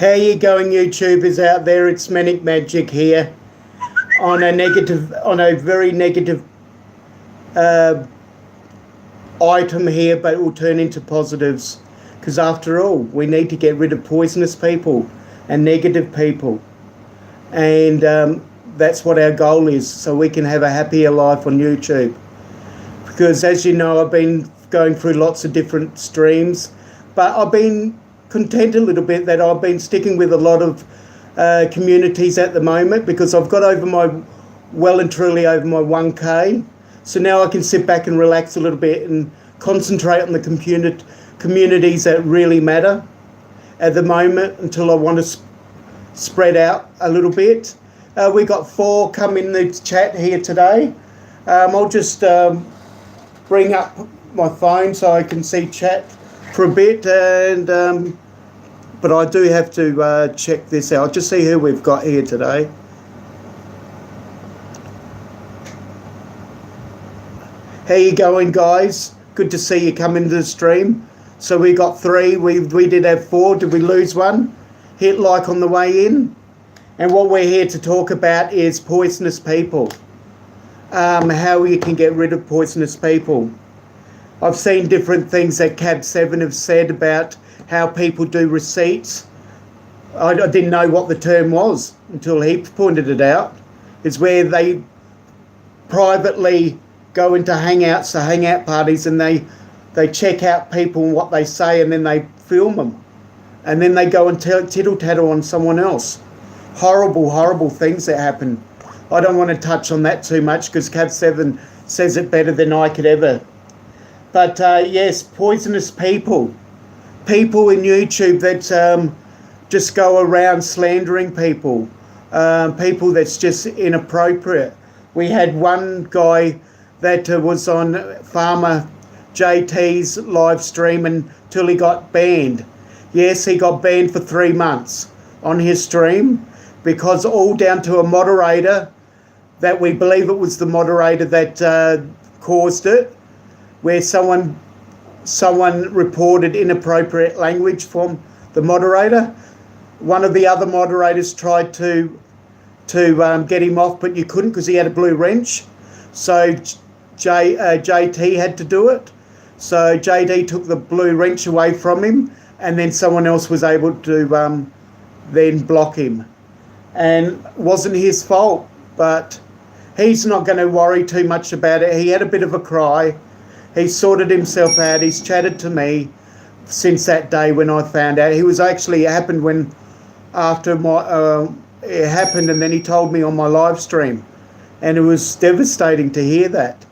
How you going, YouTubers out there? It's Manic Magic here on a very negative item here, but it will turn into positives. Because after all, we need to get rid of poisonous people and negative people, and that's what our goal is, so we can have a happier life on YouTube. Because as you know, I've been going through lots of different streams, but I've been content a little bit that I've been sticking with a lot of communities at the moment, because I've got well and truly over my 1K. So now I can sit back and relax a little bit and concentrate on the communities that really matter at the moment, until I want to spread out a little bit. We got 4 come in the chat here today. I'll just bring up my phone so I can see chat for a bit, and but I do have to check this out. Just see who we've got here today. How you going, guys? Good to see you come into the stream. So we got 3. We did have 4. Did we lose one? Hit like on the way in. And what we're here to talk about is poisonous people. How you can get rid of poisonous people. I've seen different things that Cab 7 have said about how people do receipts. I didn't know what the term was until he pointed it out. It's where they privately go into hangouts, so hangout parties, and they check out people and what they say, and then they film them. And then they go and tittle-tattle on someone else. Horrible, horrible things that happen. I don't want to touch on that too much because Cab 7 says it better than I could ever. But yes, poisonous people. People in YouTube that just go around slandering people. People that's just inappropriate. We had one guy that was on Farmer JT's live stream until he got banned. Yes, he got banned for 3 months on his stream, because all down to a moderator, that we believe it was the moderator that caused it, where someone reported inappropriate language from the moderator. One of the other moderators tried to get him off, but you couldn't because he had a blue wrench. So JT had to do it. So JD took the blue wrench away from him, and then someone else was able to then block him. And it wasn't his fault, but he's not going to worry too much about it. He had a bit of a cry. He sorted himself out. He's chatted to me since that day when I found out. It happened when after it happened, and then he told me on my live stream, and it was devastating to hear that.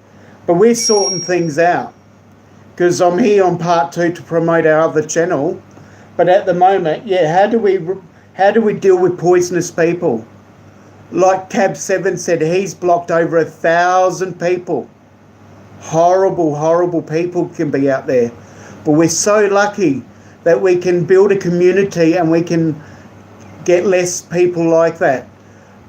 But we're sorting things out, because I'm here on part 2 to promote our other channel. But at the moment, yeah, how do we deal with poisonous people? Like Cab 7 said, he's blocked over 1,000 people. Horrible, horrible people can be out there. But we're so lucky that we can build a community and we can get less people like that.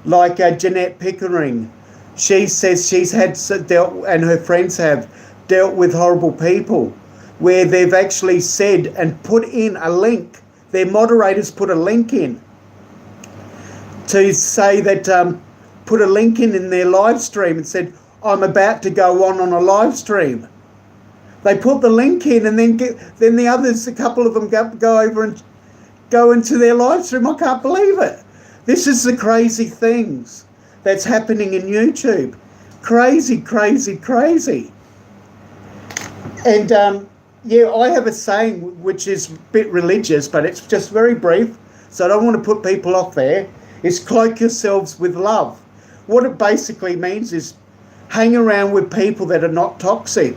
Like Jeanette Pickering. She says she's dealt, and her friends have dealt with horrible people, where they've actually said and put in a link. Their moderators put a link in to say that, put a link in their live stream and said, I'm about to go on a live stream. They put the link in, and then the others, a couple of them go over and go into their live stream. I can't believe it. This is the crazy things that's happening in YouTube. Crazy, crazy, crazy. And yeah, I have a saying which is a bit religious, but it's just very brief, so I don't want to put people off there. It's cloak yourselves with love. What it basically means is hang around with people that are not toxic.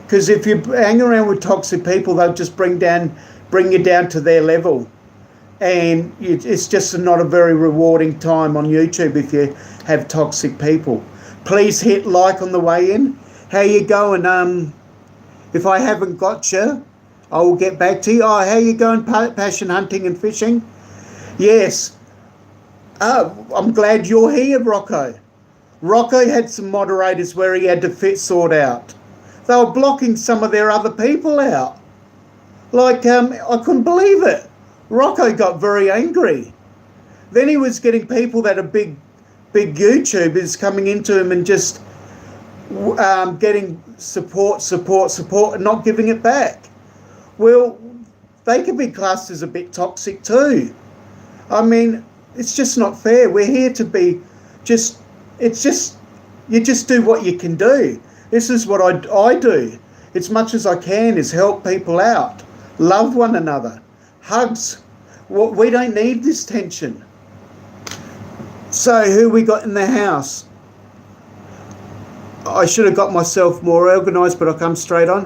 Because if you hang around with toxic people, they'll just bring you down to their level. And it's just not a very rewarding time on YouTube if you have toxic people. Please hit like on the way in. How you going? If I haven't got you, I will get back to you. Oh, how you going, passion hunting and fishing? Yes. Oh, I'm glad you're here, Rocco. Rocco had some moderators where he had to sort out. They were blocking some of their other people out. Like, I couldn't believe it. Rocco got very angry. Then he was getting people that are big YouTubers coming into him and just getting support, and not giving it back. Well, they could be classed as a bit toxic too. I mean, it's just not fair. We're here to be you just do what you can do. This is what I do. As much as I can is help people out. Love one another. Hugs. We don't need this tension. So who we got in the house? I should have got myself more organised, but I'll come straight on.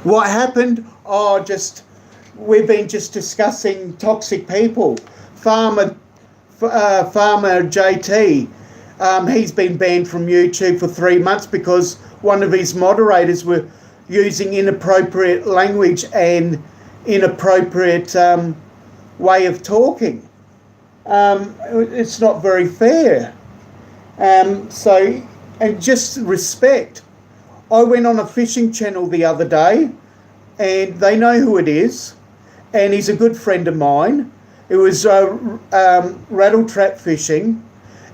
What happened? We've been just discussing toxic people. Farmer JT, he's been banned from YouTube for 3 months because one of his moderators were using inappropriate language and inappropriate way of talking. It's not very fair. And just respect. I went on a fishing channel the other day, and they know who it is, and he's a good friend of mine. It was rattle trap fishing,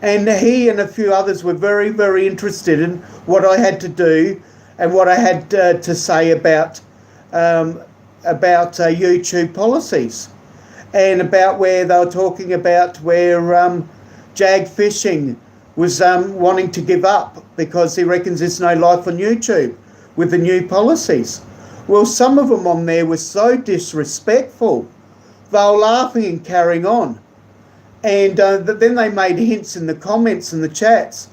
and he and a few others were very, very interested in what I had to do and what I had to say about YouTube policies, and about where they were talking about where Jag Fishing was wanting to give up because he reckons there's no life on YouTube with the new policies. Well, some of them on there were so disrespectful. They were laughing and carrying on. And then they made hints in the comments and the chats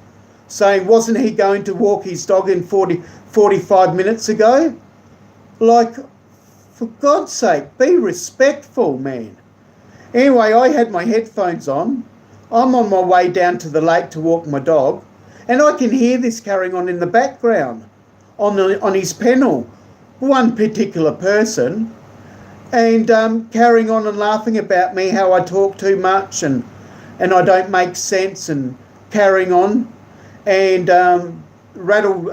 saying, wasn't he going to walk his dog in 45 minutes ago? Like, for God's sake, be respectful, man. Anyway, I had my headphones on. I'm on my way down to the lake to walk my dog, and I can hear this carrying on in the background on his panel, one particular person, and carrying on and laughing about me, how I talk too much and I don't make sense, and carrying on. And Rattle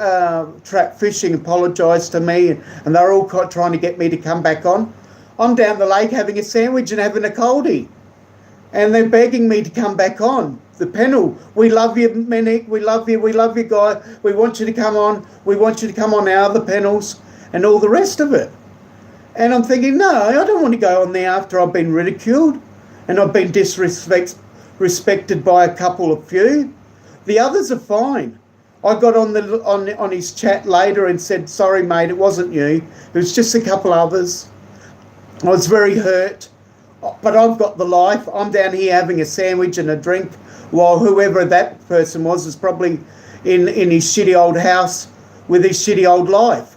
Trap Fishing apologised to me, and they're all trying to get me to come back on. I'm down the lake having a sandwich and having a coldie, and they're begging me to come back on the panel. We love you, Manic. We love you, guy. We want you to come on. We want you to come on our other panels and all the rest of it. And I'm thinking, no, I don't want to go on there after I've been ridiculed and I've been disrespected by a couple of few. The others are fine. I got on his chat later and said, sorry, mate, it wasn't you. It was just a couple others. I was very hurt. But I've got the life. I'm down here having a sandwich and a drink while whoever that person was is probably in his shitty old house with his shitty old life.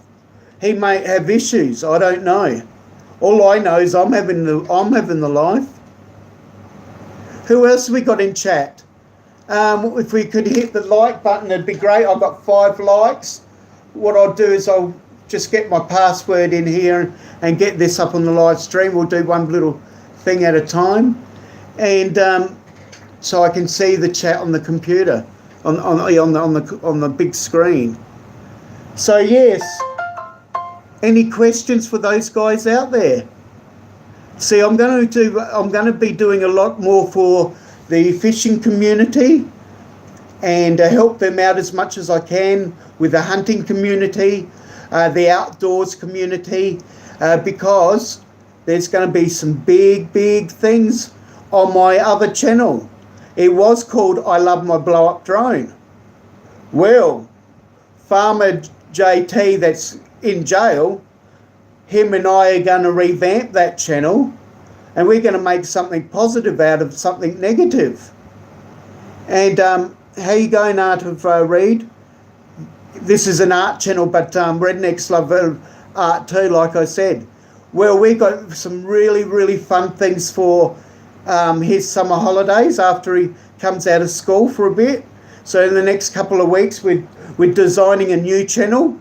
He may have issues. I don't know. All I know is I'm having the life. Who else have we got in chat? If we could hit the like button, it'd be great. I've got 5 likes. What I'll do is I'll just get my password in here and get this up on the live stream. We'll do one little thing at a time, and so I can see the chat on the computer on the big screen. So yes, any questions for those guys out there? See, I'm going to be doing a lot more for the fishing community and help them out as much as I can with the hunting community, the outdoors community, because there's going to be some big things on my other channel. It was called I Love My Blow Up Drone. Well, Farmer JT that's in jail, him and I are going to revamp that channel, and we're going to make something positive out of something negative. And how you going, Art of Reed? This is an art channel, but rednecks love art too, like I said. Well, we got some really fun things for his summer holidays after he comes out of school for a bit. So in the next couple of weeks, we're designing a new channel,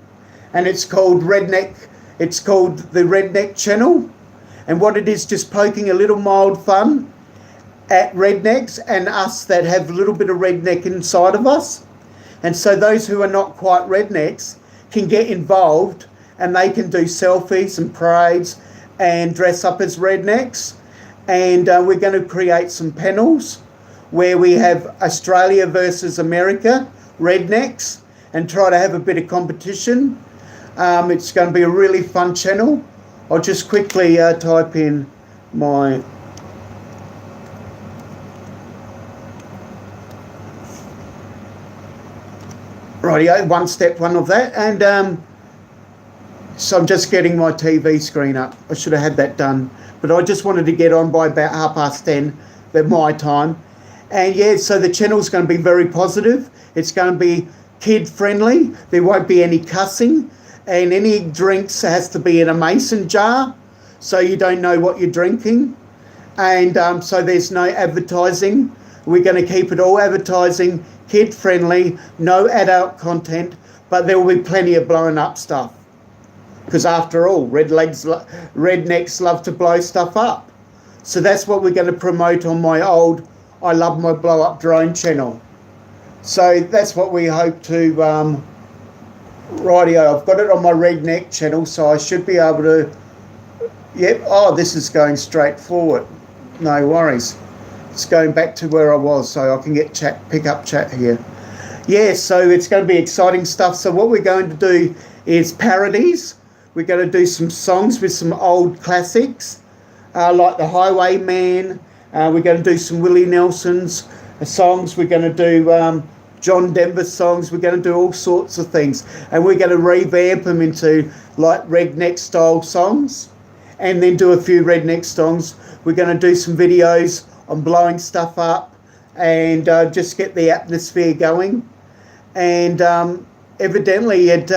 and it's called Redneck. It's called the Redneck Channel, and what it is, just poking a little mild fun at rednecks and us that have a little bit of redneck inside of us. And so those who are not quite rednecks can get involved and they can do selfies and parades and dress up as rednecks. And we're going to create some panels where we have Australia versus America rednecks and try to have a bit of competition. It's going to be a really fun channel. I'll just quickly type in my... Rightio, one step one of that. And so I'm just getting my TV screen up. I should have had that done. But I just wanted to get on by about 10:30 at my time. And yeah, so the channel's going to be very positive. It's going to be kid friendly. There won't be any cussing. And any drinks has to be in a mason jar, so you don't know what you're drinking. And so there's no advertising. We're going to keep it all advertising, kid friendly, no adult content, but there will be plenty of blowing up stuff. Because after all, rednecks love to blow stuff up. So that's what we're going to promote on my old I Love My Blow Up Drone channel. So that's what we hope to... rightio, I've got it on my redneck channel, so I should be able to... Yep, oh, this is going straight forward. No worries. It's going back to where I was, so I can get pick up chat here. Yeah, so it's going to be exciting stuff. So what we're going to do is parodies. We're going to do some songs with some old classics, like The Highwayman. We're going to do some Willie Nelson's songs. We're going to do John Denver songs. We're going to do all sorts of things. And we're going to revamp them into like redneck style songs and then do a few redneck songs. We're going to do some videos on blowing stuff up and just get the atmosphere going. And evidently it...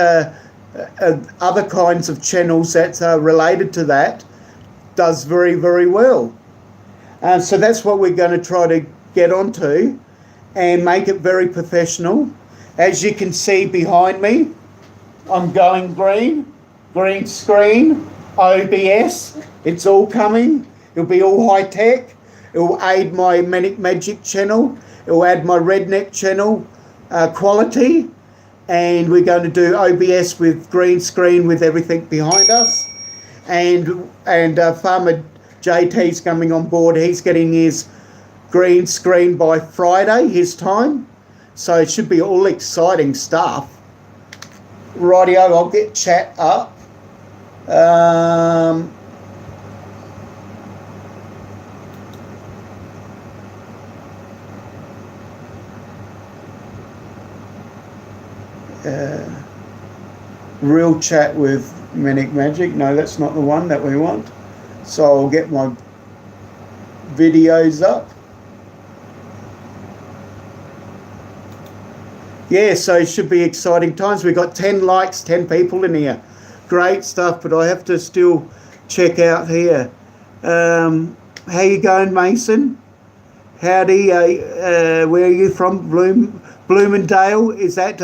other kinds of channels that are related to that does very, very well. So that's what we're going to try to get onto and make it very professional. As you can see behind me, I'm going green screen, OBS, it's all coming. It'll be all high tech. It will aid my Manic Magic channel. It will add my redneck channel quality. And we're going to do OBS with green screen with everything behind us. And Farmer JT's coming on board. He's getting his green screen by Friday, his time. So it should be all exciting stuff. Rightio, I'll get chat up. Real chat with Manic Magic. No, that's not the one that we want. So I'll get my videos up. Yeah, so it should be exciting times. We've got 10 likes, 10 people in here. Great stuff, but I have to still check out here. How you going, Mason? Howdy. Where are you from? Bloomingdale? Is that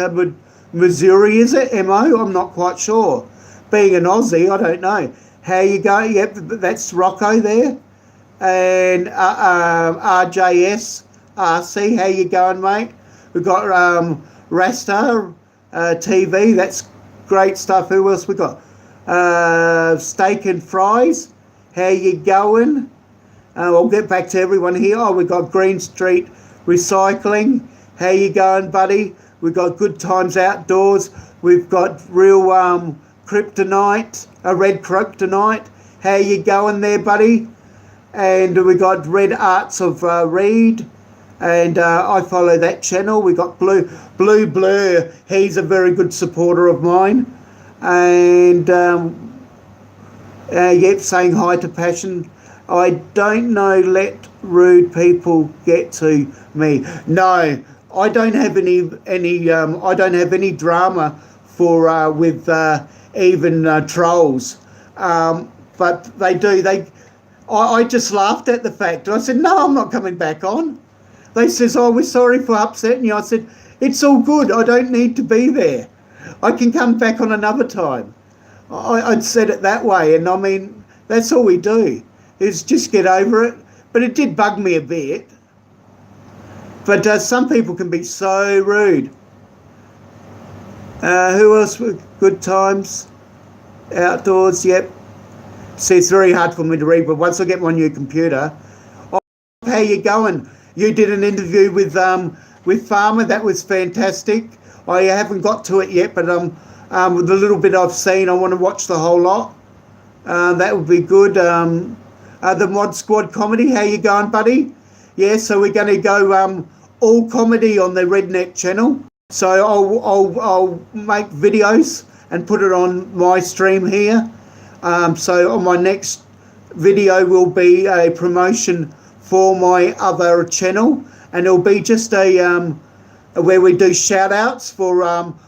Missouri, is it? MO? I'm not quite sure. Being an Aussie, I don't know. How you going? Yep, that's Rocco there. And RJS, RC, how you going, mate? We've got Rasta TV, that's great stuff. Who else we got? Steak and Fries, how you going? I'll get back to everyone here. Oh, we've got Green Street Recycling. How you going, buddy? We've got Good Times Outdoors. We've got real kryptonite, a red kryptonite. How you going there, buddy? And we got Red Arts of Reed. And I follow that channel. We got Blue Blur. He's a very good supporter of mine. And yep, saying hi to Passion. I don't know, let rude people get to me. No, I don't have any I don't have any drama for with even trolls. But they do. I just laughed at the fact. I said, no, I'm not coming back on. They says, oh, we're sorry for upsetting you. I said, it's all good. I don't need to be there. I can come back on another time. I'd said it that way. And I mean, that's all we do is just get over it. But it did bug me a bit. But some people can be so rude. Who else with Good Times? Outdoors, yep. See, it's very hard for me to read, but once I get my new computer. Oh, how you going? You did an interview with Farmer. That was fantastic. I haven't got to it yet, but with the little bit I've seen, I want to watch the whole lot. That would be good. The Mod Squad comedy. How you going, buddy? Yeah, so we're going to go all comedy on the Redneck channel. So I'll make videos and put it on my stream here. So on my next video will be a promotion for my other channel, and it'll be just a where we do shout outs for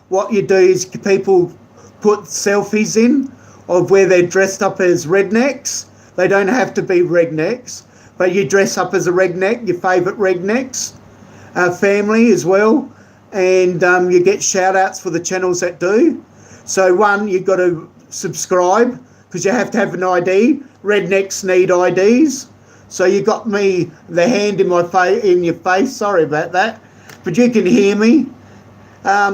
what you do is people put selfies in of where they're dressed up as rednecks. They don't have to be rednecks, but you dress up as a redneck, your favourite rednecks, family as well, and you get shout outs for the channels that do. So one, you've got to subscribe because you have to have an ID. Rednecks need IDs. So you got me, the hand in my in your face. Sorry about that, but you can hear me.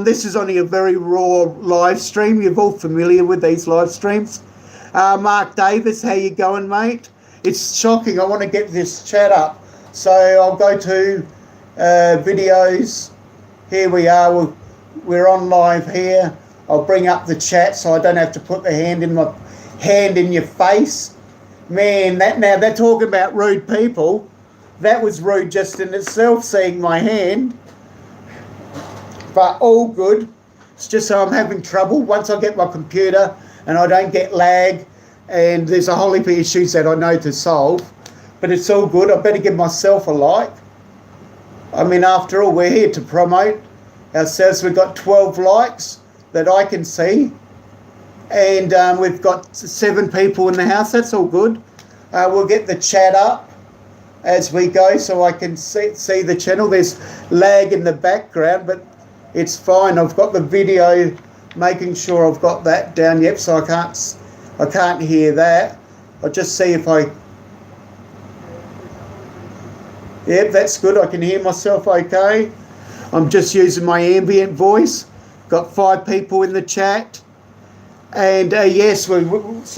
This is only a very raw live stream. You're all familiar with these live streams. Mark Davis, how you going, mate? It's shocking. I want to get this chat up. So I'll go to videos. Here we are. We're on live here. I'll bring up the chat so I don't have to put the hand in your face. Man, now they're talking about rude people. That was rude just in itself, seeing my hand. But all good. It's just so I'm having trouble. Once I get my computer and I don't get lag, and there's a whole heap of issues that I know to solve, but it's all good. I better give myself a like. I mean, after all, we're here to promote ourselves. We've got 12 likes that I can see, and we've got 7 people in the house. That's all good. We'll get the chat up as we go so I can see the channel. There's lag in the background, but it's fine. I've got the video, making sure I've got that down. Yep, so I can't hear that. I'll just see if I... Yep, that's good. I can hear myself okay. I'm just using my ambient voice. Got 5 people in the chat. And yes, so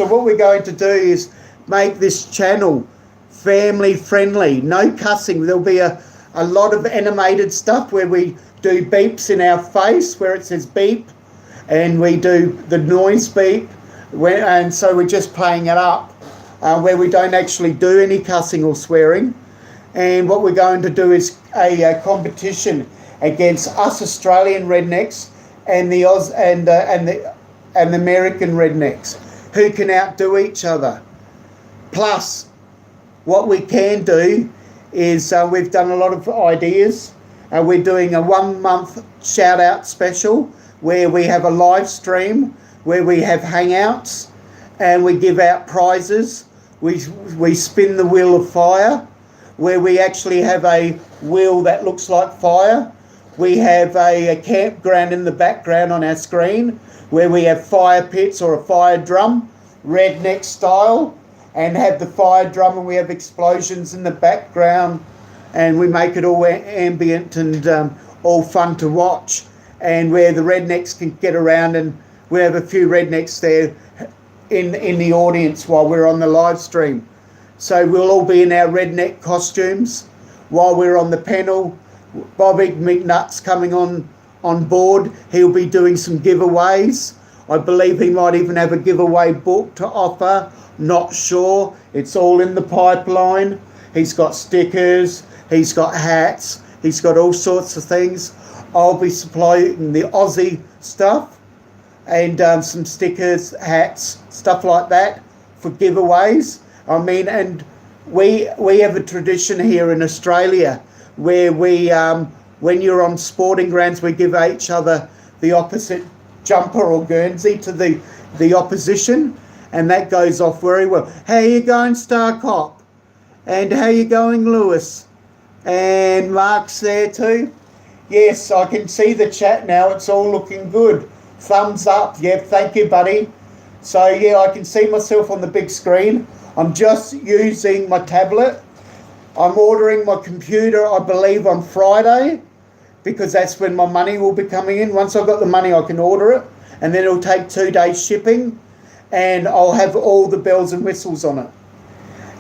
what we're going to do is make this channel family friendly. No cussing. There'll be a lot of animated stuff where we do beeps in our face, where it says beep, and we do the noise beep. And so we're just playing it up where we don't actually do any cussing or swearing. And what we're going to do is a competition against us Australian rednecks and the American rednecks, who can outdo each other. Plus, what we can do is we've done a lot of ideas. We're doing a 1-month shout out special where we have a live stream, where we have hangouts, and we give out prizes. We spin the wheel of fire, where we actually have a wheel that looks like fire. We have a campground in the background on our screen, where we have fire pits or a fire drum, redneck style, and have the fire drum, and we have explosions in the background, and we make it all ambient and all fun to watch, and where the rednecks can get around, and we have a few rednecks there in the audience while we're on the live stream. So we'll all be in our redneck costumes while we're on the panel. Bobby McNutt's coming on board. He'll be doing some giveaways. I believe he might even have a giveaway book to offer. Not sure. It's all in the pipeline. He's got stickers. He's got hats. He's got all sorts of things. I'll be supplying the Aussie stuff and some stickers, hats, stuff like that for giveaways. I mean, and we have a tradition here in Australia where we, when you're on sporting grounds, we give each other the opposite jumper or Guernsey to the opposition, and that goes off very well. How you going, Star Cop? And how you going, Lewis? And Mark's there too. Yes, I can see the chat now. It's all looking good. Thumbs up. Yeah, thank you, buddy. So yeah, I can see myself on the big screen. I'm just using my tablet. I'm ordering my computer, I believe, on Friday, because that's when my money will be coming in. Once I've got the money, I can order it, and then it'll take 2 days shipping. and I'll have all the bells and whistles on it.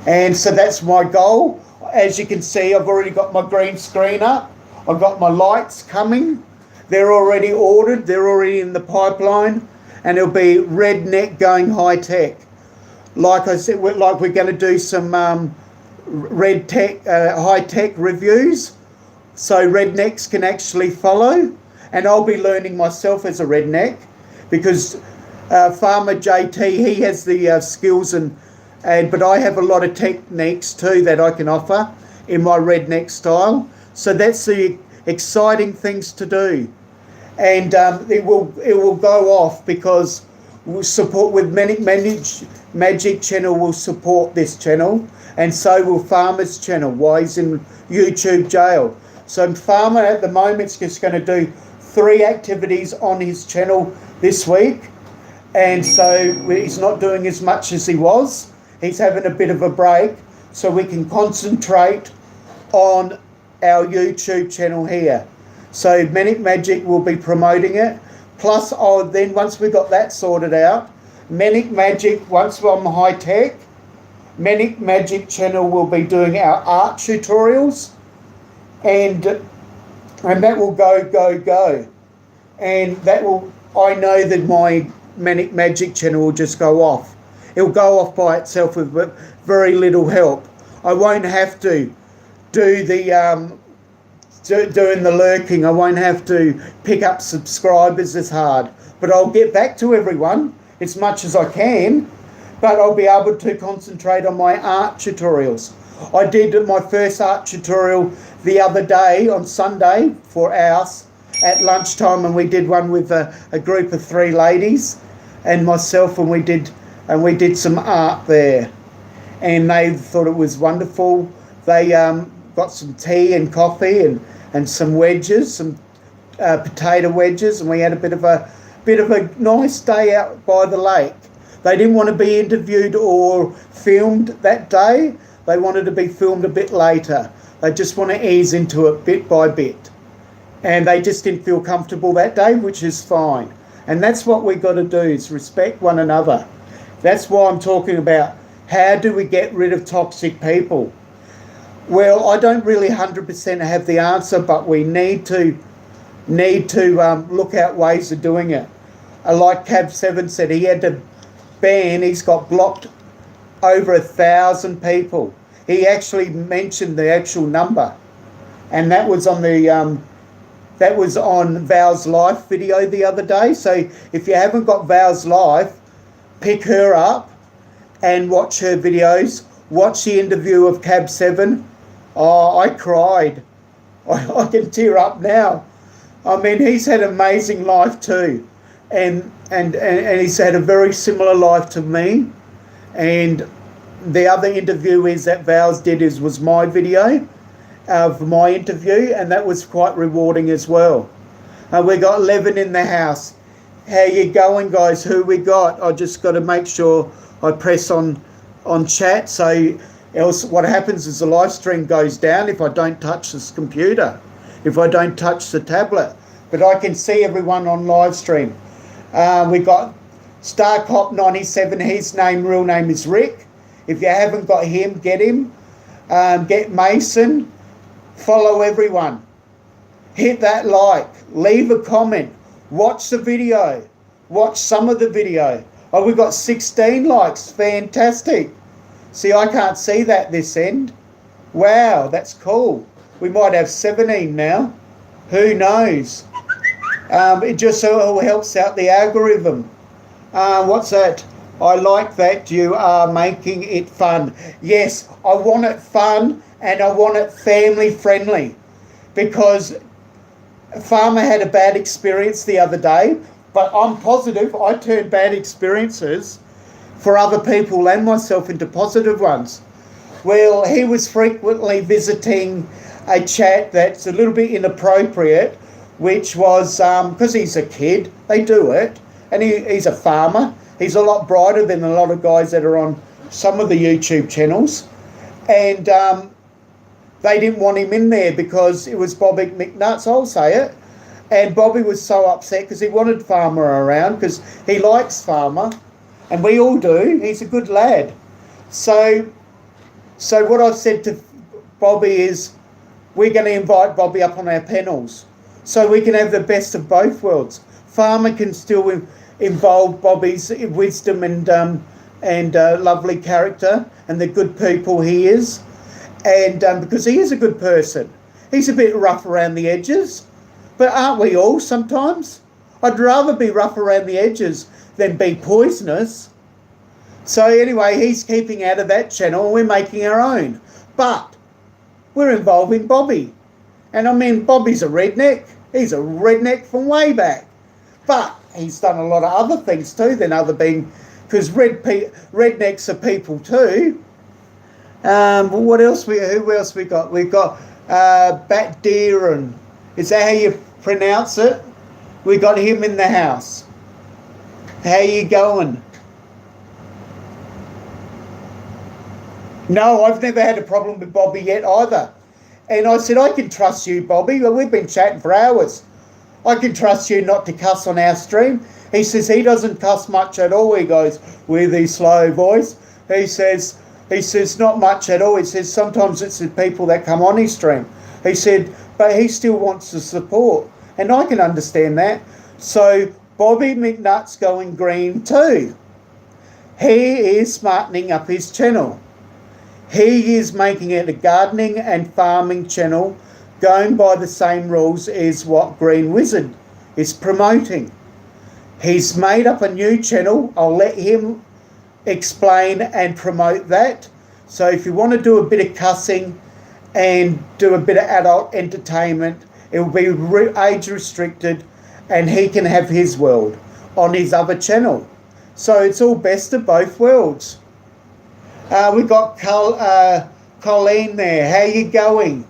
And so that's my goal. As you can see, I've already got my green screen up. I've got my lights coming. They're already ordered. They're already in the pipeline. And it'll be redneck going high tech. Like I said, we're going to do some high tech reviews, so rednecks can follow. And I'll be learning myself as a redneck, because Farmer JT, he has the skills but I have a lot of techniques too that I can offer in my redneck style. So that's the exciting things to do. And it will go off, because we'll support with Magic channel will support this channel, and so will Farmer's channel while he's in YouTube jail. So Farmer at the moment is just going to do 3 activities on his channel this week, and so he's not doing as much as he was. He's having a bit of a break, so we can concentrate on our YouTube channel here. So Manic Magic will be promoting it. Plus, then once we got that sorted out, Manic Magic, once we're on high tech, Manic Magic channel will be doing our art tutorials, and that will go. And that will, I know that my Manic Magic channel will just go off. It'll go off by itself with very little help. I won't have to do the doing the lurking. I won't have to pick up subscribers as hard, but I'll get back to everyone as much as I can, but I'll be able to concentrate on my art tutorials. I did my first art tutorial the other day on Sunday for ours at lunchtime, and we did one with a group of 3 ladies and myself, and we did some art there, and they thought it was wonderful. They got some tea and coffee and some wedges, some potato wedges, and we had a bit of a nice day out by the lake. They didn't want to be interviewed or filmed that day. They wanted to be filmed a bit later. They just want to ease into it bit by bit. And they just didn't feel comfortable that day, which is fine. And that's what we've got to do, is respect one another. That's why I'm talking about how do we get rid of toxic people. Well, I don't really 100% have the answer, but we need to look at ways of doing it. Like Cab 7 said, he had to ban, he's got blocked over 1,000 people. He actually mentioned the actual number, and that was on Val's life video the other day. So if you haven't got Val's life, pick her up and watch her videos. Watch the interview of Cab 7. Oh, I cried. I can tear up now. I mean, he's had an amazing life too, and he's had a very similar life to me. And the other interview that Val's did was my video of my interview, and that was quite rewarding as well. We got 11 in the house. How you going, guys? Who we got? I just got to make sure I press on chat, so else what happens is the live stream goes down if I don't touch this computer, if I don't touch the tablet. But I can see everyone on live stream. We got StarCop97, his real name is Rick. If you haven't got him, get him. Get Mason. Follow everyone. Hit that like. Leave a comment. Watch the video. Watch some of the video. Oh, we got 16 likes. Fantastic. See, I can't see that this end. Wow, that's cool. We might have 17 now. Who knows? It just all helps out the algorithm. What's that? I like that you are making it fun. Yes, I want it fun, and I want it family friendly, because Farmer had a bad experience the other day, but I'm positive I turned bad experiences for other people and myself into positive ones. Well, he was frequently visiting a chat that's a little bit inappropriate, which was, because he's a kid, they do it, and he's a farmer. He's a lot brighter than a lot of guys that are on some of the YouTube channels. And they didn't want him in there because it was Bobby McNuts, I'll say it. And Bobby was so upset because he wanted Farmer around because he likes Farmer. and we all do. He's a good lad. So what I've said to Bobby is we're going to invite Bobby up on our panels so we can have the best of both worlds. Farmer can still involve Bobby's wisdom and lovely character and the good people he is, and because he is a good person. He's a bit rough around the edges, but aren't we all sometimes? I'd rather be rough around the edges than be poisonous. So anyway, he's keeping out of that channel and we're making our own. But we're involving Bobby. And I mean, Bobby's a redneck. He's a redneck from way back. But he's done a lot of other things too than other being, because rednecks are people too. What else? Who else we got? We've got Bat Deer, and is that how you pronounce it? We got him in the house. How you going? No, I've never had a problem with Bobby yet either. And I said, I can trust you, Bobby. Well, we've been chatting for hours. I can trust you not to cuss on our stream. He says he doesn't cuss much at all. He goes with his slow voice. He says not much at all. He says sometimes it's the people that come on his stream. He said, but he still wants the support. And I can understand that. So Bobby McNutt's going green too. He is smartening up his channel. He is making it a gardening and farming channel, going by the same rules as what Green Wizard is promoting. He's made up a new channel. I'll let him explain and promote that. So if you want to do a bit of cussing and do a bit of adult entertainment, it will be age restricted and he can have his world on his other channel. So it's all best of both worlds. We got Colleen there. How you going?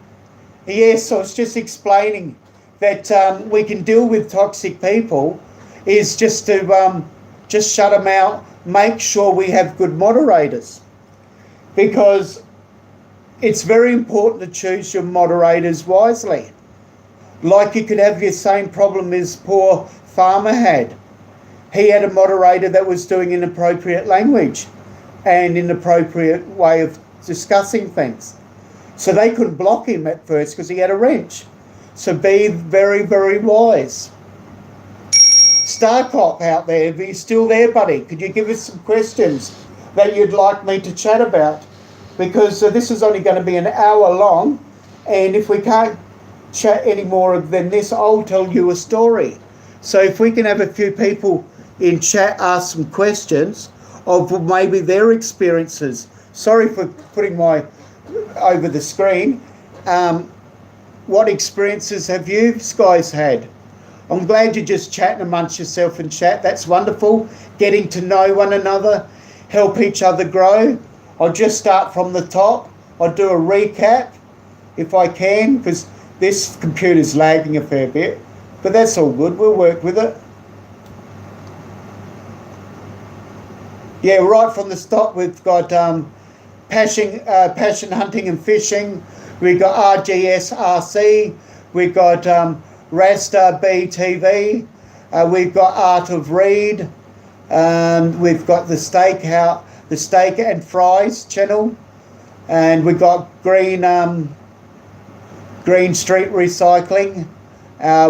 Yes, I was just explaining that we can deal with toxic people is just to just shut them out, make sure we have good moderators. Because it's very important to choose your moderators wisely. Like you could have your same problem as poor Farmer had. He had a moderator that was doing inappropriate language and inappropriate way of discussing things. So they couldn't block him at first because he had a wrench. So be very, very wise. Starcop out there, are you still there, buddy? Could you give us some questions that you'd like me to chat about? Because this is only going to be an hour long, and if we can't chat any more than this, I'll tell you a story. So if we can have a few people in chat ask some questions of maybe their experiences. Sorry for putting my over the screen. What experiences have you guys had? I'm glad you're just chatting amongst yourself in chat. That's wonderful. Getting to know one another, help each other grow. I'll just start from the top. I'll do a recap if I can, because this computer's lagging a fair bit. But that's all good. We'll work with it. Yeah, right from the start, we've got passion hunting and fishing. We've got RGS RC. We've got Rastar BTV. We've got Art of Read. We've got the Steak and Fries channel, and we've got Green Street Recycling.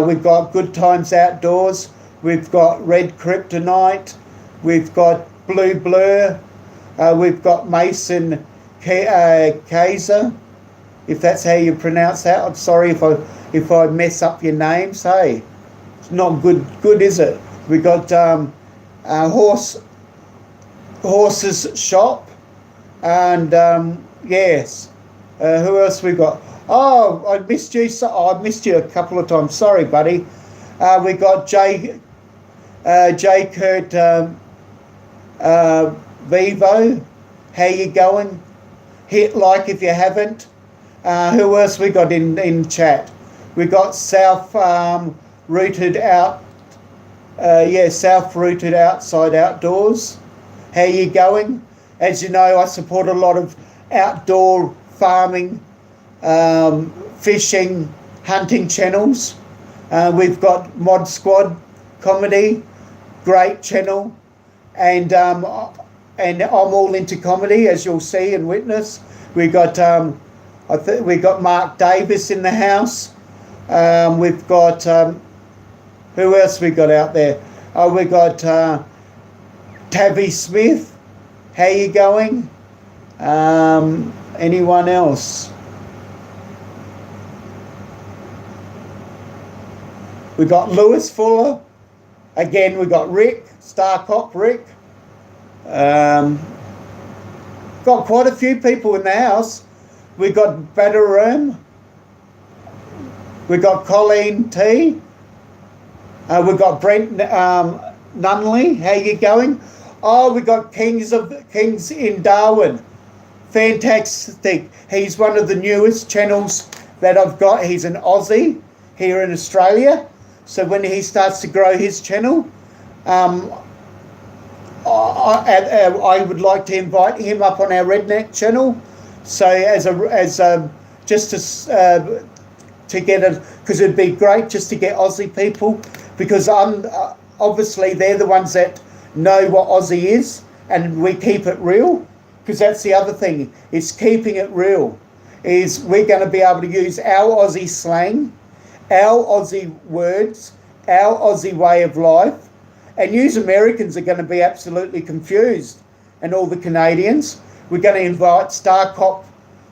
We've got Good Times Outdoors. We've got Red Kryptonite. We've got Blue Blur. We've got Mason Kaiser, if that's how you pronounce that. I'm sorry if I mess up your names. Hey, it's not good, is it? We got Horses Shop, and yes. Who else we got? Oh, I missed you. I missed you a couple of times. Sorry, buddy. We got J Kurt Vivo. How you going? Hit like if you haven't. Who else we got in chat? We got South Rooted Out. South Rooted Outside Outdoors. How you going? As you know, I support a lot of outdoor farming, fishing, hunting channels. We've got Mod Squad Comedy, great channel. and I'm all into comedy, as you'll see and witness. We got we got Mark Davis in the house. We've got who else we got out there? Oh, we got Tavi Smith. How you going? Anyone else? We got Lewis Fuller. Again, we got Rick, Star Cop Rick. Got quite a few people in the house. We got Badaroom. We got Colleen T. We got Brent Nunley. How you going? Oh, we got Kings in Darwin. Fantastic. He's one of the newest channels that I've got. He's an Aussie here in Australia. So when he starts to grow his channel, I would like to invite him up on our Redneck channel. So to get it, because it'd be great just to get Aussie people, because obviously they're the ones that know what Aussie is, and we keep it real, because that's the other thing. It's keeping it real. Is we're going to be able to use our Aussie slang, our Aussie words, our Aussie way of life, and you Americans are going to be absolutely confused, and all the Canadians. We're going to invite Star Cop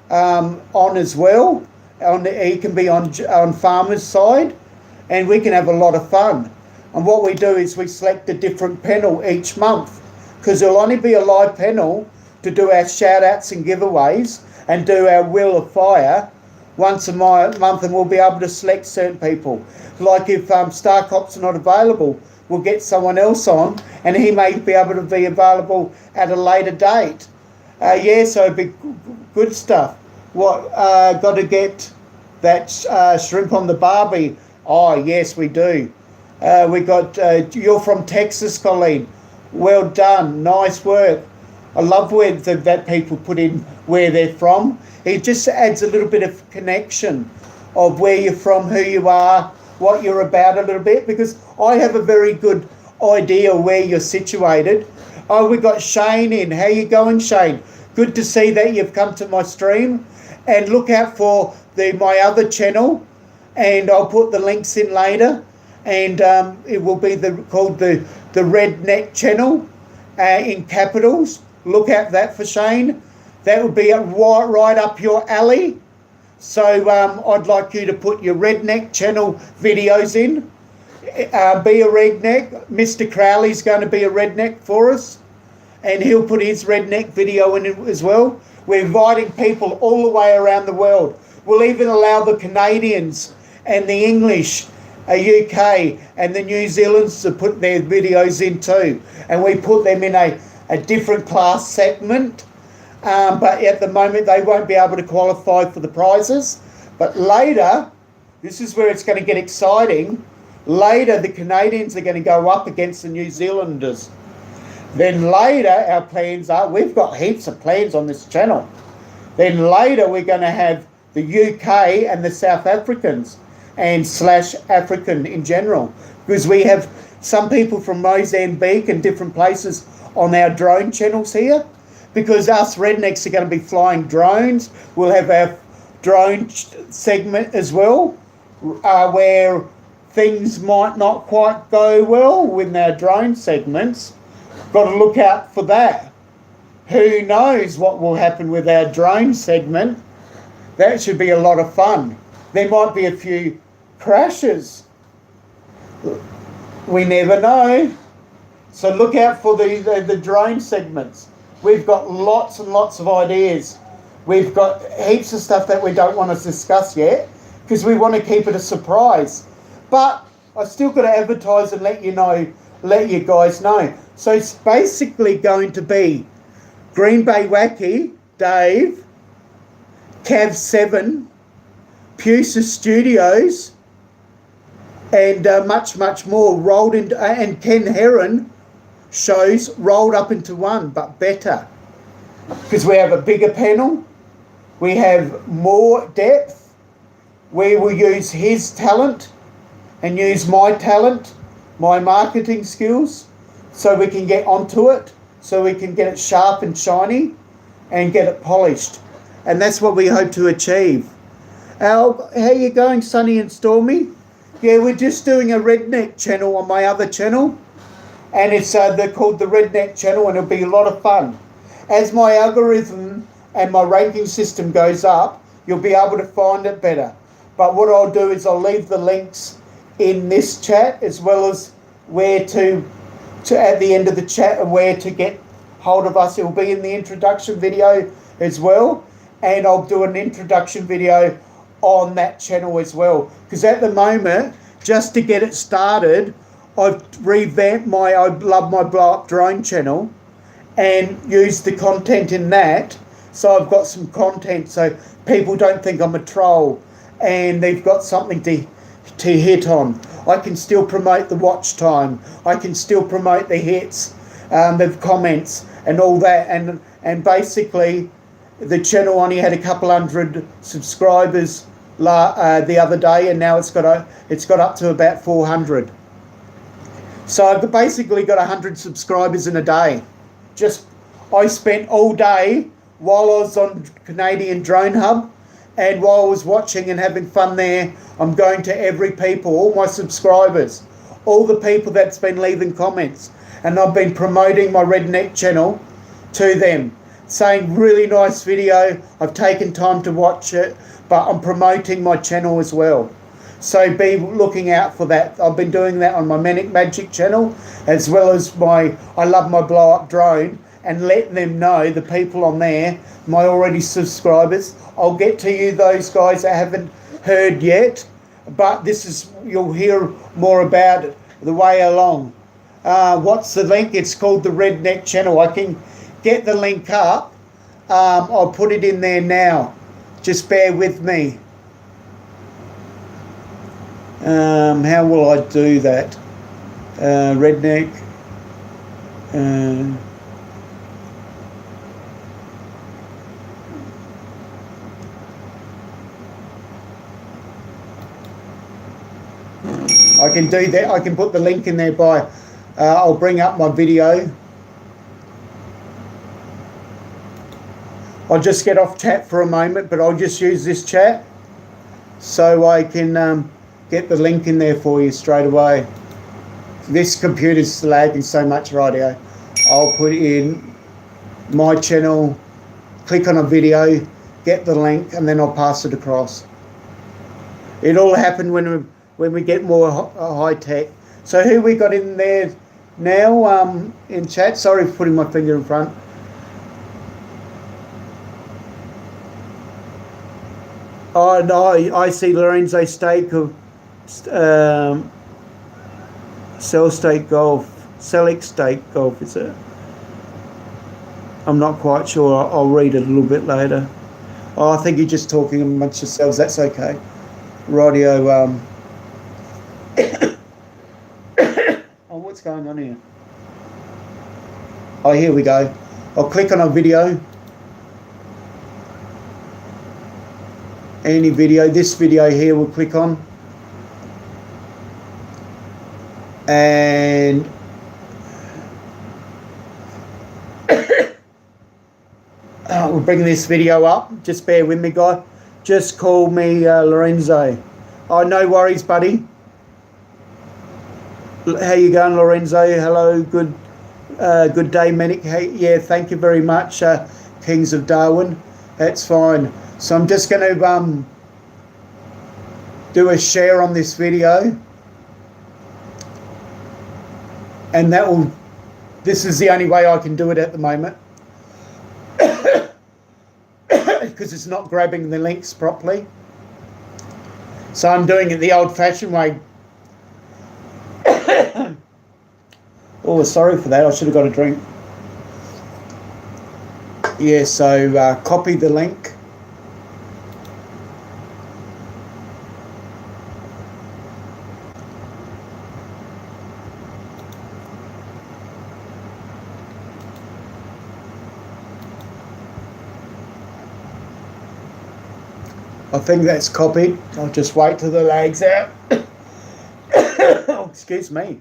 on as well. He can be on Farmer's side, and we can have a lot of fun. And what we do is we select a different panel each month, because there'll only be a live panel to do our shout-outs and giveaways and do our Wheel of Fire once a month, and we'll be able to select certain people. Like if Star Cop's not available, we'll get someone else on, and he may be able to be available at a later date. So it'd be good stuff. Got to get that shrimp on the barbie. Oh, yes, we do. We got, you're from Texas, Colleen. Well done. Nice work. I love that people put in where they're from. It just adds a little bit of connection of where you're from, who you are, what you're about a little bit, because I have a very good idea where you're situated. Oh, we got Shane in. How you going, Shane? Good to see that you've come to my stream. And look out for my other channel, and I'll put the links in later. And it will be called the Redneck channel in capitals. Look out that for Shane. That would be right up your alley. So I'd like you to put your Redneck channel videos in. Be a redneck. Mr. Crowley's going to be a redneck for us, and he'll put his redneck video in it as well. We're inviting people all the way around the world. We'll even allow the Canadians and the English, UK and the New Zealanders to put their videos in too. And we put them in a different class segment. But at the moment, they won't be able to qualify for the prizes. But later, this is where it's going to get exciting. Later, the Canadians are going to go up against the New Zealanders. Then later, our plans are, we've got heaps of plans on this channel. Then later, we're going to have the UK and the South Africans and / African in general. Because we have some people from Mozambique and different places on our drone channels here. Because us rednecks are going to be flying drones. We'll have our drone segment as well, where things might not quite go well with our drone segments. Got to look out for that. Who knows what will happen with our drone segment? That should be a lot of fun. There might be a few crashes. We never know. So look out for the drone segments. We've got lots and lots of ideas. We've got heaps of stuff that we don't want to discuss yet because we want to keep it a surprise. But I've still got to advertise and let you guys know. So it's basically going to be Green Bay Wacky, Dave, Cav 7, Pusa Studios, and much, much more rolled into, and Ken Heron shows rolled up into one, but better. Because we have a bigger panel, we have more depth, we will use his talent and use my talent, my marketing skills so we can get onto it, so we can get it sharp and shiny and get it polished. And that's what we hope to achieve. Al, how you going, Sunny and Stormy? Yeah, we're just doing a redneck channel on my other channel, and it's they're called the Redneck Channel, and it'll be a lot of fun. As my algorithm and my ranking system goes up, you'll be able to find it better. But what I'll do is I'll leave the links in this chat, as well as where to at the end of the chat, and where to get hold of us. It will be in the introduction video as well, and I'll do an introduction video on that channel as well, because at the moment, just to get it started, I've revamped my I Love My Blow Up Drone channel and used the content in that. So I've got some content so people don't think I'm a troll, and they've got something to hit on. I can still promote the watch time. I can still promote the hits, the comments and all that. And basically the channel only had a couple hundred subscribers the other day, and now it's got up to about 400. So I've basically got 100 subscribers in a day. I spent all day while I was on Canadian Drone Hub, and while I was watching and having fun there, I'm going to every people, all my subscribers, all the people that's been leaving comments, and I've been promoting my Redneck channel to them, saying really nice video, I've taken time to watch it, but I'm promoting my channel as well. So be looking out for that. I've been doing that on my Manic Magic channel, as well as my I Love My Blow Up Drone, and letting them know, the people on there, my already subscribers. I'll get to you, those guys that haven't heard yet, but you'll hear more about it the way along. What's the link? It's called the Redneck Channel. I can get the link up. I'll put it in there now. Just bear with me. How will I do that? Redneck. I can do that. I can put the link in there by, I'll bring up my video. I'll just get off chat for a moment, but I'll just use this chat so I can get the link in there for you straight away. This computer's lagging so much, radio. I'll put in my channel, click on a video, get the link, and then I'll pass it across. It'll happen when we get more high tech. So who we got in there now in chat? Sorry for putting my finger in front. Oh no, I see Lorenzo Stake of Celic Stake Golf, is it? I'm not quite sure. I'll read it a little bit later. Oh, I think you're just talking amongst yourselves. That's okay. Radio. Oh, what's going on here? Oh, here we go. I'll click on a video. Any video. This video here we'll click on. And we'll bring this video up. Just bear with me, guy. Just call me Lorenzo. Oh, no worries, buddy. How you going, Lorenzo? Hello, good day, Manic. Hey, yeah, thank you very much, Kings of Darwin. That's fine. So I'm just going to do a share on this video, and this is the only way I can do it at the moment, because it's not grabbing the links properly. So I'm doing it the old-fashioned way. Oh, sorry for that. I should have got a drink. Yeah, so copy the link. I think that's copied. I'll just wait till the lag's out. Oh, excuse me.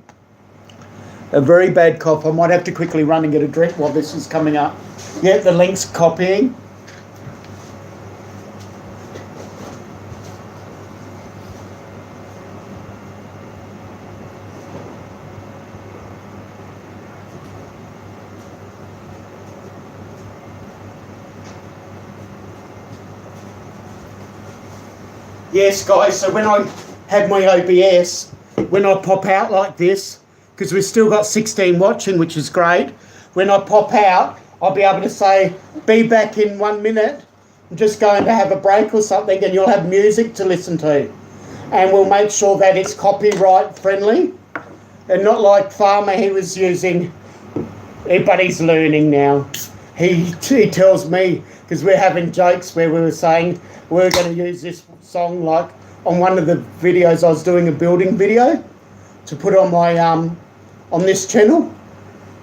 A very bad cough. I might have to quickly run and get a drink while this is coming up. Yeah, the link's copying. Yes, guys, so when I have my OBS, when I pop out like this, because we've still got 16 watching, which is great, when I pop out, I'll be able to say, be back in 1 minute, I'm just going to have a break or something, and you'll have music to listen to. And we'll make sure that it's copyright friendly, and not like Farmer, he was using, but he's learning now. He tells me, because we're having jokes where we were saying we're going to use this song like on one of the videos. I was doing a building video to put on my on this channel,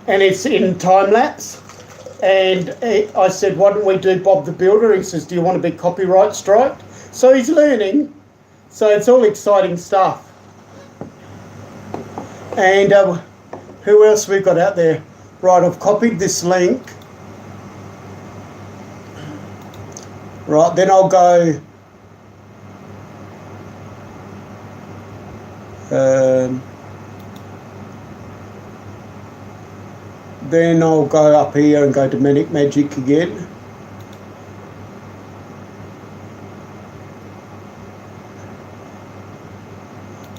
and it's in time lapse. And I said, why don't we do Bob the Builder? He says, do you want to be copyright striked? So he's learning. So it's all exciting stuff. And who else we've got out there? Right, I've copied this link. Right, then I'll go. Then I'll go up here and go to Manic Magic again.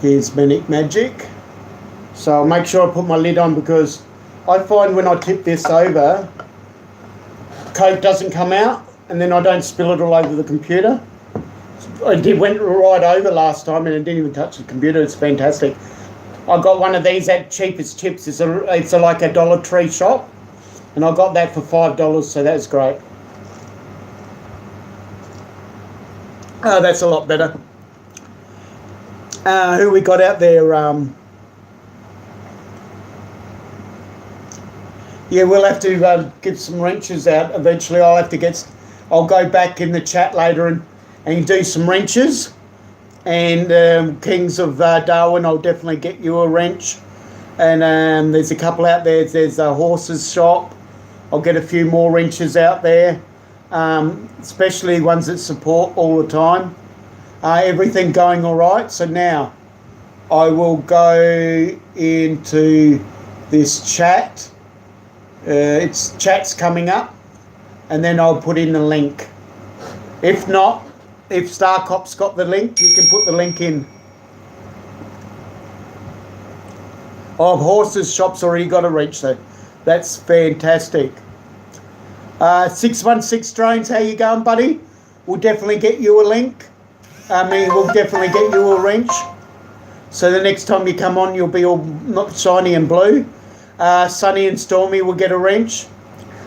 Here's Manic Magic. So I'll make sure I put my lid on, because I find when I tip this over, Coke doesn't come out, and then I don't spill it all over the computer. It went right over last time and it didn't even touch the computer. It's fantastic. I got one of these at Cheapest Chips. It's like a Dollar Tree shop, and I got that for $5, so that's great. Oh, that's a lot better. Who we got out there? Yeah, we'll have to get some wrenches out eventually. I'll go back in the chat later and do some wrenches. And Kings of Darwin, I'll definitely get you a wrench. And there's a couple out there. There's a horses shop. I'll get a few more wrenches out there, especially ones that support all the time. Everything going all right. So now I will go into this chat. Chat's coming up, and then I'll put in the link. If not, if Starcop's got the link, you can put the link in. Oh, Horses Shop's already got a wrench, so that's fantastic. 616 Drones, how you going, buddy? We'll definitely get you a link. We'll definitely get you a wrench. So the next time you come on, you'll be all not shiny and blue. Sunny and Stormy will get a wrench.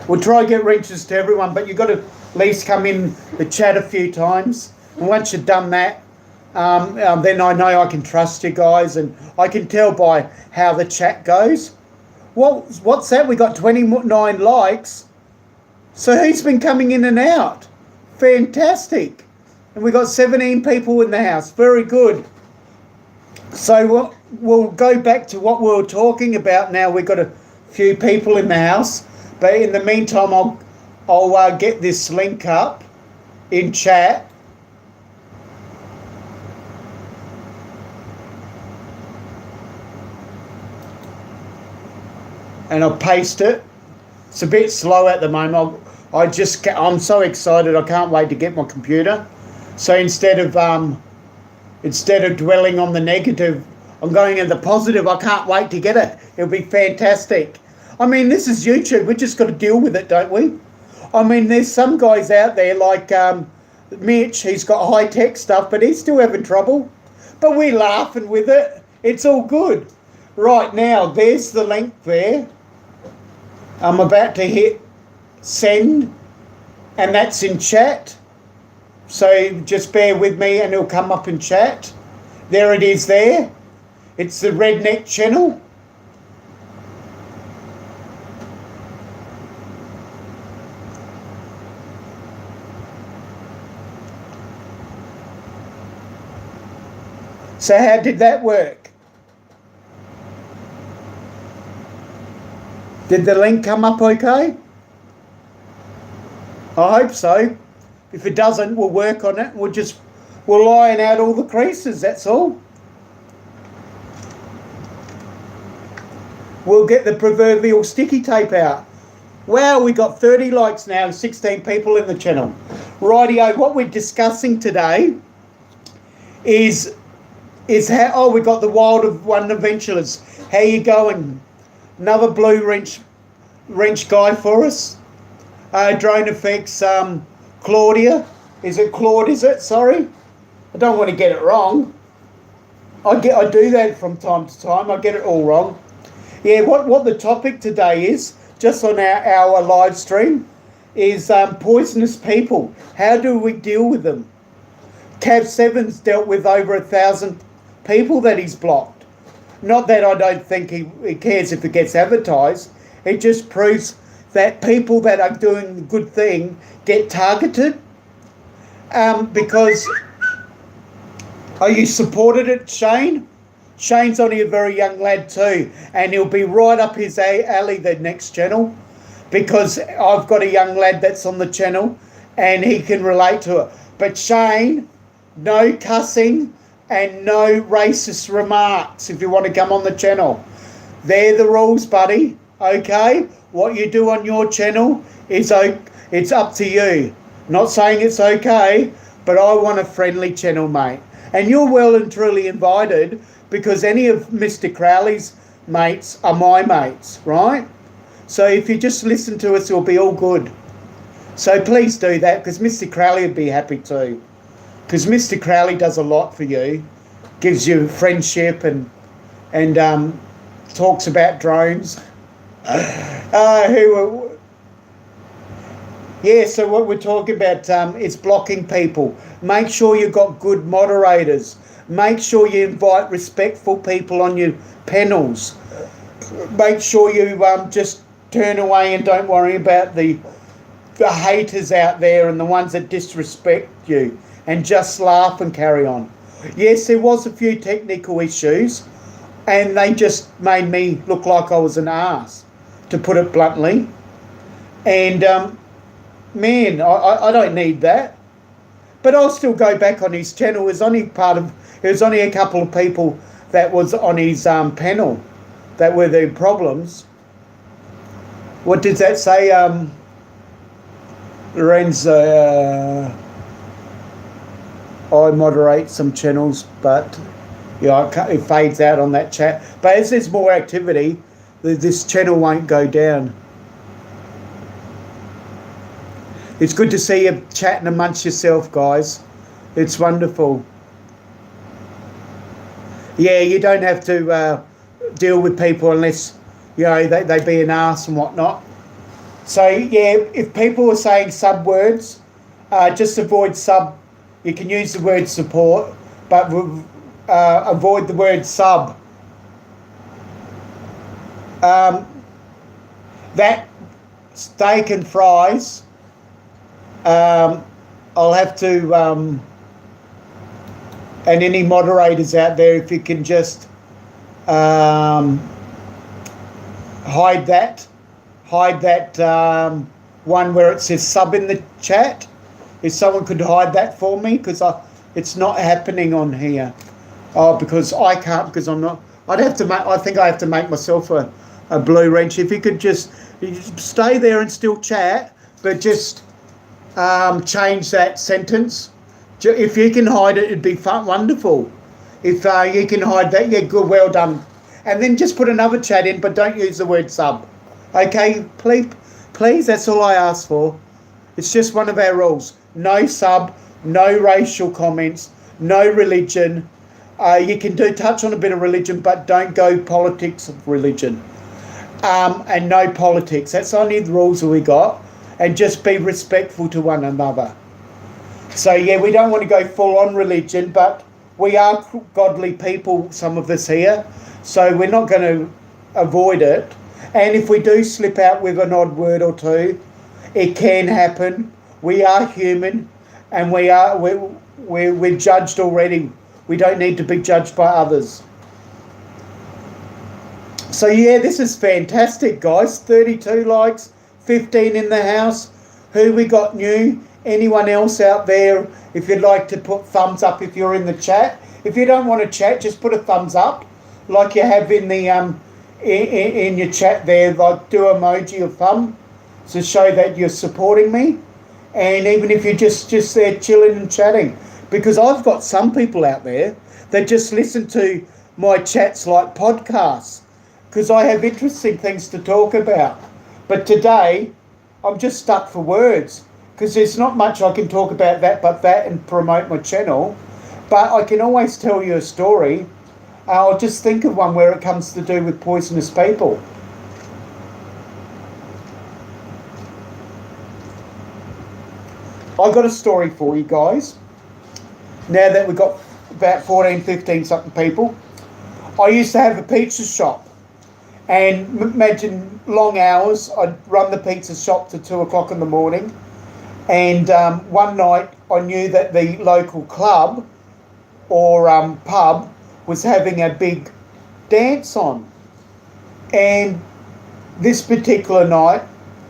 We'll try to get wrenches to everyone, but you've got to at least come in the chat a few times. And once you've done that, then I know I can trust you guys, and I can tell by how the chat goes. What's that? We got 29 likes. So who's been coming in and out? Fantastic. And we got 17 people in the house. Very good. So we'll go back to what we were talking about now. We've got a few people in the house. But in the meantime, I'll get this link up in chat. And I'll paste it. It's a bit slow at the moment. I'm so excited. I can't wait to get my computer. So instead of dwelling on the negative, I'm going in the positive. I can't wait to get it. It'll be fantastic. I mean, this is YouTube. We just got to deal with it, don't we? I mean, there's some guys out there like Mitch. He's got high-tech stuff, but he's still having trouble. But we're laughing with it. It's all good. Right now, there's the link there. I'm about to hit send, and that's in chat. So just bear with me and it'll come up in chat. There it is there. It's the Redneck channel. So how did that work? Did the link come up okay? I hope so. If it doesn't, we'll work on it. We'll iron out all the creases, that's all. We'll get the proverbial sticky tape out. Wow, we got 30 likes now and 16 people in the channel. Rightio, what we're discussing today is how, we got the Wild of One Adventurers. How you going? Another blue wrench guy for us. Drone Effects, Claudia. Is it Claude, is it? Sorry. I don't want to get it wrong. I do that from time to time. I get it all wrong. Yeah, what the topic today is, just on our live stream, is poisonous people. How do we deal with them? Cav 7's dealt with over 1,000 people that he's blocked. Not that I don't think he cares if it gets advertised. It just proves that people that are doing the good thing get targeted. Because... Are you supported it, Shane? Shane's only a very young lad too, and he'll be right up his alley, the next channel, because I've got a young lad that's on the channel and he can relate to it. But Shane, no cussing and no racist remarks if you want to come on the channel. They're the rules, buddy, okay? What you do on your channel is it's up to you. Not saying it's okay, but I want a friendly channel, mate. And you're well and truly invited, because any of Mr. Crowley's mates are my mates, right? So if you just listen to us, it'll be all good. So please do that, because Mr. Crowley would be happy too. Because Mr. Crowley does a lot for you. Gives you friendship and talks about drones. Yeah, so what we're talking about is blocking people. Make sure you've got good moderators. Make sure you invite respectful people on your panels. Make sure you just turn away and don't worry about the haters out there and the ones that disrespect you, and just laugh and carry on. Yes, there was a few technical issues, and they just made me look like I was an arse, to put it bluntly. And man, I don't need that. But I'll still go back on his channel. It was only a couple of people that was on his panel that were the problems. What did that say, Lorenzo? I moderate some channels, but yeah, it fades out on that chat. But as there's more activity, this channel won't go down. It's good to see you chatting amongst yourself, guys. It's wonderful. Yeah, you don't have to deal with people unless, they be an arse and whatnot. So, yeah, if people are saying sub words, just avoid sub. You can use the word support, but avoid the word sub. That steak and fries... I'll have to, and any moderators out there, if you can just hide that one where it says sub in the chat. If someone could hide that for me, because it's not happening on here. Oh, because I can't, because I'm not. I think I have to make myself a blue wrench. If you could just stay there and still chat, but just change that sentence. If you can hide it, it'd be wonderful. If you can hide that, yeah, good, well done. And then just put another chat in, but don't use the word sub. Okay, please, that's all I ask for. It's just one of our rules. No sub, no racial comments, no religion. You can touch on a bit of religion, but don't go politics of religion. And no politics. That's only the rules that we got. And just be respectful to one another. So, yeah, we don't want to go full on religion, but we are godly people, some of us here. So we're not going to avoid it. And if we do slip out with an odd word or two, it can happen. We are human, and we're judged already. We don't need to be judged by others. So yeah, this is fantastic, guys. 32 likes, 15 in the house. Who we got new? Anyone else out there? If you'd like to put thumbs up if you're in the chat. If you don't want to chat, just put a thumbs up, like you have in the in your chat there. Like do emoji of thumb to show that you're supporting me. And even if you're just there chilling and chatting, because I've got some people out there that just listen to my chats like podcasts, because I have interesting things to talk about. But today, I'm just stuck for words, because there's not much I can talk about but that and promote my channel. But I can always tell you a story. I'll just think of one where it comes to do with poisonous people. I got a story for you guys. Now that we've got about 14, 15 something people. I used to have a pizza shop. And imagine long hours. I'd run the pizza shop to 2 o'clock in the morning. And one night I knew that the local club or pub was having a big dance on. And this particular night,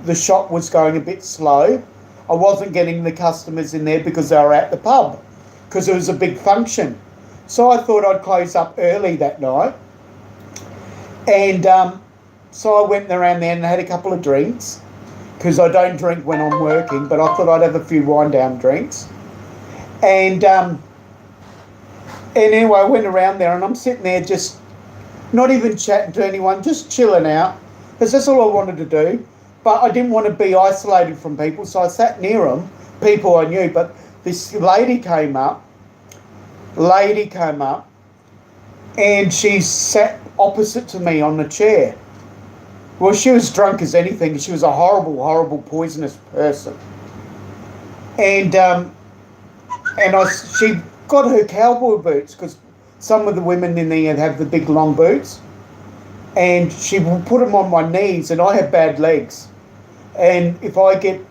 the shop was going a bit slow. I wasn't getting the customers in there because they were at the pub, because it was a big function. So I thought I'd close up early that night. And so I went around there and had a couple of drinks, because I don't drink when I'm working, but I thought I'd have a few wind-down drinks. And anyway, I went around there and I'm sitting there just not even chatting to anyone, just chilling out, because that's all I wanted to do. But I didn't want to be isolated from people, so I sat near them, people I knew. But this lady came up, and she sat opposite to me on the chair. Well, she was drunk as anything. She was a horrible, horrible, poisonous person. And she got her cowboy boots, because some of the women in there have the big long boots. And she will put them on my knees, and I have bad legs. And if I get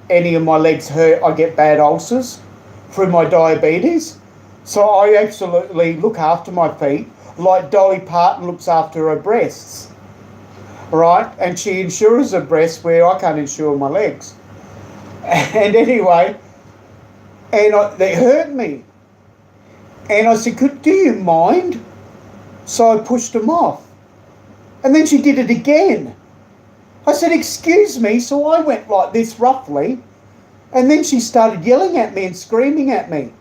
any of my legs hurt, I get bad ulcers through my diabetes. So I absolutely look after my feet like Dolly Parton looks after her breasts, right? And she insures her breasts where I can't insure my legs. And anyway, they hurt me. And I said, do you mind? So I pushed them off. And then she did it again. I said, excuse me. So I went like this roughly. And then she started yelling at me and screaming at me.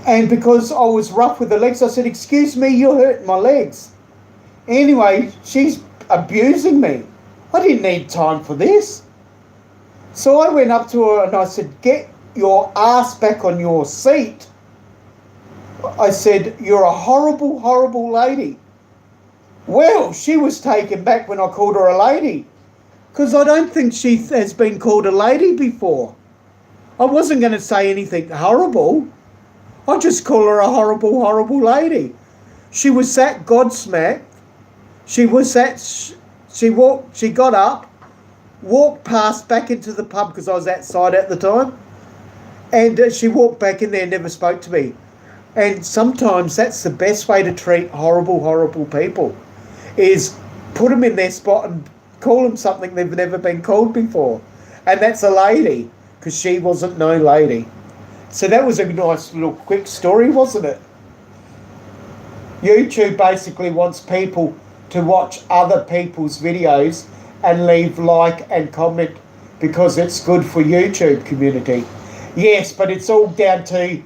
And because I was rough with the legs, I said, excuse me, you're hurting my legs. Anyway, she's abusing me. I didn't need time for this. So I went up to her and I said, get your ass back on your seat. I said, you're a horrible, horrible lady. Well, she was taken back when I called her a lady, because I don't think she has been called a lady before. I wasn't going to say anything horrible. I just call her a horrible, horrible lady. She was that godsmacked. She got up, walked past back into the pub, because I was outside at the time, and she walked back in there and never spoke to me. And sometimes that's the best way to treat horrible, horrible people, is put them in their spot and call them something they've never been called before. And that's a lady, because she wasn't no lady. So that was a nice little quick story, wasn't it? YouTube basically wants people to watch other people's videos and leave like and comment, because it's good for YouTube community. Yes, but it's all down to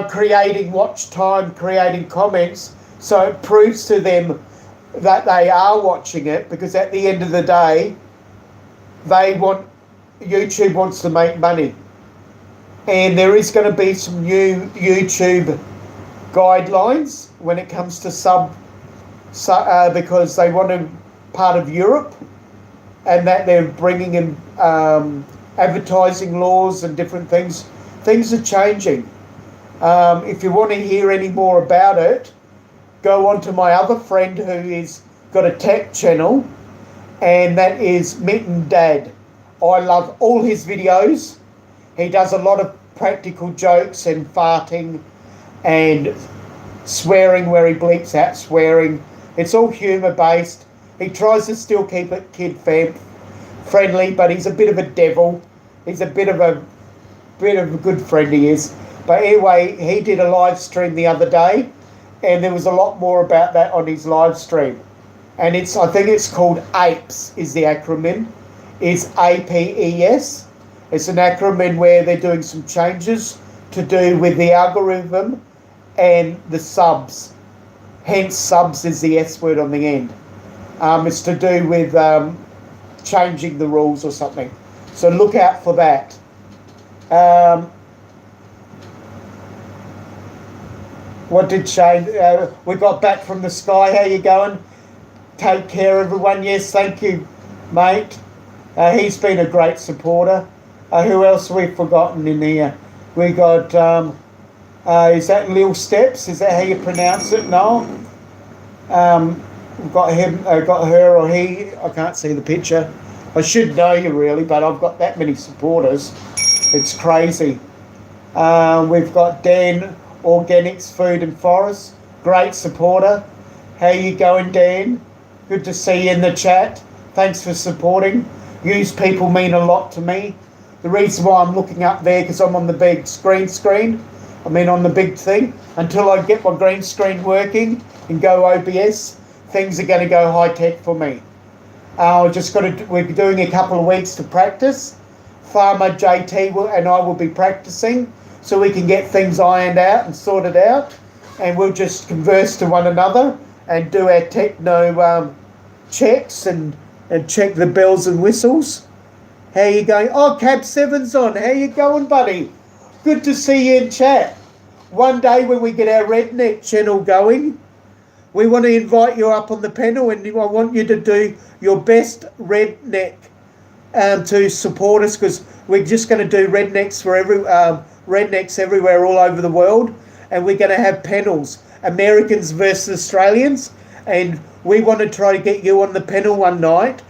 creating watch time, creating comments, so it proves to them that they are watching it, because at the end of the day, YouTube wants to make money. And there is going to be some new YouTube guidelines when it comes to because they want to part of Europe, and that they're bringing in advertising laws and different things. Things are changing. If you want to hear any more about it, go on to my other friend who is got a tech channel, and that is Mitten Dad. I love all his videos. He does a lot of practical jokes and farting and swearing where he bleeps out swearing, It's all humour-based. He tries to still keep it kid-friendly, but he's a bit of a devil. He's a bit of a good friend, he is. But anyway, he did a live stream the other day, and there was a lot more about that on his live stream. And I think it's called APES, is the acronym. It's APES. It's an acronym where they're doing some changes to do with the algorithm and the subs. Hence, subs is the S word on the end. It's to do with changing the rules or something. So look out for that. What did Shane... we got back from the sky. How you going? Take care, everyone. Yes, thank you, mate. He's been a great supporter. Who else have we forgotten in here? We got... is that Lil Steps? Is that how you pronounce it? No? We've got him, got her or he. I can't see the picture. I should know you really, but I've got that many supporters. It's crazy. We've got Dan, Organics, Food and Forest. Great supporter. How you going, Dan? Good to see you in the chat. Thanks for supporting. Yous people mean a lot to me. The reason why I'm looking up there, because I'm on the big screen. I mean on the big thing. Until I get my green screen working and go OBS, things are going to go high tech for me. We're doing a couple of weeks to practice. Farmer JT and I will be practicing so we can get things ironed out and sorted out, and we'll just converse to one another and do our techno checks and check the bells and whistles. How you going? Oh, Cab 7's on. How you going, buddy? Good to see you in chat. One day when we get our redneck channel going, we want to invite you up on the panel, and I want you to do your best redneck to support us, because we're just going to do rednecks for rednecks everywhere all over the world, and we're going to have panels, Americans versus Australians, and we want to try to get you on the panel one night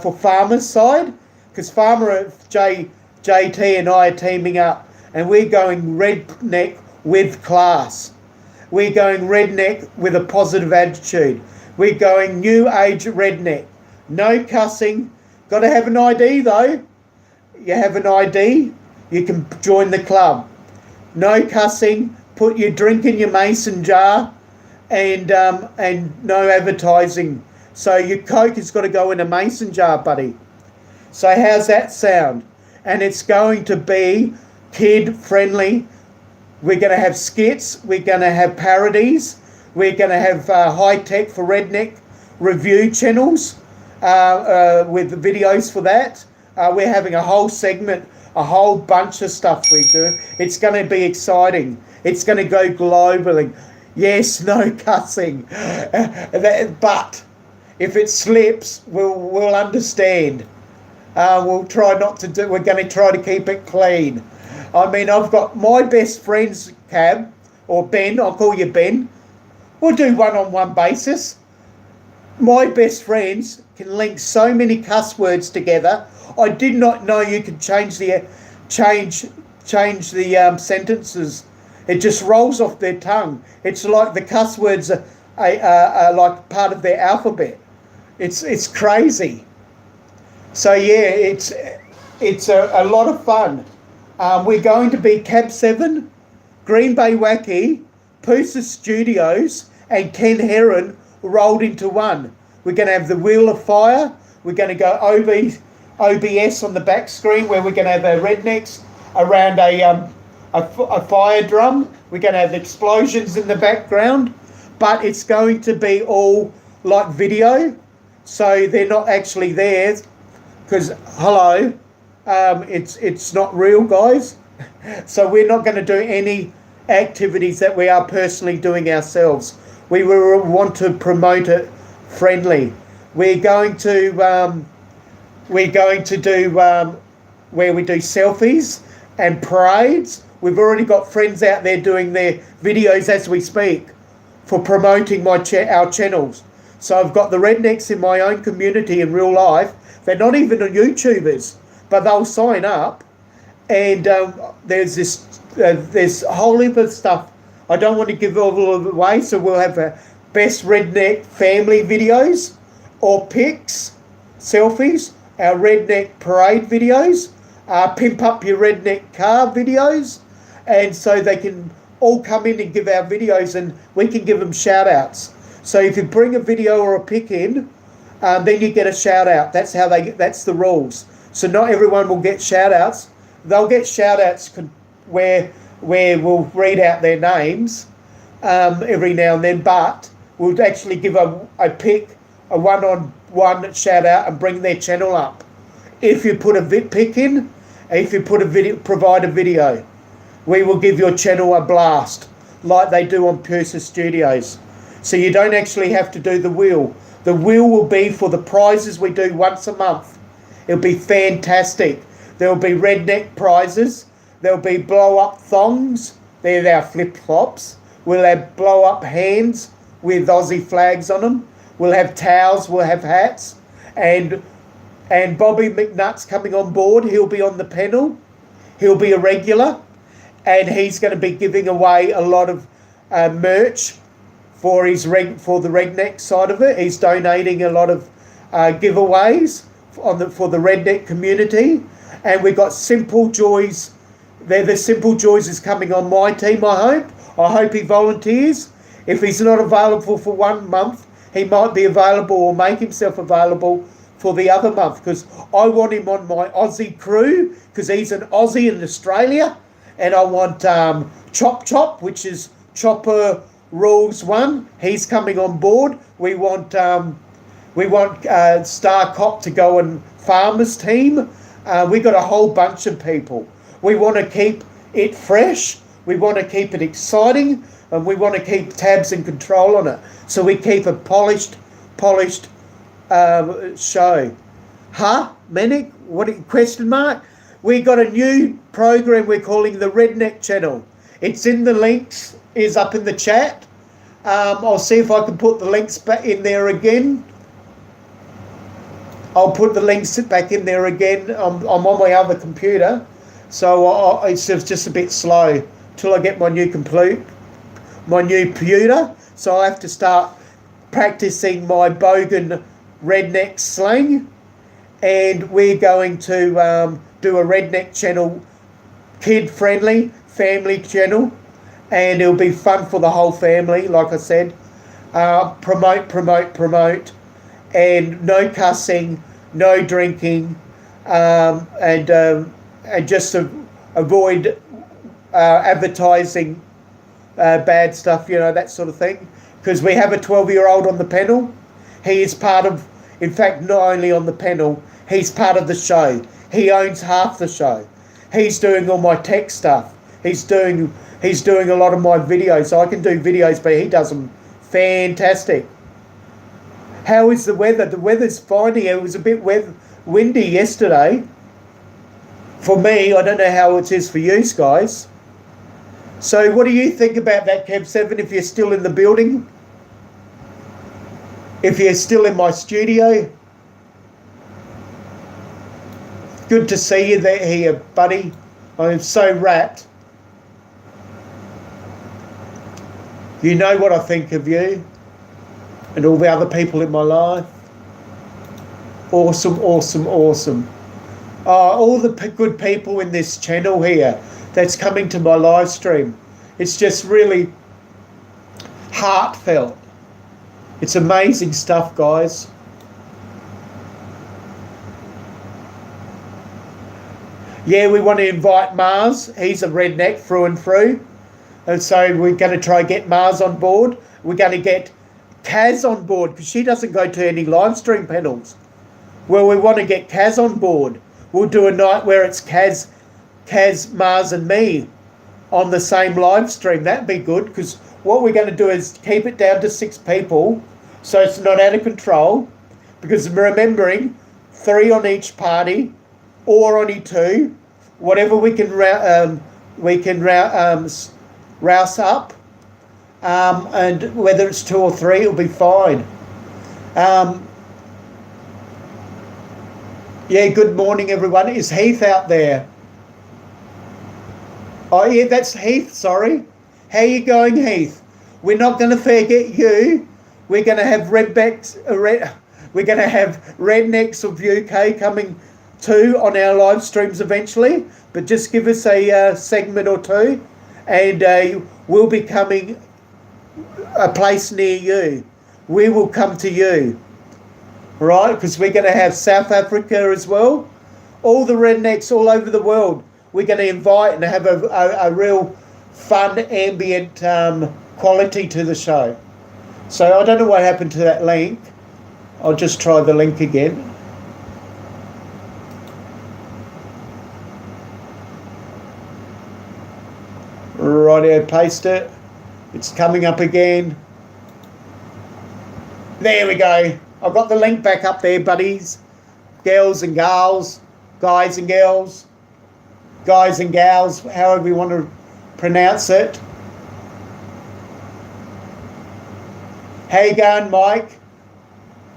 for Farmer's side, because Farmer JT and I are teaming up, and we're going redneck with class. We're going redneck with a positive attitude. We're going new age redneck. No cussing. Got to have an ID though. You have an ID, you can join the club. No cussing. Put your drink in your mason jar, and no advertising. So your Coke has got to go in a mason jar, buddy. So how's that sound? And it's going to be kid friendly. We're going to have skits. We're going to have parodies. We're going to have high tech for redneck review channels with videos for that. We're having a whole segment, a whole bunch of stuff we do. It's going to be exciting. It's going to go globally. Yes, no cussing. But if it slips, we'll understand. We'll try not to do. We're going to try to keep it clean. I mean, I've got my best friends, Cab, or Ben, I'll call you Ben. We'll do one-on-one basis. My best friends can link so many cuss words together. I did not know you could change the sentences. It just rolls off their tongue. It's like the cuss words are like part of their alphabet. It's crazy. So yeah, it's a lot of fun. We're going to be Cab 7, Green Bay Wacky, Poosa Studios, and Ken Heron rolled into one. We're going to have the Wheel of Fire. We're going to go OBS on the back screen, where we're going to have our rednecks around a fire drum. We're going to have explosions in the background, but it's going to be all like video, so they're not actually there, because hello. It's not real, guys. So we're not going to do any activities that we are personally doing ourselves. We will want to promote it friendly. We're going to do where we do selfies and parades. We've already got friends out there doing their videos as we speak for promoting our channels. So I've got the rednecks in my own community in real life. They're not even YouTubers, but they'll sign up, and there's a whole heap of stuff. I don't want to give all of it away, so we'll have best redneck family videos or pics, selfies, our redneck parade videos, pimp up your redneck car videos, and so they can all come in and give our videos and we can give them shout outs. So if you bring a video or a pic in, then you get a shout out. That's that's the rules. So not everyone will get shout outs. They'll get shout outs where we'll read out their names every now and then, but we'll actually give a pic, a one-on-one shout out and bring their channel up. If you put a pic in, if you put a video, provide a video, we will give your channel a blast like they do on Pursa Studios. So you don't actually have to do the wheel. The wheel will be for the prizes we do once a month. It'll be fantastic. There'll be redneck prizes. There'll be blow-up thongs. They're our flip-flops. We'll have blow-up hands with Aussie flags on them. We'll have towels. We'll have hats. And Bobby McNutt's coming on board. He'll be on the panel. He'll be a regular. And he's going to be giving away a lot of merch for the redneck side of it. He's donating a lot of giveaways for the redneck community. And we've got Simple Joys. The Simple Joys is coming on my team, I hope he volunteers. If he's not available for 1 month, he might be available or make himself available for the other month, because I want him on my Aussie crew because he's an Aussie in Australia. And I want Chop Chop, which is Chopper Rules 1. He's coming on board. We want Star Cop to go on Farmers team. We got a whole bunch of people. We want to keep it fresh. We want to keep it exciting, and we want to keep tabs and control on it. So we keep a polished show. Manic? What? Question mark? We got a new program we're calling the Redneck Channel. It's in the links, is up in the chat. I'll see if I can put the links back in there again. I'll put the links back in there again. I'm on my other computer, so it's just a bit slow till I get my new computer. So I have to start practicing my bogan redneck slang, and we're going to do a redneck channel, kid-friendly family channel, and it'll be fun for the whole family. Like I said, promote, and no cussing, no drinking, and just to avoid advertising bad stuff, that sort of thing. Because we have a 12-year-old on the panel. He is part of, in fact, not only on the panel, he's part of the show. He owns half the show. He's doing all my tech stuff. He's doing a lot of my videos. I can do videos, but he does them fantastic. How is the weather? The weather's fine here. It was a bit windy yesterday. For me, I don't know how it is for you guys. So what do you think about that, Kev7, if you're still in the building? If you're still in my studio? Good to see you there here, buddy. I'm so wrapped. You know what I think of you and all the other people in my life. Awesome. All the good people in this channel here that's coming to my live stream. It's just really heartfelt. It's amazing stuff, guys. Yeah, we want to invite Mars. He's a redneck through and through. And so we're going to try and get Mars on board. We're going to get Kaz on board because she doesn't go to any live stream panels. Well, we want to get Kaz on board. We'll do a night where it's Kaz, Mars and me on the same live stream. That'd be good, because what we're going to do is keep it down to 6 people so it's not out of control, because remembering 3 on each party or only 2, whatever we can rouse up, and whether it's 2 or 3, it'll be fine. Yeah, good morning, everyone. Is Heath out there? Oh, yeah, that's Heath, sorry. How you going, Heath? We're not going to forget you. We're going to have we're going to have rednecks of UK coming too on our live streams eventually. But just give us a segment or two, and we'll be coming a place near you. We will come to you, right? Because we're going to have South Africa as well. All the rednecks all over the world. We're going to invite and have a real fun ambient quality to the show. So I don't know what happened to that link. I'll just try the link again. Rightio, paste it. It's coming up again. There we go. I've got the link back up there, buddies. Girls and gals. Guys and girls. Guys and gals, however you want to pronounce it. How you going, Mike?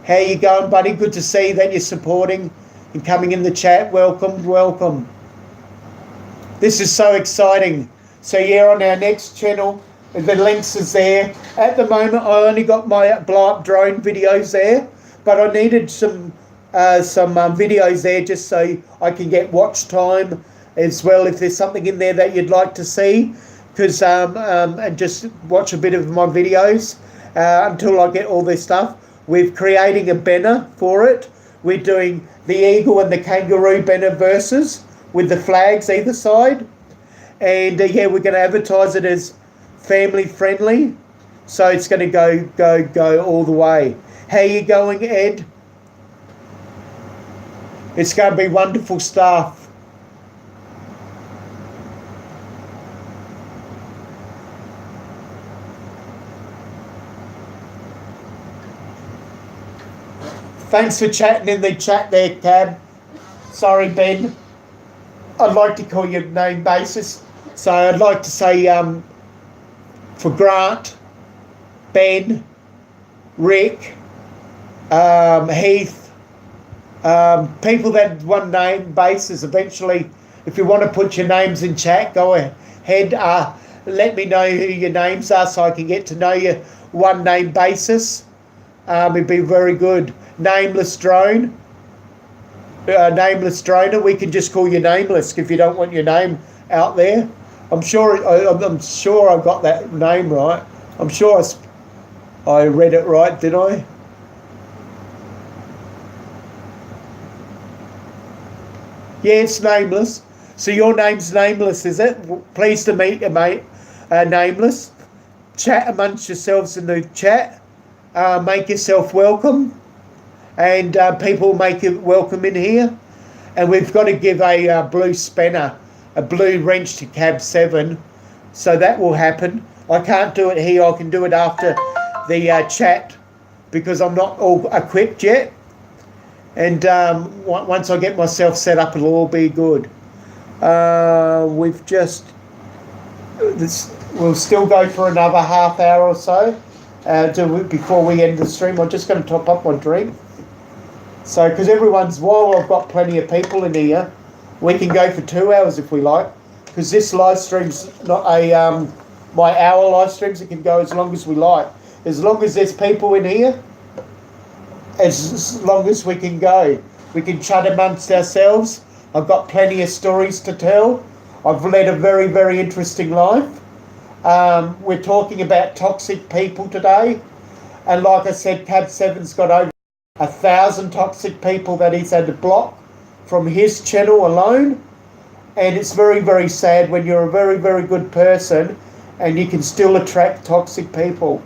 How you going, buddy? Good to see that you're supporting and coming in the chat. Welcome, welcome. This is so exciting. So yeah, on our next channel, the links is there. At the moment, I only got my blow up drone videos there, but I needed some videos there just so I can get watch time as well. If there's something in there that you'd like to see, because and just watch a bit of my videos until I get all this stuff. We're creating a banner for it. We're doing the eagle and the kangaroo banner versus with the flags either side. And yeah, we're going to advertise it as family friendly. So it's going to go all the way. How you going, Ed? It's going to be wonderful stuff. Thanks for chatting in the chat there, Cab. Sorry, Ben. I'd like to call you name basis. So I'd like to say for Grant, Ben, Rick, Heath, people that one name basis. Eventually, if you want to put your names in chat, go ahead. Let me know who your names are so I can get to know you one name basis. It'd be very good. Nameless drone. Nameless droner. We can just call you nameless if you don't want your name out there. I'm sure I got that name right. I'm sure I read it right, did I? Yeah, it's nameless. So your name's nameless, is it? Pleased to meet you, mate. Nameless. Chat amongst yourselves in the chat. Make yourself welcome. And people make it welcome in here. And we've got to give a blue spanner, a blue wrench to Cab 7. So that will happen. I can't do it here. I can do it after the chat because I'm not all equipped yet. And once I get myself set up, it'll all be good. We'll still go for another half hour or so before we end the stream. I'm just going to top up my drink. So, because while I've got plenty of people in here, we can go for 2 hours if we like. Because this live stream's not my hour live streams. It can go as long as we like. As long as there's people in here, as long as we can go. We can chat amongst ourselves. I've got plenty of stories to tell. I've led a very, very interesting life. We're talking about toxic people today. And like I said, Cab 7's got over 1,000 toxic people that he's had to block from his channel alone. And it's very, very sad when you're a very, very good person and you can still attract toxic people.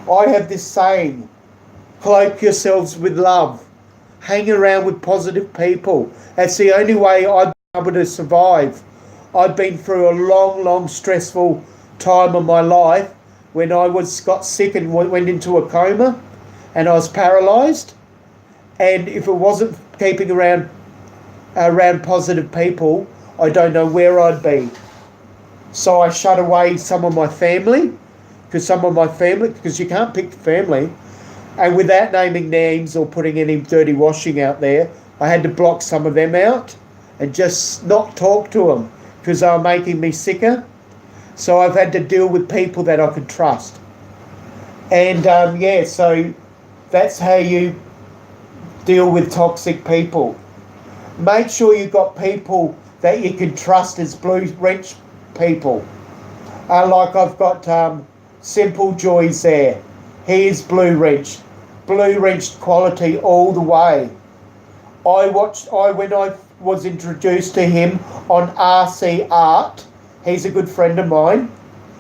I have this saying, cloak yourselves with love. Hang around with positive people. That's the only way I've been able to survive. I've been through a long, long stressful time of my life when I got sick and went into a coma and I was paralysed. And if it wasn't keeping around positive people, I don't know where I'd be. So I shut away some of my family, because you can't pick family. And without naming names or putting any dirty washing out there, I had to block some of them out and just not talk to them because they were making me sicker. So I've had to deal with people that I could trust. And yeah, so that's how you deal with toxic people. Make sure you've got people that you can trust as blue wrench people. Like I've got Simple Joys there. He is blue wrenched quality all the way. When I was introduced to him on RC Art. He's a good friend of mine.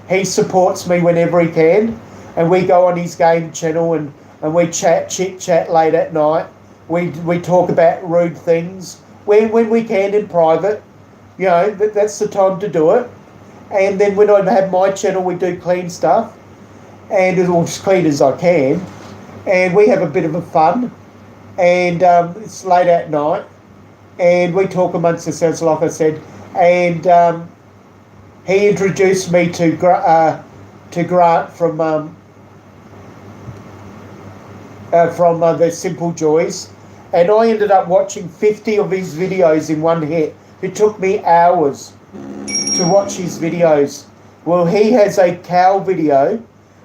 He supports me whenever he can, and we go on his game channel and we chit chat late at night. We talk about rude things when we can in private. You know, that's the time to do it. And then when I have my channel, we do clean stuff, and as clean as I can, and we have a bit of a fun. And it's late at night, and we talk amongst ourselves, like I said. And he introduced me to Grant from the Simple Joys, and I ended up watching 50 of his videos in one hit. It took me hours to watch his videos. Well, he has a cow video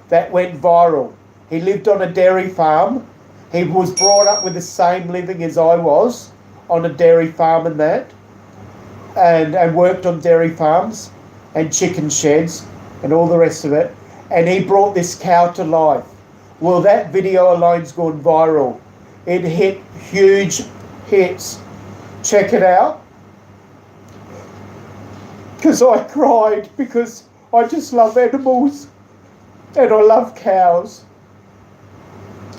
that went viral. He lived on a dairy farm. He was brought up with the same living as I was, on a dairy farm and that, and worked on dairy farms and chicken sheds and all the rest of it. And he brought this cow to life. Well, that video alone's gone viral. It hit huge hits. Check it out. Because I cried, because I just love animals and I love cows.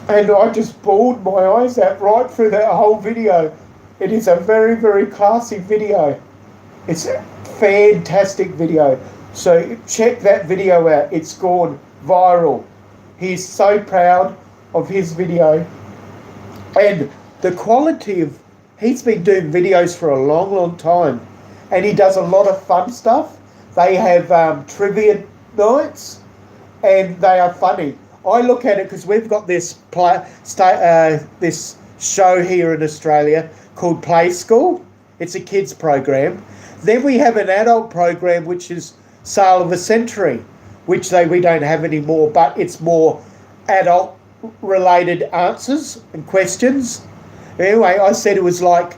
And I just bawled my eyes out right through that whole video. It is a very, very classy video. It's a fantastic video. So check that video out. It's gone viral. He's so proud of his video. And the quality of... He's been doing videos for a long, long time. And he does a lot of fun stuff. They have trivia nights. And they are funny. I look at it because we've got this this show here in Australia called Play School. It's a kids program. Then we have an adult program which is Sale of the Century, which we don't have anymore, but it's more adult related answers and questions. Anyway, I said it was like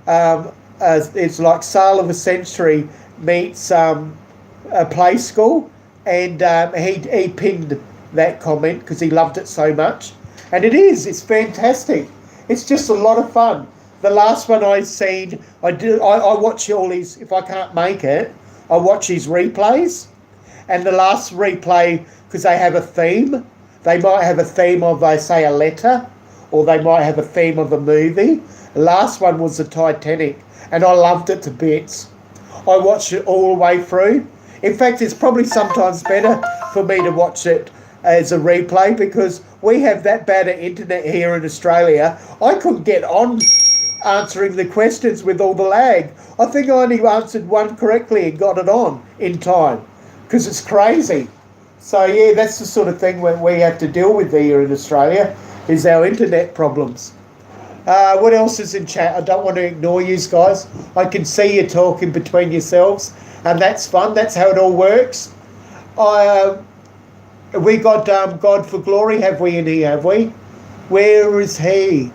it's like Sale of the Century meets a Play School, and he pinned that comment because he loved it so much. And it's fantastic. It's just a lot of fun. The last one I seen, I watch all his, if I can't make it, I watch his replays. And the last replay, because they have a theme, they might have a theme of, say, a letter, or they might have a theme of a movie. The last one was the Titanic, and I loved it to bits. I watched it all the way through. In fact, it's probably sometimes better for me to watch it as a replay, because we have that bad at internet here in Australia. I couldn't get on answering the questions with all the lag. I think I only answered one correctly and got it on in time, because it's crazy. So yeah, that's the sort of thing that we have to deal with here in Australia, is our internet problems. What else is in chat? I don't want to ignore you guys. I can see you talking between yourselves, and that's fun. That's how it all works. We got God for Glory, have we in here, have we? Where is he?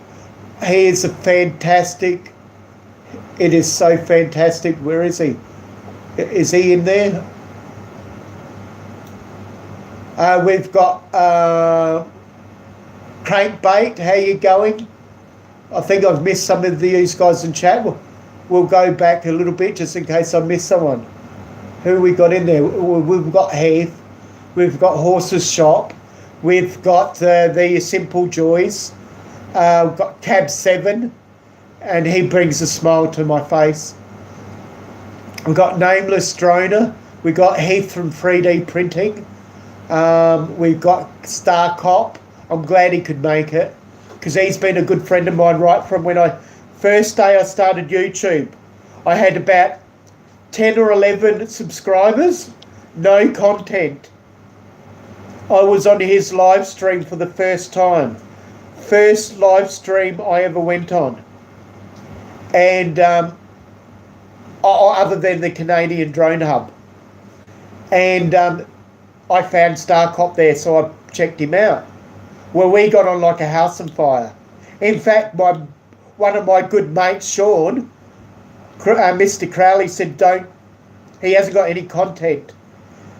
He is a fantastic... It is so fantastic. Where is he? Is he in there? We've got Crankbait. How you going? I think I've missed some of these guys in chat. We'll go back a little bit just in case I missed someone. Who we got in there? We've got Heath. We've got Horse's Shop. We've got the Simple Joys. We've got Cab 7, and he brings a smile to my face. We've got Nameless Droner. We've got Heath from 3D Printing. We've got Star Cop. I'm glad he could make it, because he's been a good friend of mine right from when first day I started YouTube. I had about 10 or 11 subscribers, no content. I was on his live stream for the first time. First live stream I ever went on. And other than the Canadian Drone Hub. And I found Starcop there, so I checked him out. Well, we got on like a house on fire. In fact, one of my good mates, Sean, Mr. Crowley, said he hasn't got any content.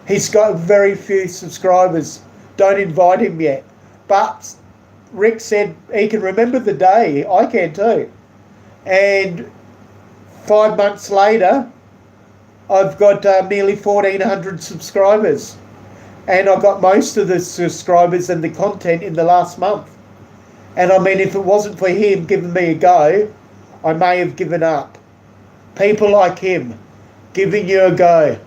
He's got very few subscribers. Don't invite him yet. But Rick said he can remember the day. I can too. And 5 months later, I've got nearly 1,400 subscribers. And I got most of the subscribers and the content in the last month. And I mean, if it wasn't for him giving me a go, I may have given up. People like him giving you a go.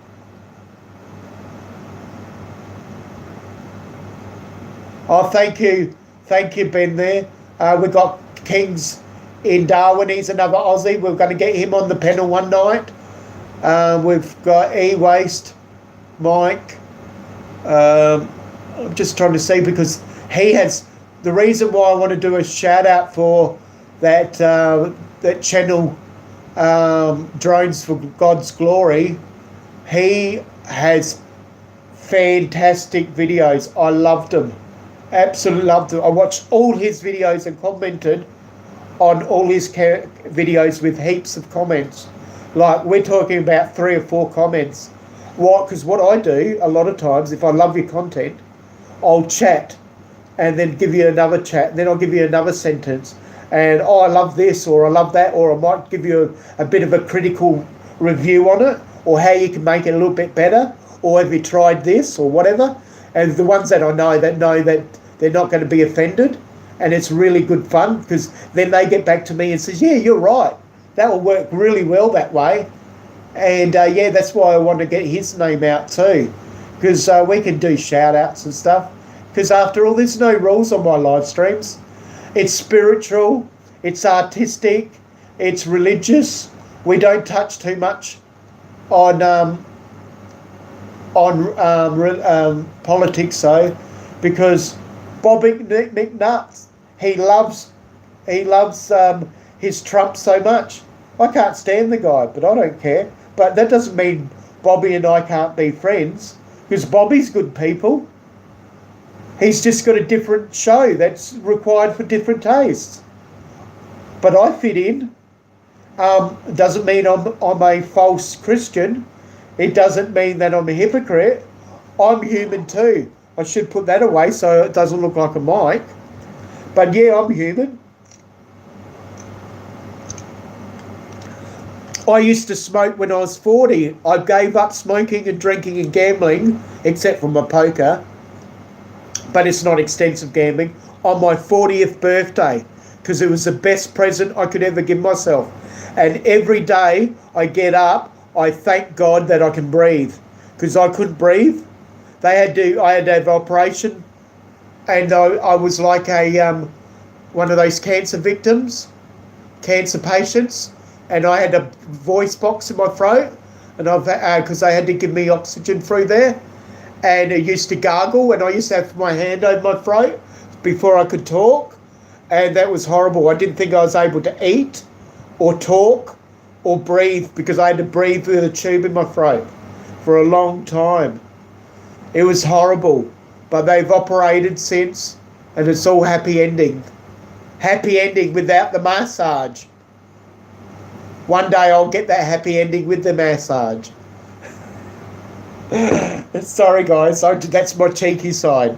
Oh, thank you, Ben there. We've got Kings in Darwin. He's another Aussie. We're going to get him on the panel one night. We've got E-Waste, Mike. I'm just trying to see because he has... The reason why I want to do a shout out for that channel, Drones for God's Glory, he has fantastic videos. I loved them. Absolutely loved them. I watched all his videos and commented on all his videos with heaps of comments. Like, we're talking about 3 or 4 comments. Why? Because what I do a lot of times, if I love your content, I'll chat and then give you another chat, and then I'll give you another sentence, and I love this, or I love that, or I might give you a bit of a critical review on it, or how you can make it a little bit better, or have you tried this, or whatever. And the ones that I know that they're not going to be offended, and it's really good fun, because then they get back to me and says, yeah, you're right, that will work really well that way. And yeah, that's why I want to get his name out too, because we can do shout outs and stuff. Because after all, there's no rules on my live streams. It's spiritual, it's artistic, it's religious. We don't touch too much on politics, though, because Bobby McNuts, he loves his Trump so much. I can't stand the guy, but I don't care. But that doesn't mean Bobby and I can't be friends, because Bobby's good people. He's just got a different show that's required for different tastes. But I fit in. Doesn't mean I'm a false Christian. It doesn't mean that I'm a hypocrite. I'm human too. I should put that away so it doesn't look like a mic. But yeah, I'm human. I used to smoke when I was 40. I gave up smoking and drinking and gambling, except for my poker. But it's not extensive gambling, on my 40th birthday, because it was the best present I could ever give myself. And every day I get up, I thank God that I can breathe, because I couldn't breathe. I had to have an operation, and I was like one of those cancer victims, cancer patients, and I had a voice box in my throat, and because they had to give me oxygen through there. And it used to gargle, and I used to have my hand over my throat before I could talk, and that was horrible. I didn't think I was able to eat or talk or breathe, because I had to breathe with a tube in my throat for a long time. It was horrible, but they've operated since, and it's all happy ending. Happy ending without the massage. One day I'll get that happy ending with the massage. Sorry guys, that's my cheeky side.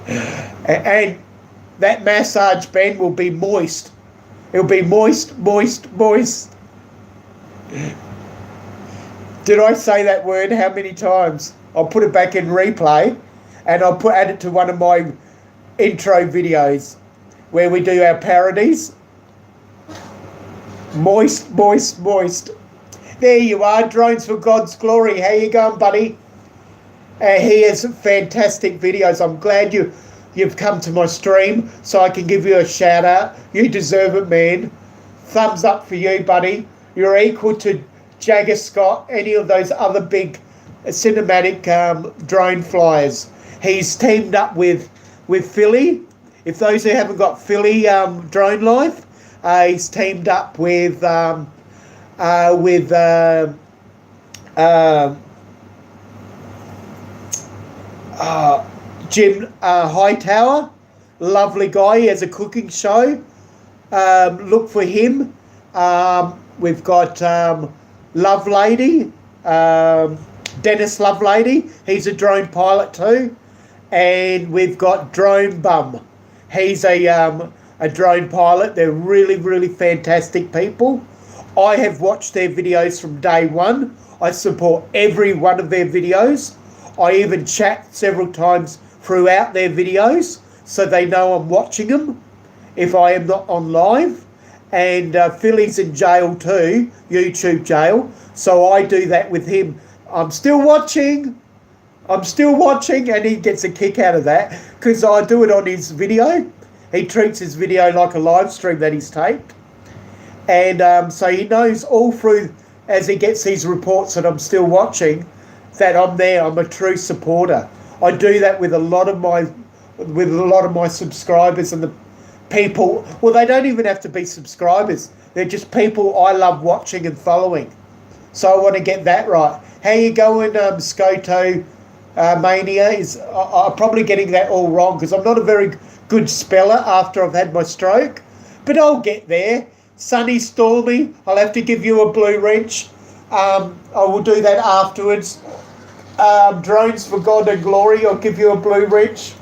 And that massage band will be moist. It'll be moist, moist, moist. Did I say that word how many times? I'll put it back in replay, and I'll add it to one of my intro videos where we do our parodies. Moist, moist, moist. There you are, Drones for God's Glory. How you going, buddy? He has fantastic videos. I'm glad you've come to my stream so I can give you a shout out. You deserve it, man. Thumbs up for you, buddy. You're equal to Jagger Scott, any of those other big cinematic drone flyers. He's teamed up with Philly. If those who haven't got Philly Drone Life, he's teamed up with Jim Hightower, lovely guy. He has a cooking show. Look for him. We've got Lovelady, Dennis Lovelady. He's a drone pilot too. And we've got Drone Bum. He's a drone pilot. They're really, really fantastic people. I have watched their videos from day one. I support every one of their videos. I even chat several times throughout their videos so they know I'm watching them if I am not on live. And Philly's in jail too, YouTube jail. So I do that with him. I'm still watching, and he gets a kick out of that because I do it on his video. He treats his video like a live stream that he's taped. And so he knows all through, as he gets these reports that I'm still watching, that I'm there. I'm a true supporter. I do that with a lot of my subscribers and the people. Well, they don't even have to be subscribers. They're just people I love watching and following. So I want to get that right. How you going, Scoto Mania? I'm probably getting that all wrong because I'm not a very good speller after I've had my stroke, but I'll get there. Sunny, stormy. I'll have to give you a blue wrench. I will do that afterwards. Drones for God and glory. I'll give you a blue wrench.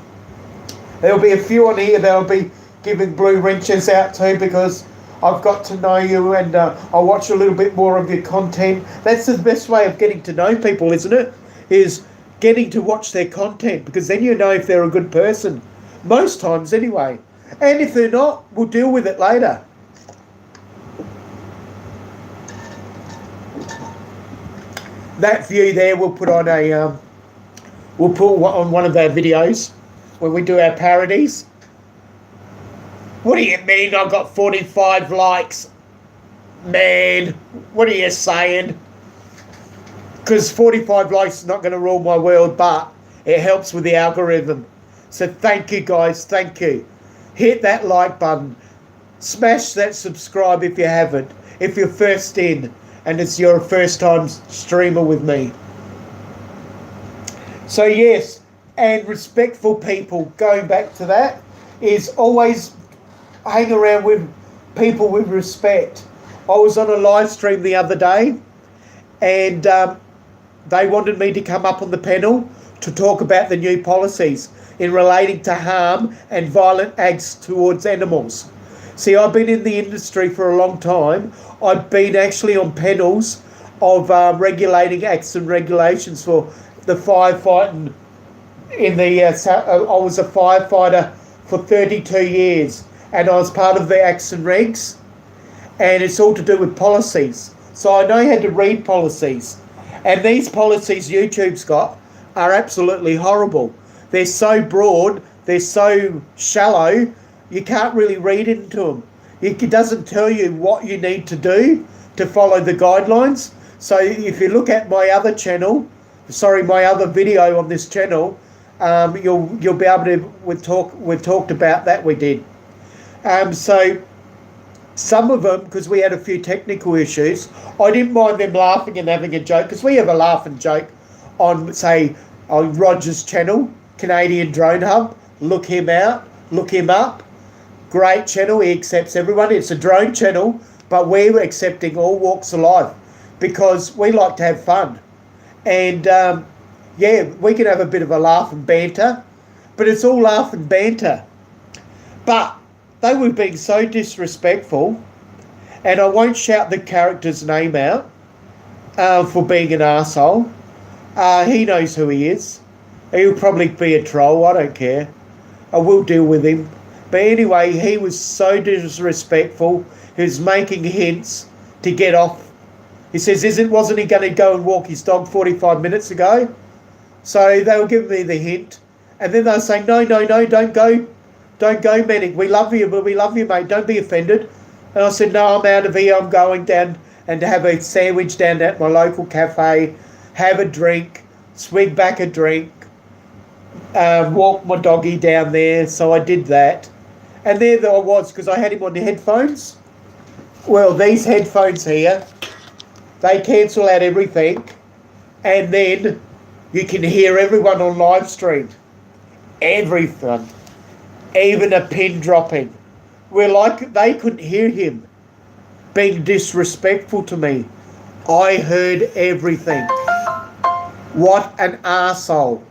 There'll be a few on here that'll be giving blue wrenches out too because I've got to know you and I'll watch a little bit more of your content. That's the best way of getting to know people, isn't it? Is getting to watch their content because then you know if they're a good person. Most times anyway. And if they're not, we'll deal with it later. That view there we'll put on one of our videos when we do our parodies. What do you mean I've got 45 likes? Man, what are you saying? Because 45 likes is not going to rule my world, but it helps with the algorithm. So thank you guys, thank you. Hit that like button. Smash that subscribe if you haven't. If you're first in and it's your first time streamer with me. So yes, and respectful people, going back to that, is always hang around with people with respect. I was on a live stream the other day and they wanted me to come up on the panel to talk about the new policies in relating to harm and violent acts towards animals. See, I've been in the industry for a long time. I've been actually on panels of regulating acts and regulations for the firefighting in the... I was a firefighter for 32 years and I was part of the acts and regs, and it's all to do with policies. So I know how to read policies. And these policies YouTube's got are absolutely horrible. They're so broad, they're so shallow, you can't really read into them. It doesn't tell you what you need to do to follow the guidelines. So if you look at my other channel, my other video on this channel, you'll be able to, we've talked about that, we did. So some of them, because we had a few technical issues, I didn't mind them laughing and having a joke, because we have a laugh and joke on, say, on Roger's channel, Canadian Drone Hub. Look him out, look him up. Great channel, he accepts everyone. It's a drone channel, but we're accepting all walks of life because we like to have fun. And yeah, we can have a bit of a laugh and banter, but it's all laugh and banter. But they were being so disrespectful, and I won't shout the character's name out for being an arsehole. He knows who he is. He'll probably be a troll, I don't care. I will deal with him. But anyway, he was so disrespectful. He was making hints to get off. He says, wasn't he going to go and walk his dog 45 minutes ago? So they were giving me the hint. And then they were saying, no, don't go. Don't go, Manic. We love you, but we love you, mate. Don't be offended. And I said, no, I'm out of here. I'm going down and to have a sandwich down at my local cafe, have a drink, swig back a drink, walk my doggy down there. So I did that. And there I was, because I had him on the headphones. Well, these headphones here, they cancel out everything. And then You can hear everyone on live stream. Everything. Even a pin dropping. We're like, they couldn't hear him being disrespectful to me. I heard everything. What an arsehole.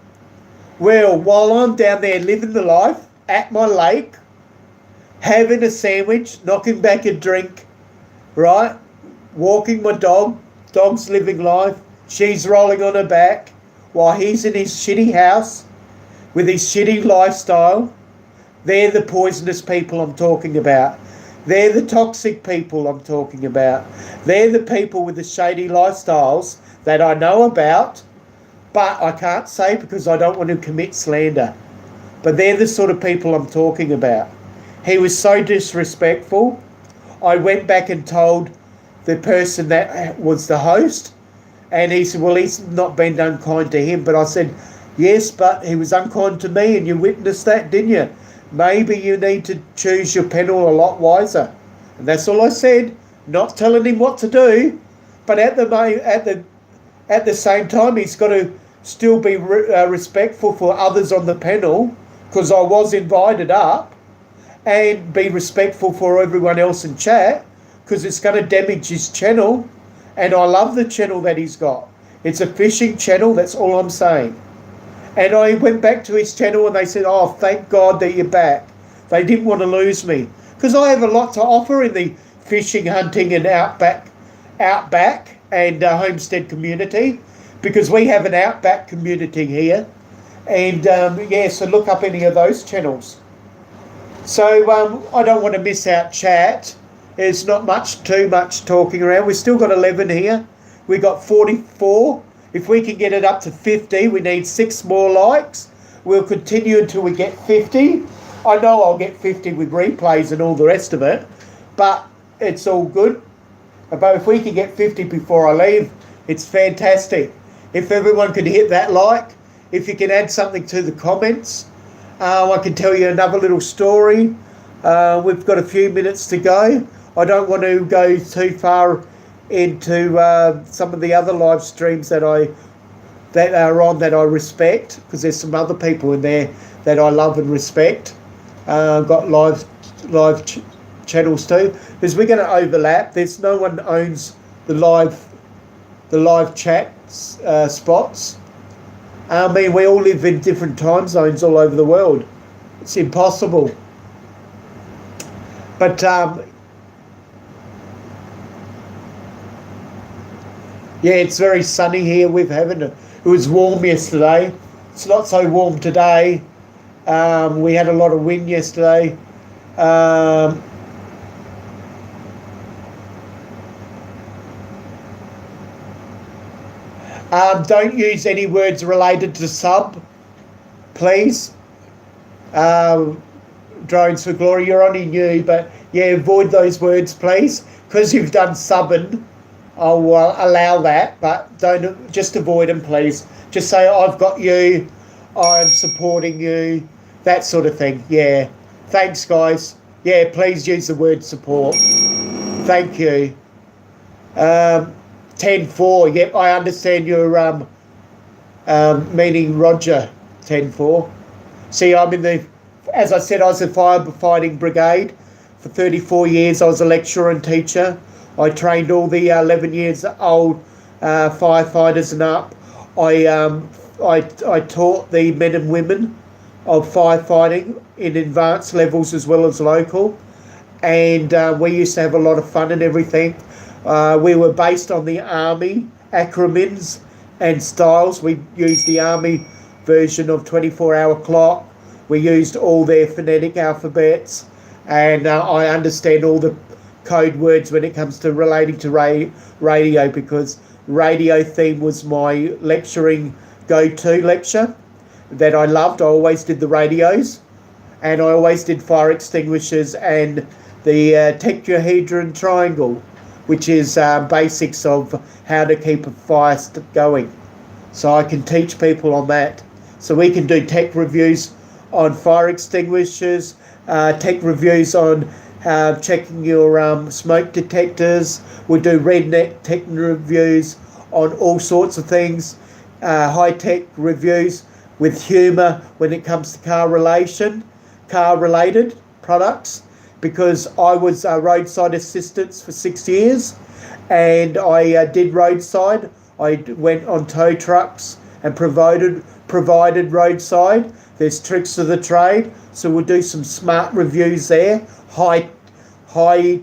Well, while I'm down there living the life at my lake, having a sandwich, knocking back a drink, right? Walking my dog's living life, she's rolling on her back, while he's in his shitty house with his shitty lifestyle. They're the poisonous people I'm talking about. They're the toxic people I'm talking about. They're the people with the shady lifestyles that I know about, but I can't say because I don't want to commit slander. But they're the sort of people I'm talking about. He was so disrespectful. I went back and told the person that was the host, and he said, well, he's not been unkind to him. But I said, yes, but he was unkind to me, and you witnessed that, didn't you? Maybe you need to choose your panel a lot wiser. And that's all I said, not telling him what to do. But at the same time, he's got to still be respectful for others on the panel, because I was invited up, and be respectful for everyone else in chat, because it's going to damage his channel. And I love the channel that he's got. It's a fishing channel, that's all I'm saying. And I went back to his channel and they said, oh, thank God that you're back. They didn't want to lose me, because I have a lot to offer in the fishing, hunting and outback and homestead community, because we have an outback community here. And so look up any of those channels. So I don't want to miss out chat. There's not too much talking around. We've still got 11 here. We've got 44. If we can get it up to 50, we need 6 more likes. We'll continue until we get 50. I know I'll get 50 with replays and all the rest of it, but it's all good. But if we can get 50 before I leave, it's fantastic. If everyone could hit that like, if you can add something to the comments, I can tell you another little story. We've got a few minutes to go. I don't want to go too far into some of the other live streams that are on that I respect, because there's some other people in there that I love and respect. Got live channels too, because we're going to overlap. There's no one owns the live chat spots. I mean, we all live in different time zones all over the world. It's impossible. But yeah, it's very sunny here. It was warm yesterday. It's not so warm today. We had a lot of wind yesterday. Don't use any words related to sub, please. Drones for Glory, you're only new, but yeah, avoid those words, please, because you've done subbing. I'll allow that, but just avoid them, please. Just say, I've got you, I'm supporting you, that sort of thing. Yeah. Thanks, guys. Yeah, please use the word support. Thank you. 10-4. Yep, I understand your meaning Roger, 10-4. See, as I said, I was a firefighting brigade for 34 years. I was a lecturer and teacher. I trained all the 11 years old firefighters and up. I taught the men and women of firefighting in advanced levels as well as local. And we used to have a lot of fun and everything. We were based on the Army acronyms and styles. We used the Army version of 24-hour clock. We used all their phonetic alphabets. And I understand all the code words when it comes to relating to radio, because radio theme was my lecturing go-to lecture that I loved. I always did the radios, and I always did fire extinguishers and the tetrahedron triangle, which is basics of how to keep a fire going. So I can teach people on that. So we can do tech reviews on fire extinguishers, tech reviews on checking your smoke detectors. We'll do redneck tech reviews on all sorts of things. high-tech reviews with humour when it comes to car-related products, because I was roadside assistance for 6 years, and I did roadside. I went on tow trucks and provided roadside. There's tricks of the trade, so we'll do some smart reviews there. High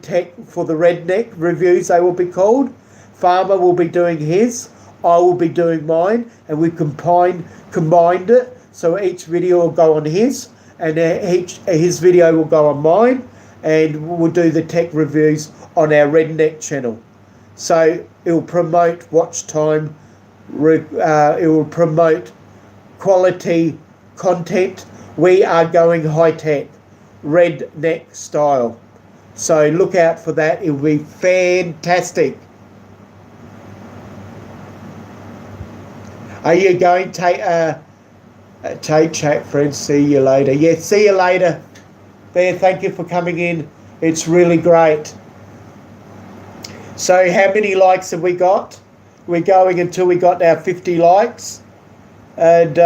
tech for the redneck reviews, they will be called. Farmer will be doing his, I will be doing mine, and we combined it, so each video will go on his, and his video will go on mine, and we'll do the tech reviews on our redneck channel. So it will promote watch time, it will promote quality content. We are going high tech, redneck style. So look out for that. It will be fantastic. Are you going to take chat, friends? See you later. Yeah, see you later. There, thank you for coming in. It's really great. So how many likes have we got? We're going until we got our 50 likes. And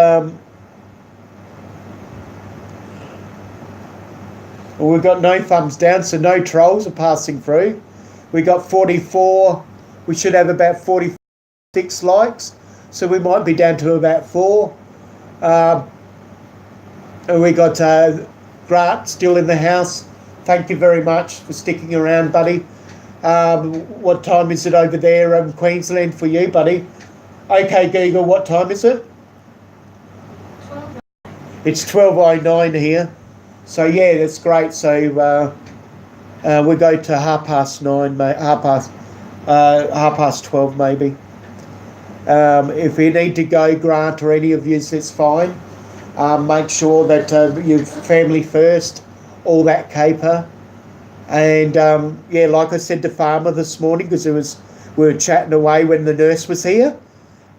we've got no thumbs down, so no trolls are passing through. We got 44. We should have about 46 likes. So we might be down to about 4. And we got Grant still in the house. Thank you very much for sticking around, buddy. What time is it over there in Queensland for you, buddy? Okay, Google, what time is it? 12. It's 12:09 here. So yeah, that's great. So we go to 9:30, mate. Half past 12 maybe. If you need to go, Grant, or any of you, that's fine. Make sure that you're family first, all that caper. And yeah, like I said to Farmer this morning, because we were chatting away when the nurse was here,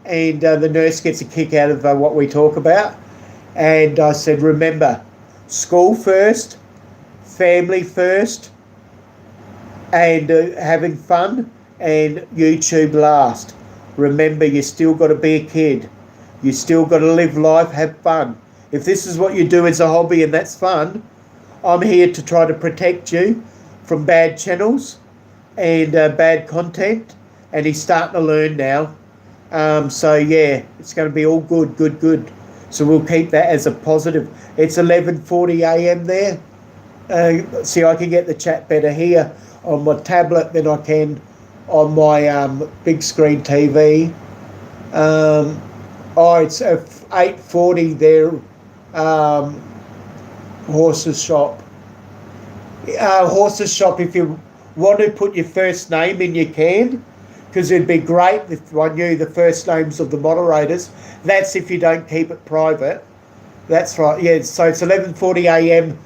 and the nurse gets a kick out of what we talk about. And I said, remember, school first, family first, and having fun, and YouTube last. Remember, you still got to be a kid. You still got to live life, have fun. If this is what you do as a hobby and that's fun, I'm here to try to protect you from bad channels and bad content. And he's starting to learn now. So yeah, it's going to be all good. So we'll keep that as a positive. It's 11:40 a.m. there. See, I can get the chat better here on my tablet than I can on my big screen TV. It's 8:40 there. Horses shop. Horses shop, if you want to put your first name in, you can, because it'd be great if I knew the first names of the moderators. That's if you don't keep it private. That's right. Yeah. So it's 11:40 a.m.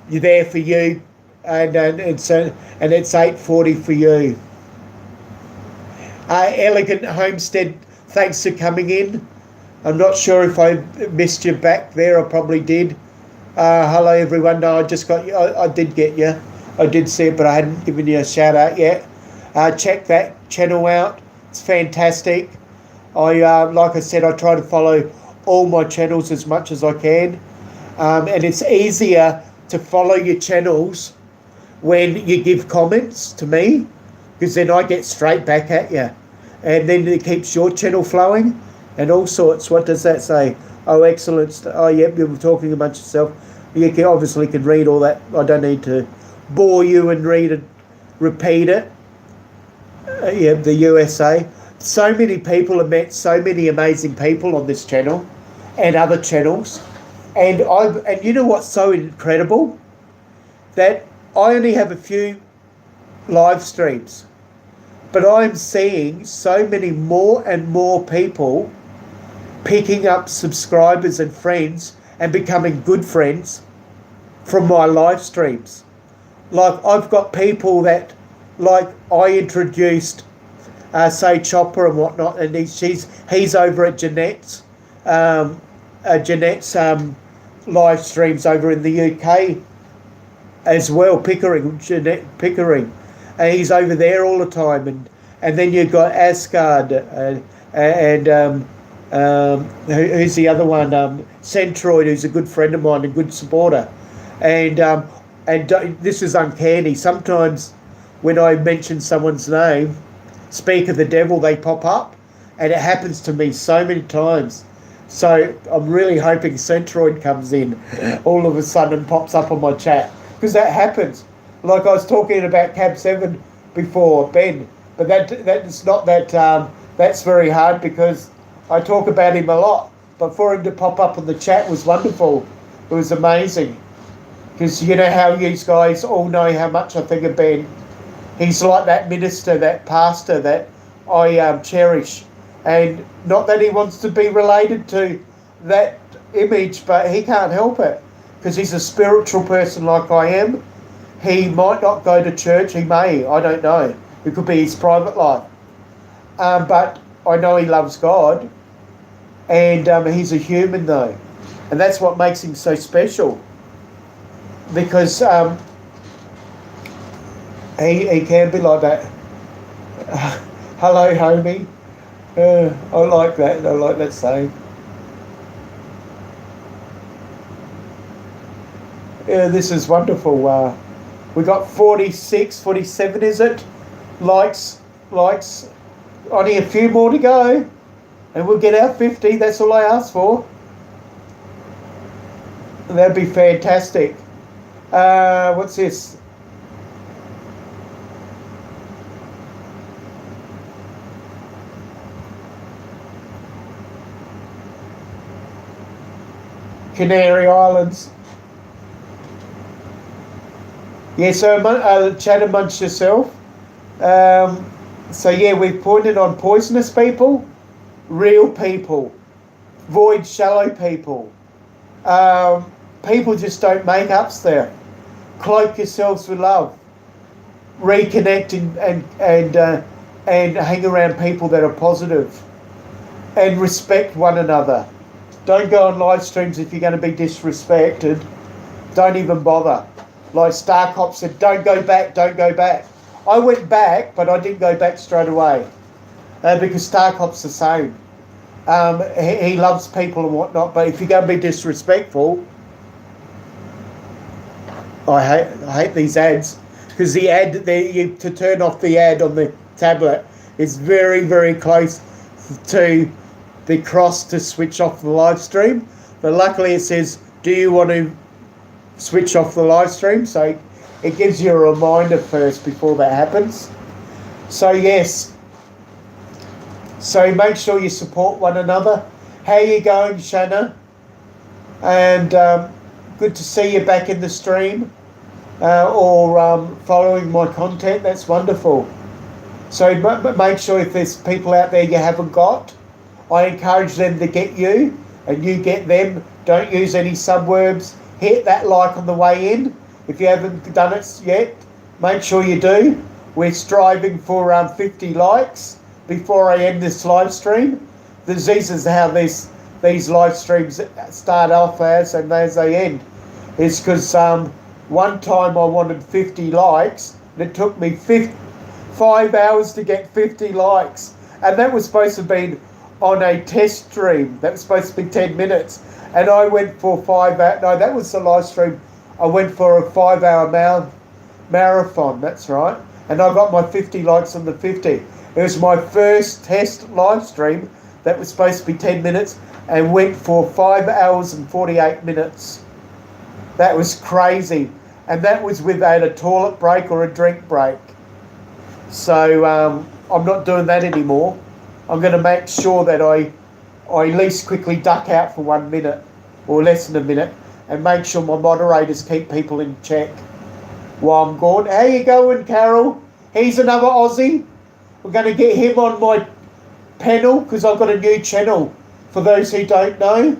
You're there for you, and it's 8:40 for you. Elegant Homestead, thanks for coming in. I'm not sure if I missed you back there. I probably did. Hello, everyone. No, I just got you. I did get you. I did see it, but I hadn't given you a shout out yet. Check that channel out. It's fantastic. Like I said, I try to follow all my channels as much as I can. And it's easier to follow your channels when you give comments to me, because then I get straight back at you. And then it keeps your channel flowing and all sorts. What does that say? Oh, excellent. Oh, yep, you were talking about yourself. You obviously can read all that. I don't need to bore you and repeat it. Yeah, the USA. So many people have met so many amazing people on this channel and other channels. And you know what's so incredible? That I only have a few live streams, but I'm seeing so many more and more people picking up subscribers and friends and becoming good friends from my live streams. Like, I've got people that, like, I introduced, say, Chopper and whatnot, and he's over at Jeanette's live streams over in the UK as well, Jeanette Pickering. And he's over there all the time. And then you've got Asgard and Who's the other one? Centroid, who's a good friend of mine, a good supporter. And this is uncanny. Sometimes when I mention someone's name, speak of the devil, they pop up. And it happens to me so many times. So I'm really hoping Centroid comes in all of a sudden and pops up on my chat. Because that happens. Like I was talking about Cab 7 before, Ben. But that's not that... that's very hard because I talk about him a lot. But for him to pop up on the chat was wonderful. It was amazing. Because you know how you guys all know how much I think of Ben. He's like that minister, that pastor that I cherish. And not that he wants to be related to that image, but he can't help it. Because he's a spiritual person like I am. He might not go to church, he may, I don't know. It could be his private life. But I know he loves God. And he's a human though. And that's what makes him so special. Because he can be like that. Hello, homie. I like that. I like that saying. Yeah, this is wonderful. We got 46, 47, is it? Likes. Only a few more to go. And we'll get our 50. That's all I asked for. That'd be fantastic. What's this? Canary Islands. Yeah, so chat amongst yourself. So yeah, we've pointed on poisonous people, real people, void shallow people. People just don't make ups there. Cloak yourselves with love. Reconnect and hang around people that are positive. And respect one another. Don't go on live streams if you're going to be disrespected. Don't even bother. Like Starcop said, don't go back. I went back, but I didn't go back straight away. Because Starcop's the same. He loves people and whatnot, but if you're going to be disrespectful, I hate these ads. Because the ad, to turn off the ad on the tablet is very, very close to the cross to switch off the live stream. But luckily it says, do you want to switch off the live stream? So it gives you a reminder first before that happens. So yes. So make sure you support one another. How you going, Shanna? And good to see you back in the stream. Or following my content. That's wonderful. So make sure if there's people out there you haven't got, I encourage them to get you and you get them. Don't use any subverbs. Hit that like on the way in. If you haven't done it yet, make sure you do. We're striving for around 50 likes before I end this live stream. This is how these live streams start off as and as they end. It's because one time I wanted 50 likes and it took me 5 hours to get 50 likes. And that was supposed to be on a test stream. That was supposed to be 10 minutes. And I went for 5 hours. No, that was the live stream. I went for a 5-hour marathon. That's right. And I got my 50 likes on the 50. It was my first test live stream that was supposed to be 10 minutes and went for 5 hours and 48 minutes. That was crazy. And that was without a toilet break or a drink break. So I'm not doing that anymore. I'm going to make sure that I at least quickly duck out for 1 minute or less than a minute and make sure my moderators keep people in check while I'm gone. How you going, Carol? He's another Aussie. We're going to get him on my panel because I've got a new channel. For those who don't know,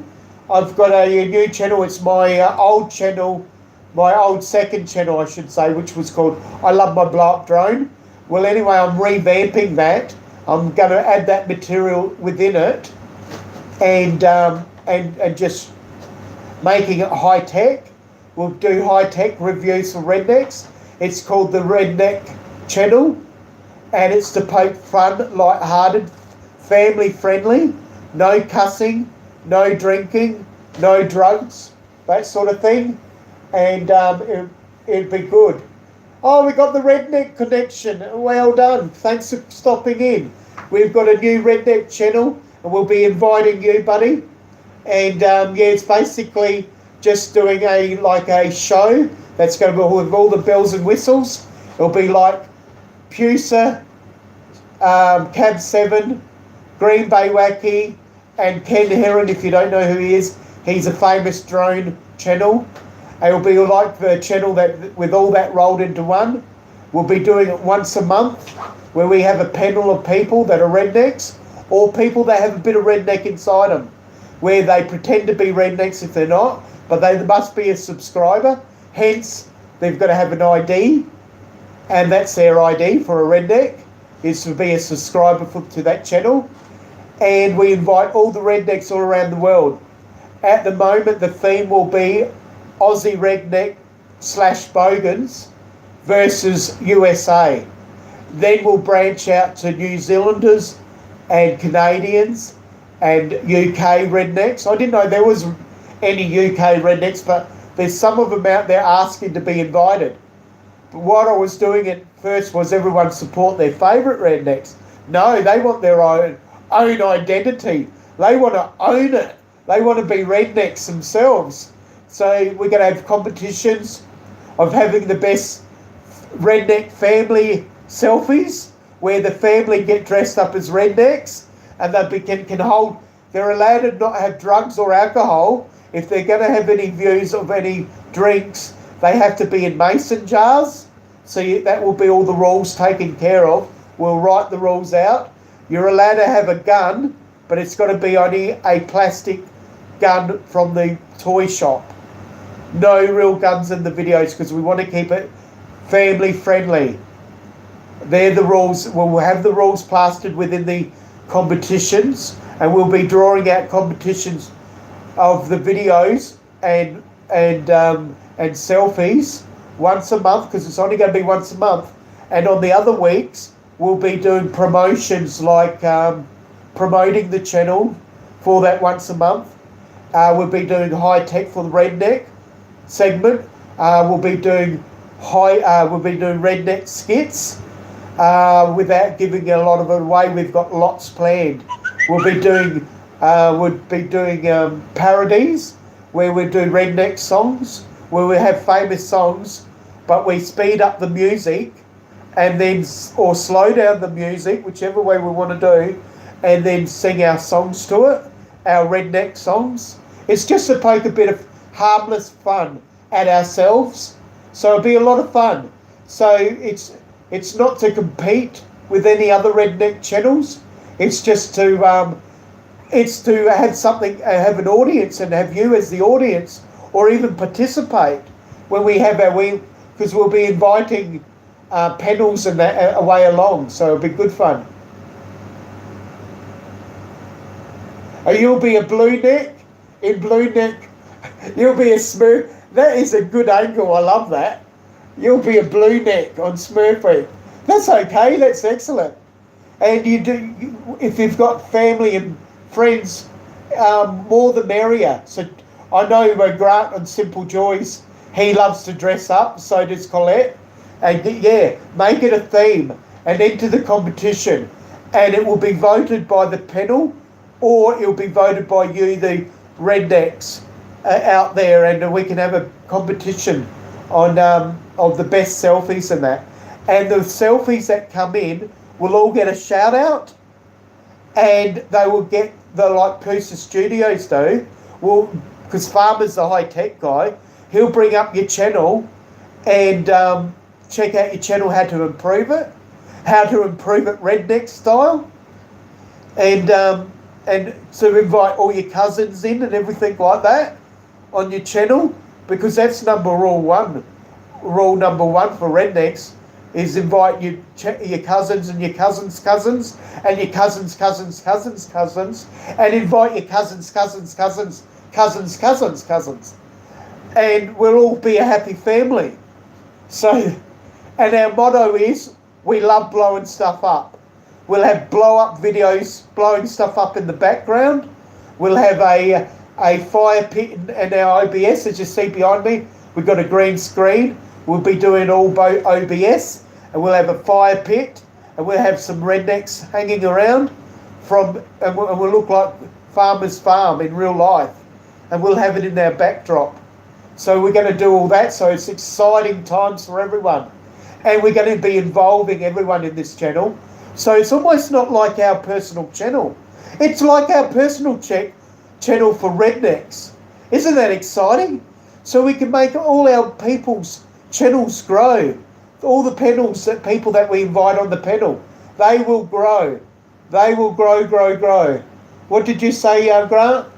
I've got a new channel. It's my old channel, my old second channel, I should say, which was called I Love My Blow Up Drone. Well, anyway, I'm revamping that. I'm going to add that material within it and just making it high tech. We'll do high tech reviews for rednecks. It's called the Redneck Channel, and it's to poke fun, light-hearted, family friendly. no cussing, no drinking, no drugs, that sort of thing, and it'd be good. Oh, we got the Redneck connection. Well done. Thanks for stopping in. We've got a new Redneck channel, and we'll be inviting you, buddy. And yeah, it's basically just doing a show that's going to be with all the bells and whistles. It'll be like Pusa, Cab 7, Green Bay Wacky, and Ken Heron. If you don't know who he is, he's a famous drone channel. It'll be like the channel that with all that rolled into one. We'll be doing it once a month, where we have a panel of people that are rednecks, or people that have a bit of redneck inside them, where they pretend to be rednecks if they're not, but they must be a subscriber. Hence, they've got to have an ID, and that's their ID for a redneck, is to be a subscriber to that channel. And we invite all the rednecks all around the world. At the moment, the theme will be Aussie redneck / bogans versus USA. Then we'll branch out to New Zealanders and Canadians and UK rednecks. I didn't know there was any UK rednecks, but there's some of them out there asking to be invited. But what I was doing at first was everyone support their favourite rednecks. No, they want their own identity. They want to own it. They want to be rednecks themselves. So we're going to have competitions of having the best redneck family selfies, where the family get dressed up as rednecks, and they can hold. They're allowed to not have drugs or alcohol. If they're going to have any views of any drinks, they have to be in mason jars. So that will be all the rules taken care of. We'll write the rules out. You're allowed to have a gun, but it's got to be only a plastic gun from the toy shop. No real guns in the videos, because we want to keep it family friendly. They're the rules. We'll have the rules plastered within the competitions, and we'll be drawing out competitions of the videos and selfies once a month, because it's only going to be once a month. And on the other weeks, we'll be doing promotions like promoting the channel for that once a month. We'll be doing high tech for the redneck segment. We'll be doing redneck skits without giving a lot of it away. We've got lots planned. We'll be doing parodies, where we do redneck songs, where we have famous songs, but we speed up the music and then or slow down the music, whichever way we want to do, and then sing our songs to it, our redneck songs. It's just to poke a bit of harmless fun at ourselves, so it'll be a lot of fun. So it's not to compete with any other redneck channels. It's just to have something, have an audience, and have you as the audience, or even participate when we have because we'll be inviting panels and that away along. So it'll be good fun. You'll be a blue neck. In blue neck, you'll be a Smurf. That is a good angle. I love that. You'll be a blue neck on Smurfy. That's okay. That's excellent. And if you've got family and friends, more the merrier. So I know Grant on Simple Joys, he loves to dress up. So does Colette. And yeah, make it a theme and enter the competition. And it will be voted by the panel, or it will be voted by you, the rednecks out there, and we can have a competition on of the best selfies and that. And the selfies that come in will all get a shout out, and they will get like Pusa Studios do. Well, because Farmer's the high tech guy, he'll bring up your channel and check out your channel, how to improve it redneck style, and so invite all your cousins in and everything like that on your channel, because that's rule number one for rednecks, is invite your cousins and your cousins' cousins and your cousins' cousins' cousins' cousins, and invite your cousins' cousins' cousins' cousins' cousins' cousins, and we'll all be a happy family. So, and our motto is, we love blowing stuff up. We'll have blow-up videos, blowing stuff up in the background. We'll have a fire pit in our OBS, as you see behind me. We've got a green screen. We'll be doing all OBS, and we'll have a fire pit, and we'll have some rednecks hanging around and we'll look like Farmer's Farm in real life, and we'll have it in our backdrop. So we're going to do all that. So it's exciting times for everyone, and we're going to be involving everyone in this channel. So it's almost not like our personal channel. It's like our personal channel for rednecks. Isn't that exciting? So we can make all our people's channels grow. All the people that we invite on the panel, they will grow. They will grow. What did you say, Grant?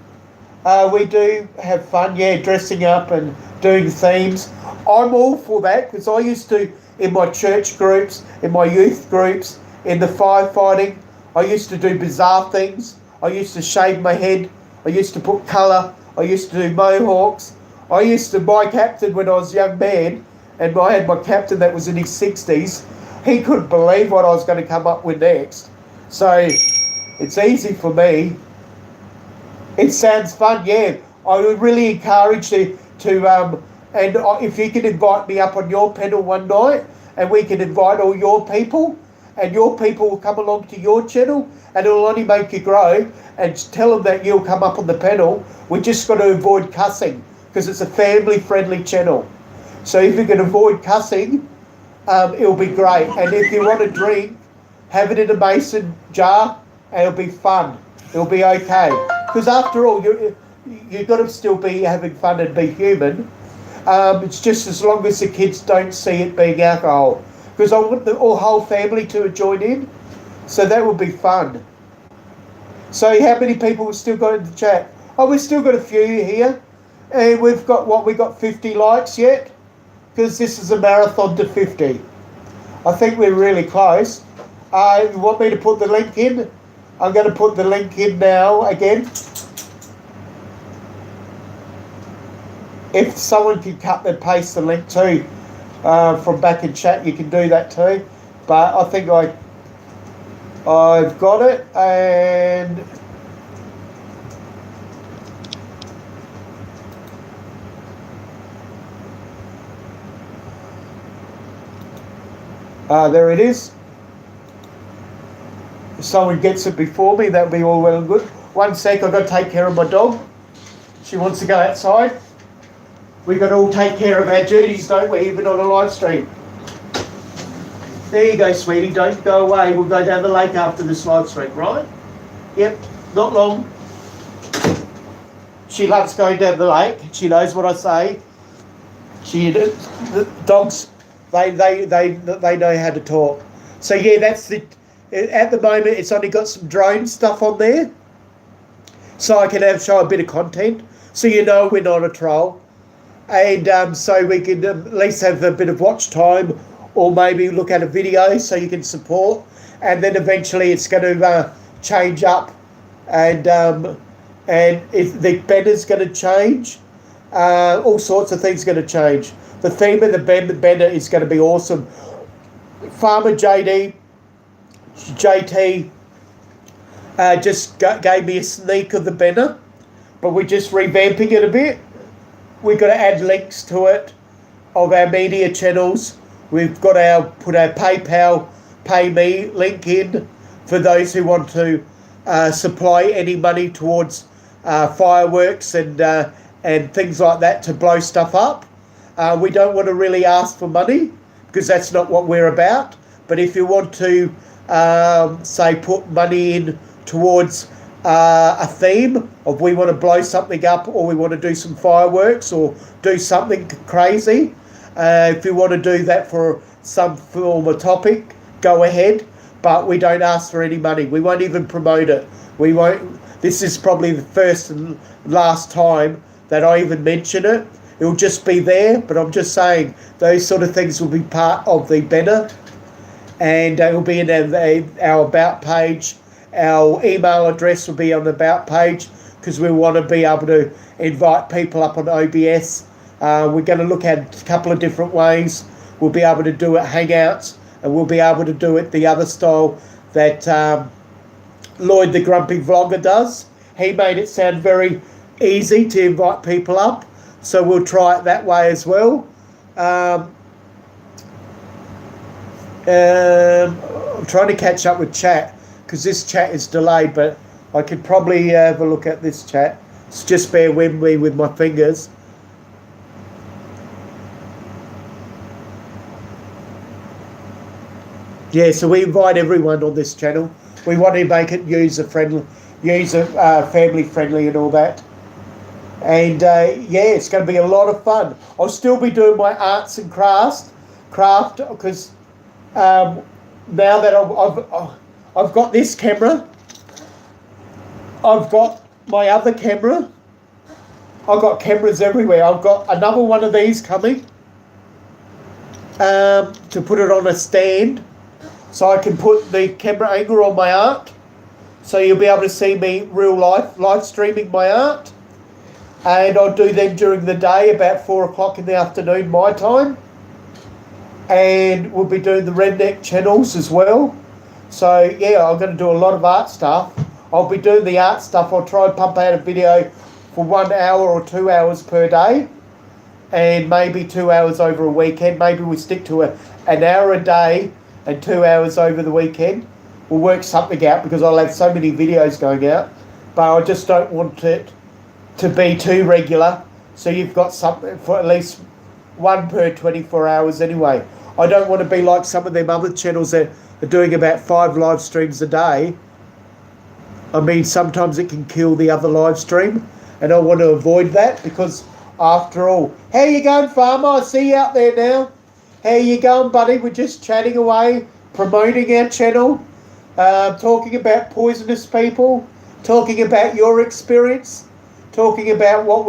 We do have fun, dressing up and doing themes. I'm all for that, because I used to, in my church groups, in my youth groups, in the firefighting, I used to do bizarre things. I used to shave my head. I used to put colour. I used to do mohawks. My captain, when I was a young man, and I had my captain that was in his 60s, he couldn't believe what I was going to come up with next. So it's easy for me. It sounds fun, I would really encourage you to and if you can invite me up on your panel one night, and we can invite all your people, and your people will come along to your channel, and it'll only make you grow, and tell them that you'll come up on the panel. We just got to avoid cussing, because it's a family-friendly channel. So if you can avoid cussing, it'll be great. And if you want to drink, have it in a mason jar, and it'll be fun. It'll be okay. Because after all, you've got to still be having fun and be human. It's just as long as the kids don't see it being alcohol. Because I want the whole family to join in. So that would be fun. So how many people we've still got in the chat? Oh, we've still got a few here. And we've got 50 likes yet? Because this is a marathon to 50. I think we're really close. You want me to put the link in? I'm going to put the link in now again. If someone can cut and paste the link too from back in chat, you can do that too. But I think I've got it, and there it is. If someone gets it before me, that'll be all well and good. 1 sec, I've got to take care of my dog. She wants to go outside. We've got to all take care of our duties, don't we, even on a live stream. There you go, sweetie. Don't go away. We'll go down the lake after this live stream, right? Yep, not long. She loves going down the lake. She knows what I say. The dogs, they know how to talk. So that's the. At the moment, it's only got some drone stuff on there, so I can show a bit of content, so we're not a troll, and so we can at least have a bit of watch time, or maybe look at a video so you can support, and then eventually it's going to change up, and if the banner's going to change, all sorts of things are going to change. The theme of the banner is going to be awesome. Farmer JT just gave me a sneak of the banner, but we're just revamping it a bit. We've got to add links to it of our media channels. We've got put our PayPal Pay Me link in for those who want to supply any money towards fireworks and things like that to blow stuff up. We don't want to really ask for money, because that's not what we're about. But if you want to say put money in towards a theme of we want to blow something up, or we want to do some fireworks, or do something crazy, if you want to do that for some form of topic, go ahead, but we don't ask for any money. We won't even promote it. We won't. This is probably the first and last time that I even mention it. It'll just be there, but I'm just saying those sort of things will be part of the banner. And it will be in our About page. Our email address will be on the About page, because we want to be able to invite people up on OBS. We're going to look at a couple of different ways. We'll be able to do it Hangouts, and we'll be able to do it the other style, that Lloyd the Grumpy Vlogger does. He made it sound very easy to invite people up, so we'll try it that way as well. I'm trying to catch up with chat because this chat is delayed, but I could probably have a look at this chat. So just bear with me with my fingers. Yeah, so we invite everyone on this channel. We want to make it family friendly and all that. And yeah, it's going to be a lot of fun. I'll still be doing my arts and craft because now that I've got this camera, I've got my other camera. I've got cameras everywhere. I've got another one of these coming to put it on a stand, so I can put the camera angle on my art, so you'll be able to see me real live streaming my art. And I'll do them during the day about 4 o'clock in the afternoon my time. And we'll be doing the redneck channels as well. So yeah, I'm going to do a lot of art stuff. I'll be doing the art stuff. I'll try and pump out a video for 1 hour or 2 hours per day, and maybe 2 hours over a weekend. Maybe we stick to an hour a day and 2 hours over the weekend. We'll work something out because I'll have so many videos going out, but I just don't want it to be too regular, so you've got something for at least one per 24 hours anyway. I don't want to be like some of them other channels that are doing about 5 live streams a day. I mean, sometimes it can kill the other live stream, and I want to avoid that because, after all, how you going, Farmer? I see you out there now. How you going, buddy? We're just chatting away, promoting our channel, talking about poisonous people, talking about your experience, talking about what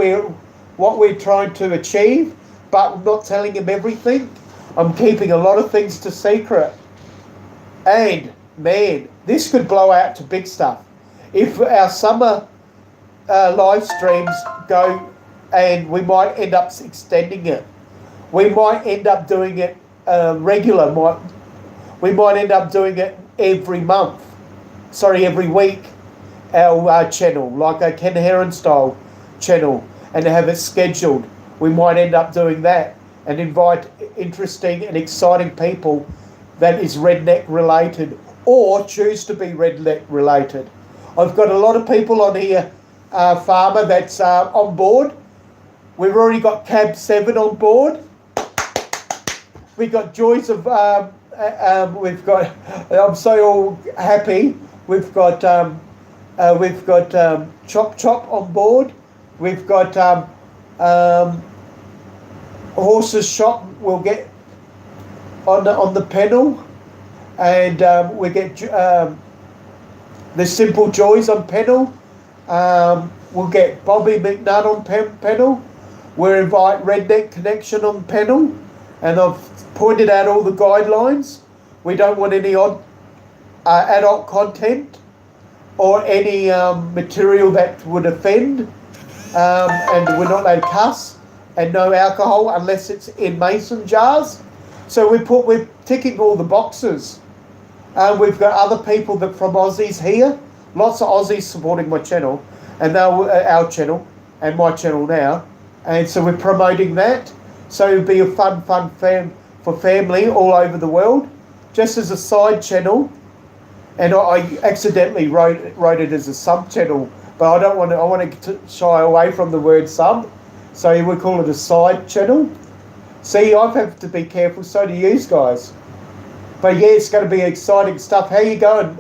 we're trying to achieve, but not telling them everything. I'm keeping a lot of things to secret. And man, this could blow out to big stuff. If our summer live streams go, and we might end up extending it. We might end up doing it regular. We might end up doing it every week. Our channel, like a Ken Heron style channel, and have it scheduled. We might end up doing that and invite interesting and exciting people that is redneck related, or choose to be redneck related. I've got a lot of people on here, Farmer, that's on board. We've already got Cab 7 on board. We've got Joys of, we've got, I'm so happy. We've got Chop Chop on board. We've got Horses Shop will get on the panel, and we get the Simple Joys on panel. We'll get Bobby McNutt on panel. We'll invite Redneck Connection on panel, and I've pointed out all the guidelines. We don't want any adult content or any material that would offend, and we're not allowed to cuss, and no alcohol unless it's in mason jars. So we're ticking all the boxes. We've got other people from Aussies here, lots of Aussies supporting my channel, and our channel and my channel now, and so we're promoting that. So it'll be a fun for family all over the world, just as a side channel. And I accidentally wrote it as a sub channel, but I don't want to. I want to shy away from the word sub, so we call it a side channel. See, I have to be careful. So do you guys. But yeah, it's going to be exciting stuff. How you going,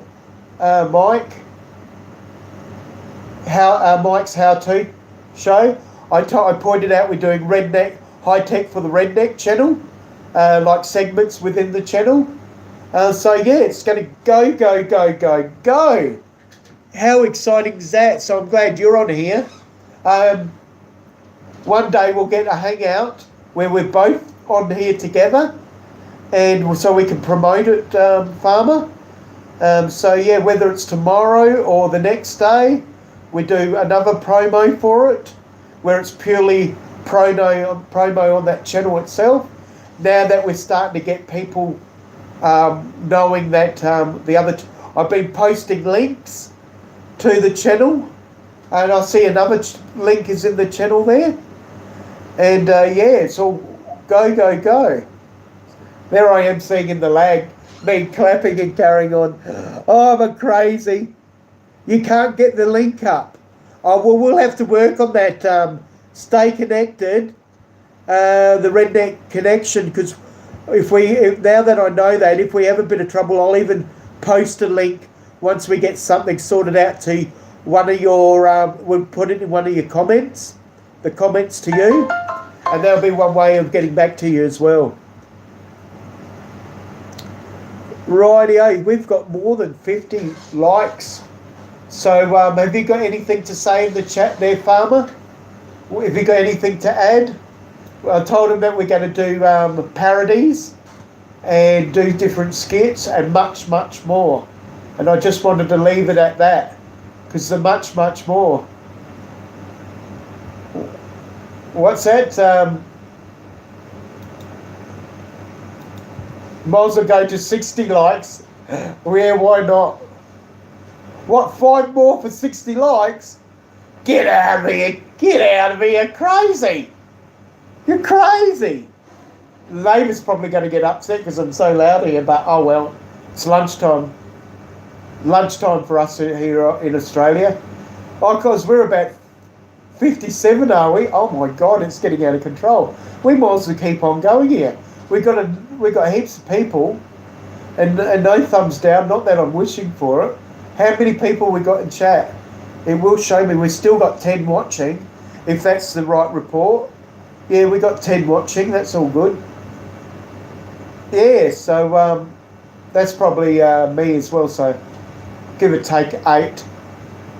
Mike? Mike's how-to show. I pointed out we're doing redneck high tech for the redneck channel, like segments within the channel. So yeah, it's going to go. How exciting is that? So I'm glad you're on here. One day we'll get a hangout where we're both on here together, and so we can promote it, Farmer. So yeah, whether it's tomorrow or the next day, we do another promo for it, where it's purely promo on that channel itself. Now that we're starting to get people knowing that I've been posting links to the channel, and I see another link is in the channel there. And yeah, it's all go, go, go. There I am seeing in the lag, me clapping and carrying on. Oh, I'm a crazy. You can't get the link up. Oh, well, we'll have to work on that. Stay connected, the redneck connection, because now that I know that, if we have a bit of trouble, I'll even post a link once we get something sorted out to one of your, we'll put it in one of your comments, the comments to you, and that'll be one way of getting back to you as well. Rightio, we've got more than 50 likes. So have you got anything to say in the chat there, Farmer? Have you got anything to add? I told him that we're going to do parodies and do different skits and much, much more. And I just wanted to leave it at that, because the much, much more. What's that? Might as well go to 60 likes. Yeah, why not? What, 5 more for 60 likes? Get out of here. Get out of here. You're crazy. You're crazy. The neighbour's probably going to get upset because I'm so loud here, but oh well. It's lunchtime. Lunchtime for us here in Australia. Oh, because we're about 57, are we? Oh my God, it's getting out of control. We might as well keep on going here. We've got heaps of people, and no thumbs down, not that I'm wishing for it. How many people we got in chat? It will show me. We've still got 10 watching, if that's the right report. Yeah, we got 10 watching. That's all good. Yeah, so that's probably me as well. So give or take 8,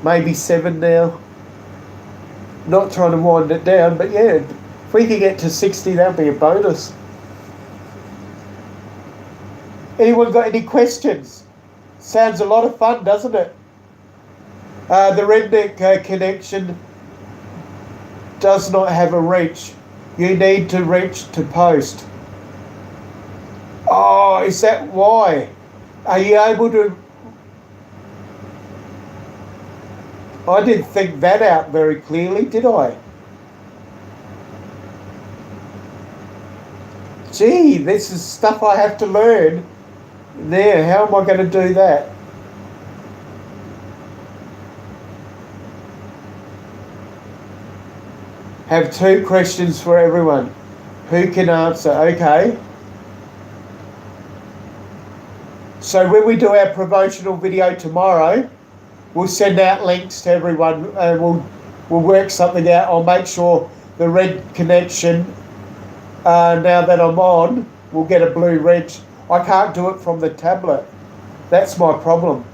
maybe 7 now. Not trying to wind it down, but yeah, if we can get to 60, that'll be a bonus. Anyone got any questions? Sounds a lot of fun, doesn't it? The redneck connection does not have a reach. You need to reach to post. Oh, is that why? Are you able to... I didn't think that out very clearly, did I? Gee, this is stuff I have to learn. There, how am I going to do that? Have 2 questions for everyone. Who can answer? Okay. So when we do our promotional video tomorrow, we'll send out links to everyone and we'll work something out. I'll make sure the red connection, now that I'm on, will get a blue red. I can't do it from the tablet. That's my problem.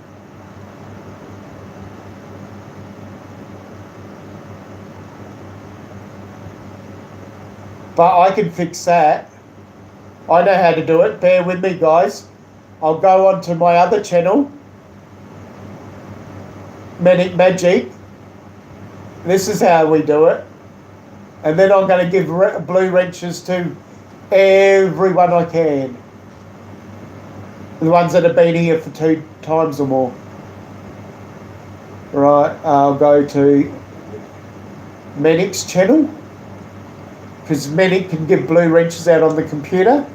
But I can fix that. I know how to do it. Bear with me, guys. I'll go on to my other channel, Manic Magic. This is how we do it. And then I'm going to give blue wrenches to everyone I can. The ones that have been here for 2 times or more. Right, I'll go to Manic's channel, because Manic can give blue wrenches out on the computer,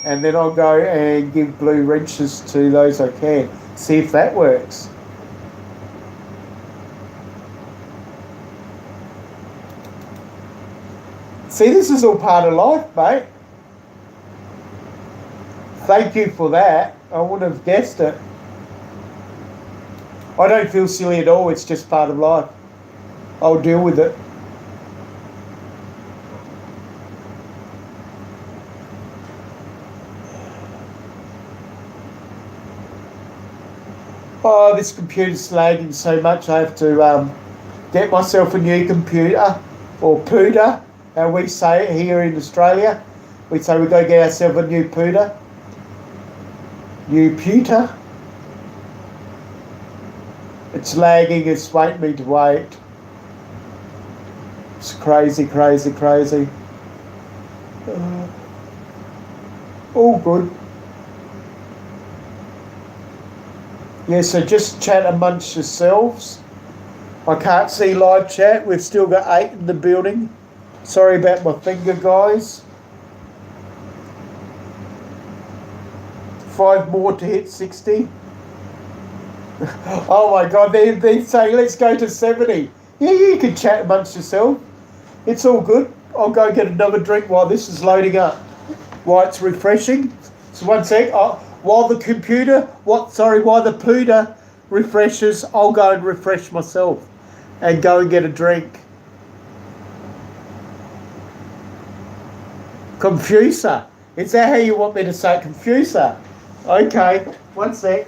and then I'll go and give blue wrenches to those I can. See if that works. See, this is all part of life, mate. Thank you for that. I wouldn't have guessed it. I don't feel silly at all. It's just part of life. I'll deal with it. Oh, this computer's lagging so much. I have to get myself a new computer, or pooter, how we say it here in Australia. We say we go get ourselves a new pooter. New pewter. It's lagging, it's wanting me to wait. It's crazy, crazy, crazy. All good. Yeah, so just chat amongst yourselves. I can't see live chat. We've still got 8 in the building. Sorry about my finger, guys. 5 more to hit 60. Oh my God, they're saying let's go to 70. Yeah, you can chat amongst yourself. It's all good. I'll go get another drink while this is loading up. While it's refreshing. So one sec. While the pooter refreshes, I'll go and refresh myself and go and get a drink. Confuser. Is that how you want me to say it? Confuser? Okay, one sec.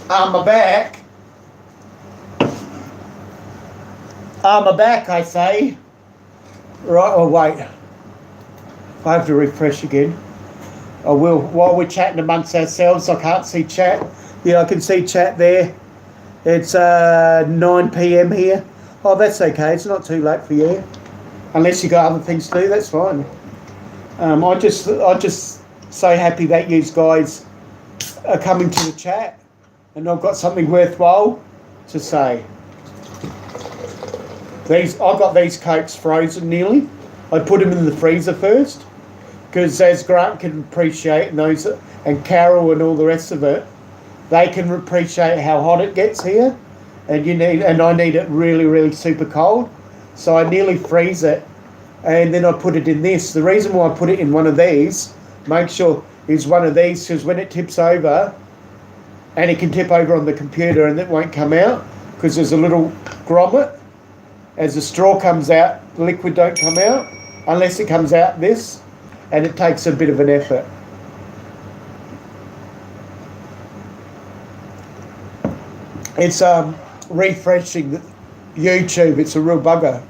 I'm back. I'm back, I say. Right, oh wait. I have to refresh again. I will. While we're chatting amongst ourselves, I can't see chat. Yeah, I can see chat there. It's 9 p.m. here. Oh, that's okay. It's not too late for you. Unless you got other things to do, that's fine. I just so happy that you guys are coming to the chat. And I've got something worthwhile to say. I got these Cokes frozen nearly. I put them in the freezer first, because as Grant can appreciate, and Carol and all the rest of it, they can appreciate how hot it gets here, and I need it really, really super cold. So I nearly freeze it, and then I put it in this. The reason why I put it in one of these, make sure is one of these, because when it tips over. And it can tip over on the computer and it won't come out because there's a little grommet. As the straw comes out, the liquid don't come out unless it comes out this, and it takes a bit of an effort. It's refreshing YouTube. It's a real bugger.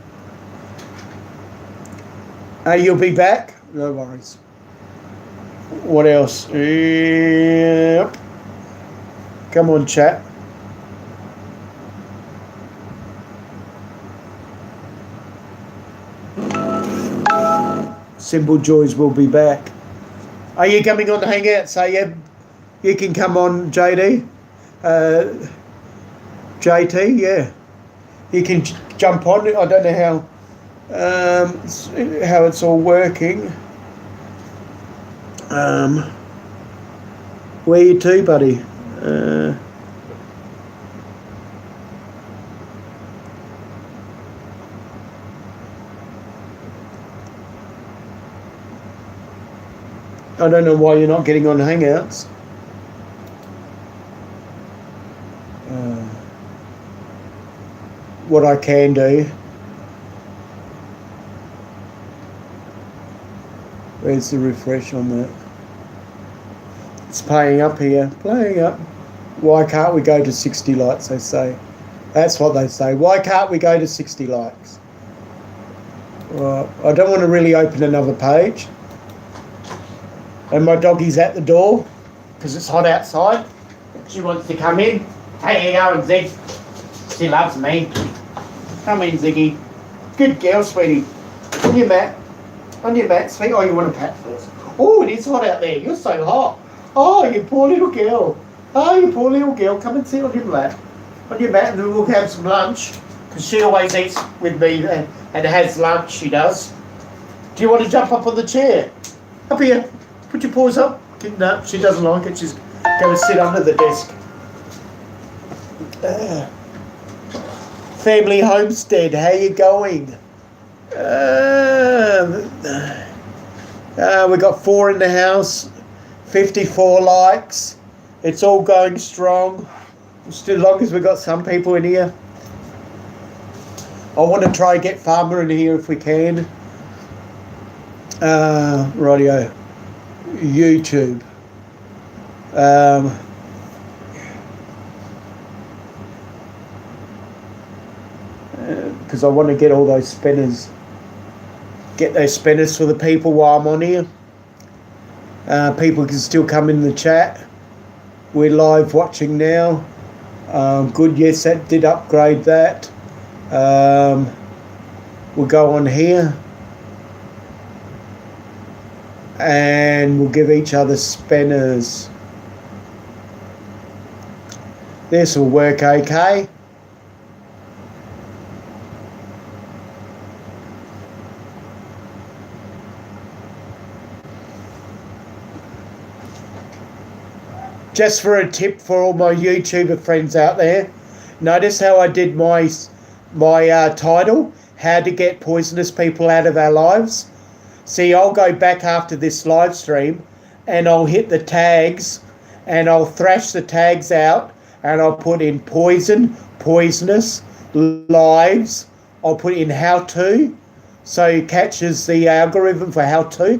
You'll be back? No worries. What else? Yep. Come on, chat. Simple Joys will be back. Are you coming on to hang out? So yeah, you can come on, JD. JT, yeah. You can jump on. I don't know how it's all working. Where you to, buddy? I don't know why you're not getting on Hangouts. What I can do. Where's the refresh on that? It's playing up here. Playing up. Why can't we go to 60 likes, they say. That's what they say. Why can't we go to 60 likes? Well, I don't want to really open another page. And my doggie's at the door because it's hot outside. She wants to come in. Hey, how you going, Zig? She loves me. Come in, Ziggy. Good girl, sweetie. On your mat. On your mat, sweet. Oh, you want a pat first? Oh, it is hot out there. You're so hot. Oh, you poor little girl. Oh, you poor little girl. Come and sit on your mat. On your mat, and then we'll have some lunch. Because she always eats with me and has lunch, she does. Do you want to jump up on the chair? Up here. Put your paws up. No, she doesn't like it. She's going to sit under the desk. Family homestead, how you going? We got 4 in the house, 54 likes. It's all going strong. Still, as long as we got some people in here. I want to try and get Farmer in here if we can. Radio, YouTube. Because I want to get all those spinners. Get those spinners for the people while I'm on here. People can still come in the chat. We're live watching now. Good, yes, that did upgrade that. We'll go on here. And we'll give each other spinners. This will work okay. Just for a tip for all my YouTuber friends out there, notice how I did my title, how to get poisonous people out of our lives. See, I'll go back after this live stream and I'll hit the tags and I'll thrash the tags out and I'll put in poison, poisonous, lives. I'll put in how to, so it catches the algorithm for how to.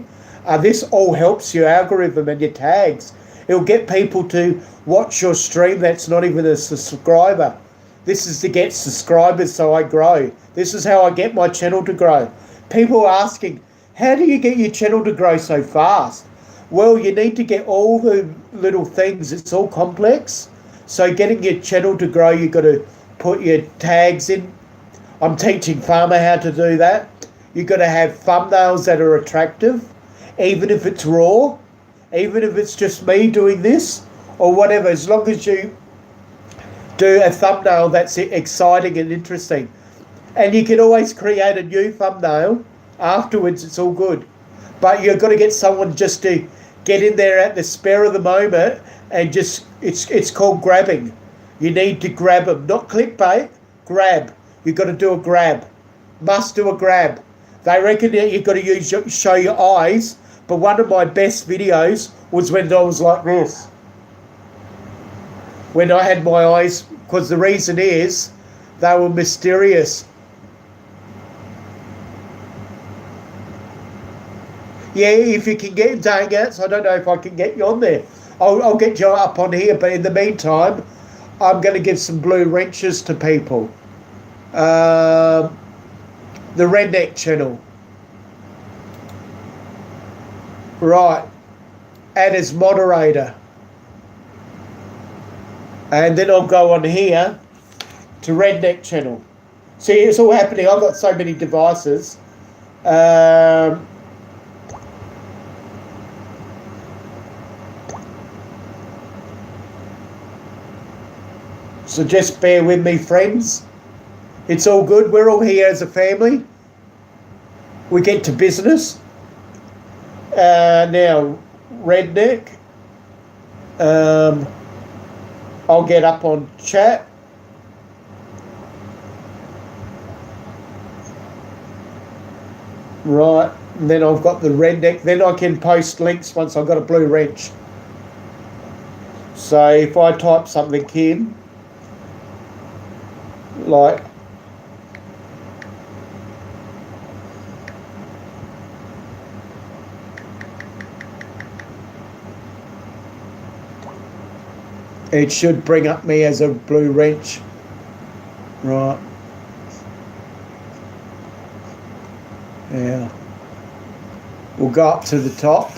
This all helps your algorithm and your tags. It'll get people to watch your stream that's not even a subscriber. This is to get subscribers so I grow. This is how I get my channel to grow. People are asking, how do you get your channel to grow so fast? Well, you need to get all the little things. It's all complex. So getting your channel to grow, you've got to put your tags in. I'm teaching Farmer how to do that. You've got to have thumbnails that are attractive, even if it's raw, even if it's just me doing this or whatever, as long as you do a thumbnail that's exciting and interesting. And you can always create a new thumbnail afterwards. It's all good, but you've got to get someone just to get in there at the spur of the moment and just it's called grabbing. You need to grab them, not clickbait. Grab. You've got to do a grab. Must do a grab. They reckon that you've got to show your eyes, but one of my best videos was when I was like this, when I had my eyes, because the reason is they were mysterious. Yeah, if you can get, dang it, so I don't know if I can get you on there. I'll get you up on here, but in the meantime, I'm going to give some blue wrenches to people. The Redneck channel. Right. Add as moderator. And then I'll go on here to Redneck channel. See, it's all happening. I've got so many devices. So just bear with me, friends. It's all good. We're all here as a family. We get to business. Now, Redneck. I'll get up on chat. Right. And then I've got the Redneck. Then I can post links once I've got a blue wrench. So if I type something in, like it should bring up me as a blue wrench. Right. Yeah. We'll go up to the top.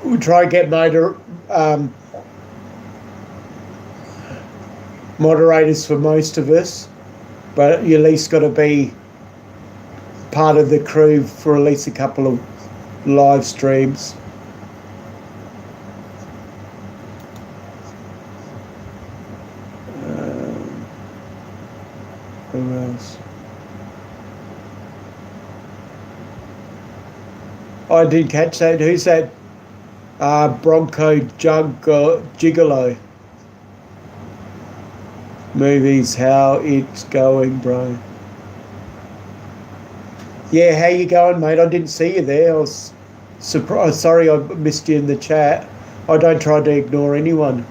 We'll try and get moderators for most of us, but you at least got to be part of the crew for at least a couple of live streams. Who else? I didn't catch that. Who's that? Bronco Gigolo. Movies, how it's going, bro. Yeah, how you going, mate? I didn't see you there. I was surprised. Sorry I missed you in the chat. I don't try to ignore anyone.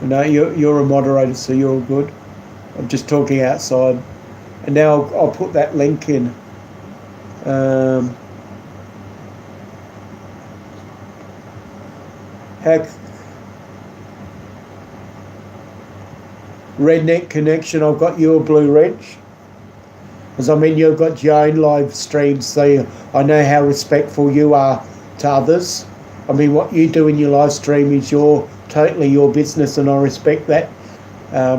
No, you're a moderator, so you're all good. I'm just talking outside. And now I'll put that link in. Redneck Connection, I've got you a blue wrench. Because I mean, you've got your own live streams, so I know how respectful you are to others. I mean, what you do in your live stream is totally your business, and I respect that,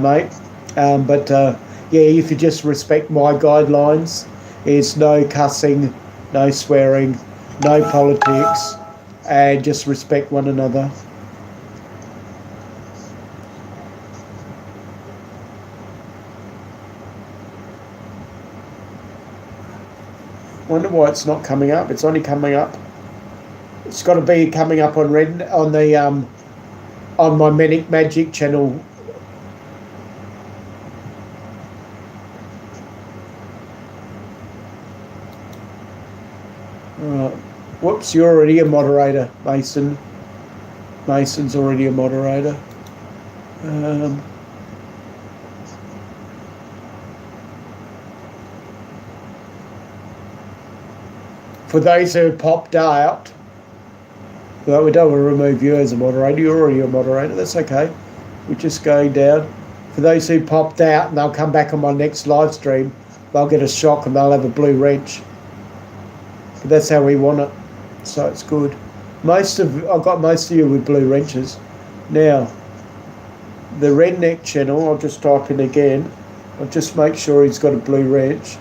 mate. Yeah, if you just respect my guidelines, it's no cussing, no swearing, no politics, and just respect one another. Wonder why it's not coming up. It's only coming up. It's got to be coming up on on my Manic Magic channel. Whoops, you're already a moderator, Mason. Mason's already a moderator. For those who popped out, well, we don't want to remove you as a moderator. You're already a moderator. That's okay. We're just going down. For those who popped out and they'll come back on my next live stream, they'll get a shock and they'll have a blue wrench. But that's how we want it. So it's good. I've got most of you with blue wrenches. Now, the Redneck channel, I'll just type in again. I'll just make sure he's got a blue wrench.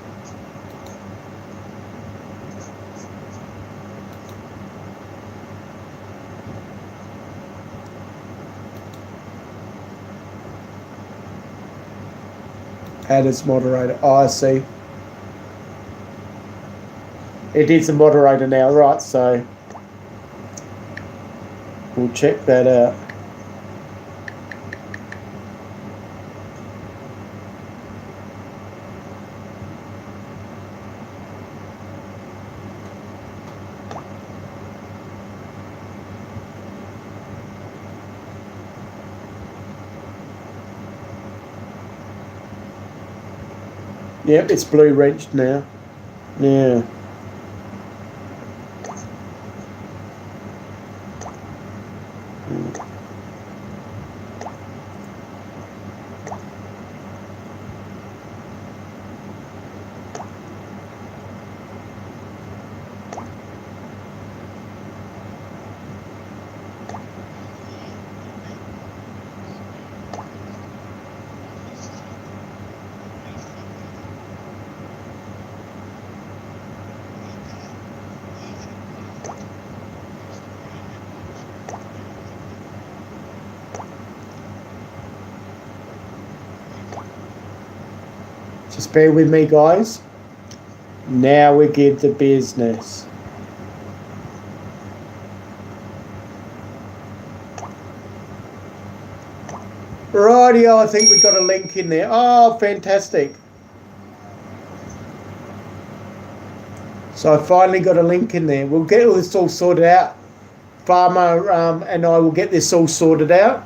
Add as moderator. Oh, I see. It is a moderator now, right? So we'll check that out. Yep, it's blue wrenched now. Yeah. Just bear with me, guys. Now we get the business. Rightio, I think we've got a link in there. Oh, fantastic. So I finally got a link in there. We'll get all this all sorted out. Farmer and I will get this all sorted out.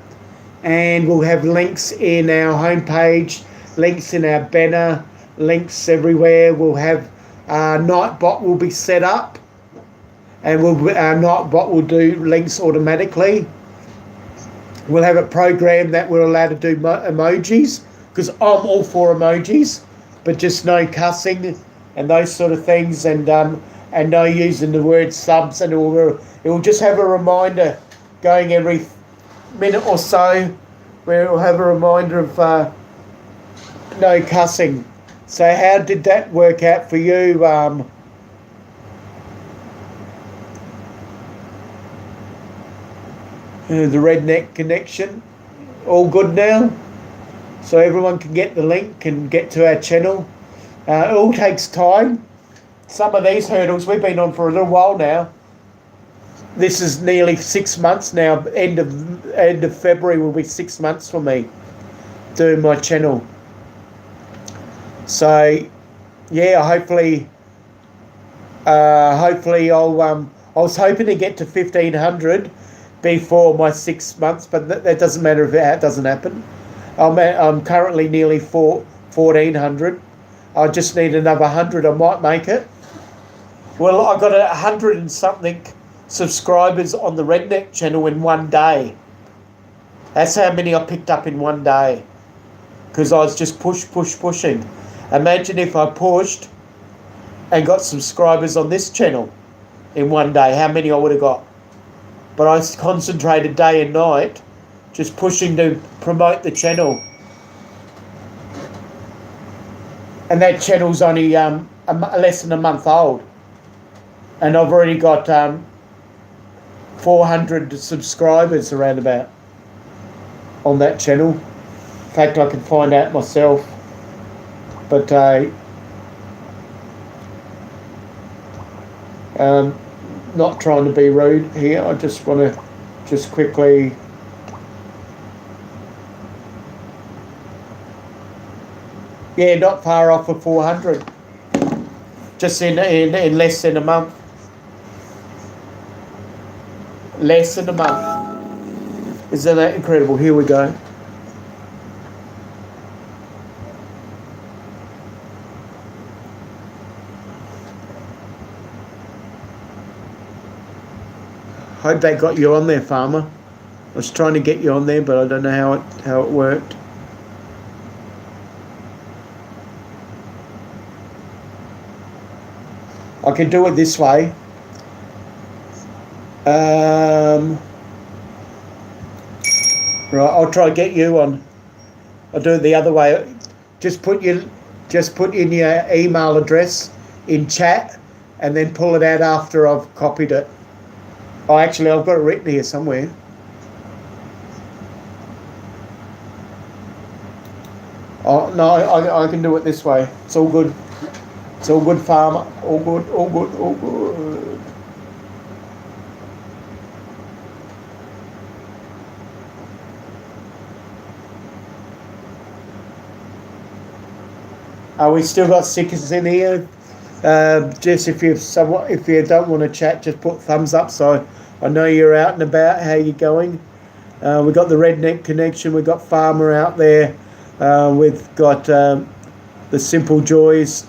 And we'll have links in our homepage, links in our banner, links everywhere. We'll have Nightbot will be set up, and our Nightbot will do links automatically. We'll have a program that we're allowed to do emojis, because I'm all for emojis, but just no cussing and those sort of things, and no using the word subs, and it will just have a reminder going every minute or so, where it will have a reminder of no cussing. So how did that work out for you? The redneck connection. All good now? So everyone can get the link and get to our channel. It all takes time. Some of these hurdles we've been on for a little while now. This is nearly 6 months now. End of February will be 6 months for me doing my channel. So yeah, hopefully I'll I was hoping to get to 1,500 before my 6 months, but that doesn't matter if it doesn't happen. I'm currently nearly 1,400. I just need another 100. I might make it. Well, I got 100 and something subscribers on the Redneck channel in one day. That's how many I picked up in one day, because I was just pushing. Imagine if I pushed and got subscribers on this channel in one day, how many I would have got. But I concentrated day and night just pushing to promote the channel. And that channel's only less than a month old. And I've already got 400 subscribers around about on that channel. In fact, I can find out myself. But not trying to be rude here. I just want to just quickly... Yeah, not far off of 400. Just in less than a month. Less than a month. Isn't that incredible? Here we go. Hope that got you on there, Farmer. I was trying to get you on there, but I don't know how it worked. I can do it this way. Right, I'll try to get you on. I'll do it the other way. Just put in your email address in chat, and then pull it out after I've copied it. Oh, actually, I've got it written here somewhere. Oh no, I can do it this way. It's all good. It's all good, Farmer. All good, all good, all good. We still got stickers in here. Just if you don't want to chat, just put thumbs up so I know you're out and about. How you going? We got the Redneck Connection. We got Farmer out there. We've got the Simple Joys.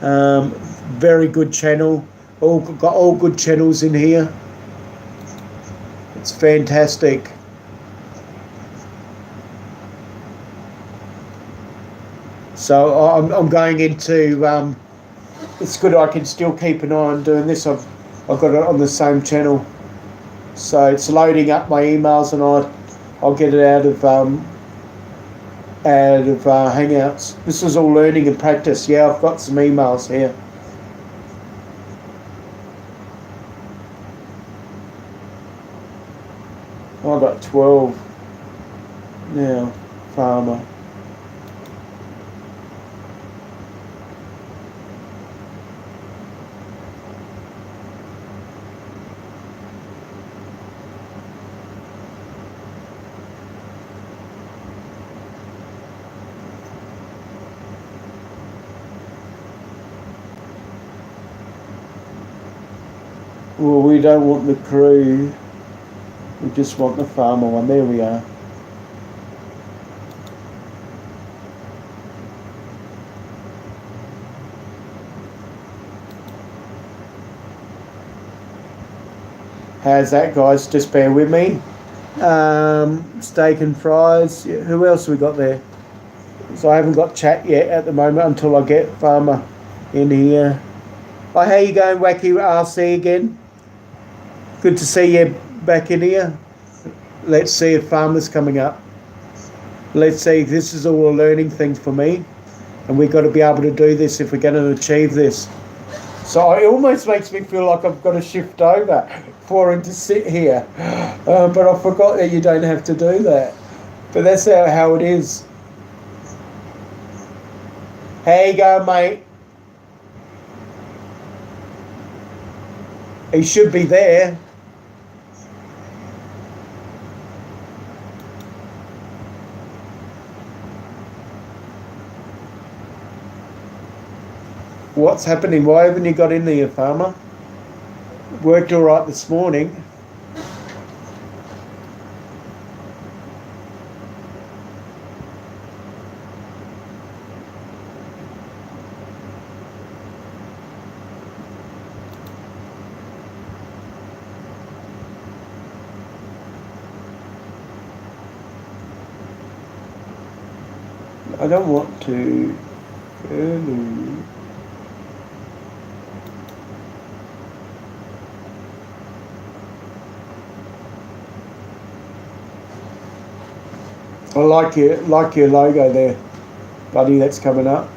Very good channel. Got all good channels in here. It's fantastic. So I'm going into. It's good I can still keep an eye on doing this. I've got it on the same channel, so it's loading up my emails, and I'll get it out of Hangouts. This is all learning and practice. Yeah, I've got some emails here. I've got 12 now. Farmer. Well, we don't want the crew. We just want the Farmer one. There we are. How's that, guys? Just bear with me. Steak and fries. Yeah, who else we got there? So I haven't got chat yet at the moment until I get Farmer in here. Oh, how you going, Wacky RC again? Good to see you back in here. Let's see if Farmer's coming up. Let's see. This is all a learning thing for me, and we've got to be able to do this if we're going to achieve this. So it almost makes me feel like I've got to shift over for him to sit here. But I forgot that you don't have to do that. But that's how it is. How you going, mate? He should be there. What's happening? Why haven't you got in there, farmer? Worked all right this morning. I don't want to. I like your logo there, buddy. That's coming up.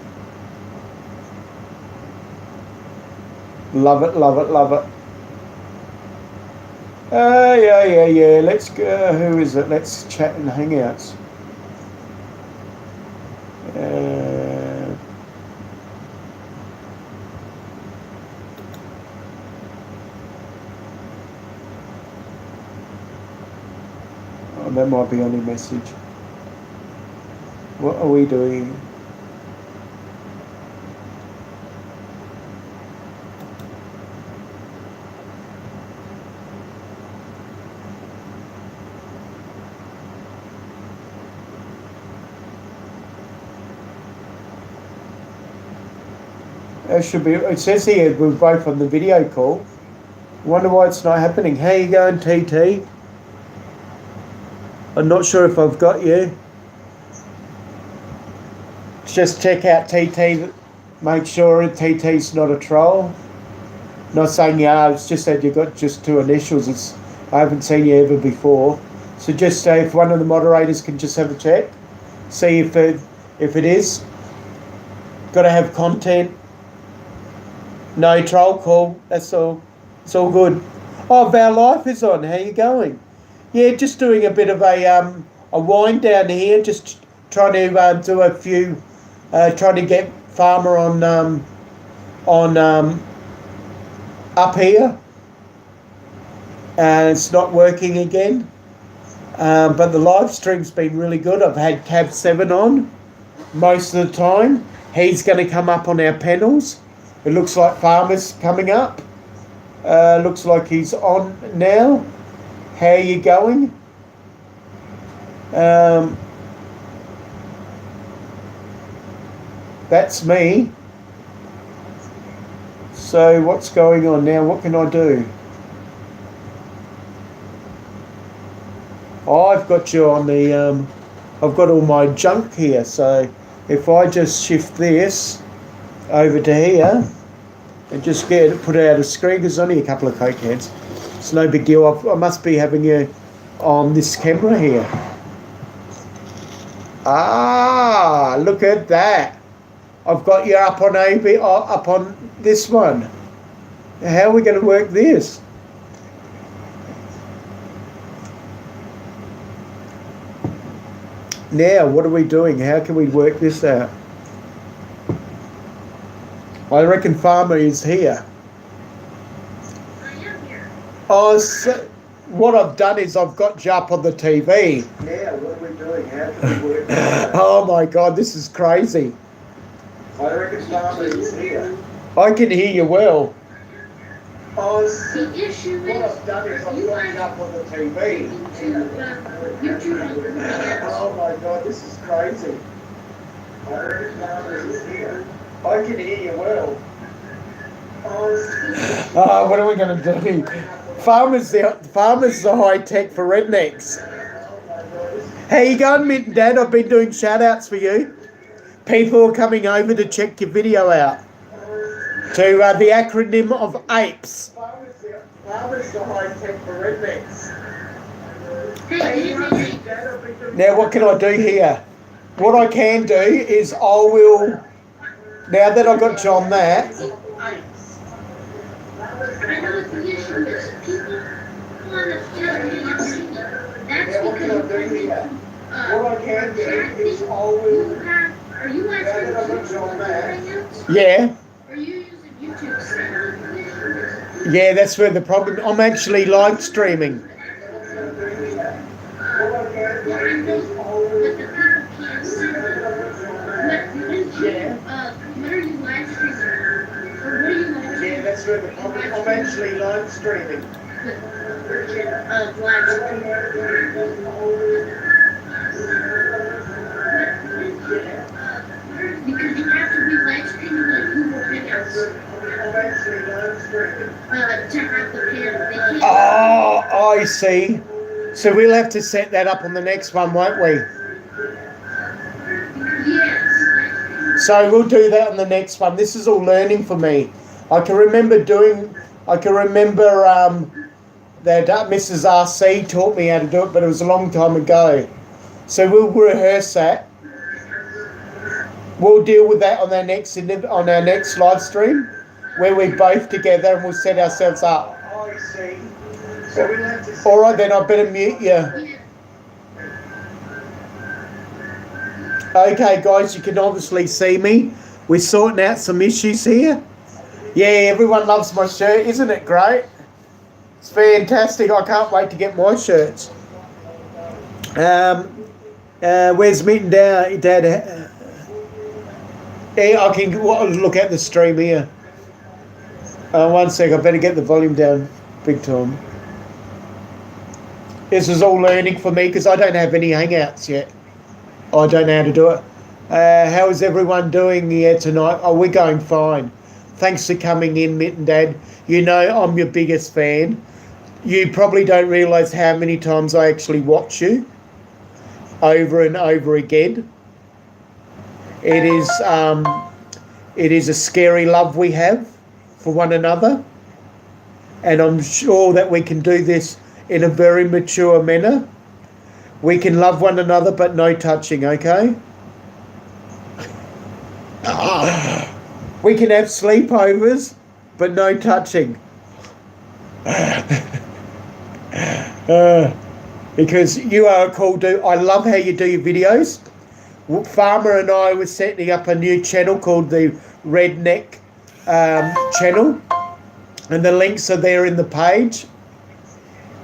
Love it, love it, love it. Yeah. Let's go. Who is it? Let's chat in Hangouts. Oh, that might be on your message. What are we doing? It says here we're both on the video call. Wonder why it's not happening. How you going, TT? I'm not sure if I've got you. Just check out TT. Make sure TT's not a troll. Not saying it's just that you've got just two initials. I haven't seen you ever before. So just if one of the moderators can just have a check. See if it is. Got to have content. No troll call. That's all. It's all good. Oh, Val Life is on. How you going? Yeah, just doing a bit of a wind down here. Just trying to do a few. Trying to get Farmer on up here. And it's not working again. But the live stream's been really good. I've had Cab 7 on most of the time. He's going to come up on our panels. It looks like Farmer's coming up. Looks like he's on now. How are you going? That's me. So what's going on now? What can I do? Oh, I've got you on the... I've got all my junk here. So if I just shift this over to here and just put it out of screen, because there's only a couple of Coke cans. It's no big deal. I must be having you on this camera here. Ah, look at that. I've got you up on up on this one. How are we going to work this? Now, what are we doing? How can we work this out? I reckon Farmer is here. I am here. Oh, so what I've done is I've got you up on the TV. Now, what are we doing? How can we work this out? Oh my God, this is crazy. I reckon Farmer is here. I can hear you well. Oh, The issue what I've done is I've got you up on the TV. Oh my God, this is crazy. I reckon Farmer is here. I can hear you well. Oh, what are we going to do? Farmer's the high tech for rednecks. How you going, Mint and Dad? I've been doing shout outs for you. People are coming over to check your video out. To the acronym of APES. Farmer's the high tech for rednecks. Now what can I do here? What I can do is I will, now that I've got you on that, I know what the issue is. People want to just hang out with you. That's because you come into are you live streaming hangouts? Yeah. Or are you using YouTube stuff? Yeah, that's where the problem. I'm actually live streaming. Well, I know, but the people can't see me. What are you live streaming? Or what are you live streaming? Yeah, that's where the problem. I'm actually live streaming. Version of live streaming. Because you have to be live streaming like Google Hangouts. I'm actually live streaming. To have the panel. They can't. Oh, I see. So we'll have to set that up on the next one, won't we? Yes. So we'll do that on the next one. This is all learning for me. I can remember that Mrs. RC taught me how to do it, but it was a long time ago. So we'll rehearse that. We'll deal with that on our next live stream, where we're both together and we'll set ourselves up. I see. So we'll have to. All right, then I better mute you. Okay, guys, you can obviously see me. We're sorting out some issues here. Yeah, everyone loves my shirt. Isn't it great? It's fantastic. I can't wait to get my shirts. Where's Mitten Dad? Yeah, I can look at the stream here. One sec, I better get the volume down big time. This is all learning for me because I don't have any hangouts yet. I don't know how to do it. How is everyone doing here tonight? Oh, we're going fine. Thanks for coming in, Mitten Dad. You know I'm your biggest fan. You probably don't realise how many times I actually watch you over and over again. It is a scary love we have for one another, and I'm sure that we can do this in a very mature manner. We can love one another, but no touching, okay? We can have sleepovers, but no touching. Because you are a cool dude. I love how you do your videos. Farmer and I were setting up a new channel called the Redneck channel, and the links are there in the page.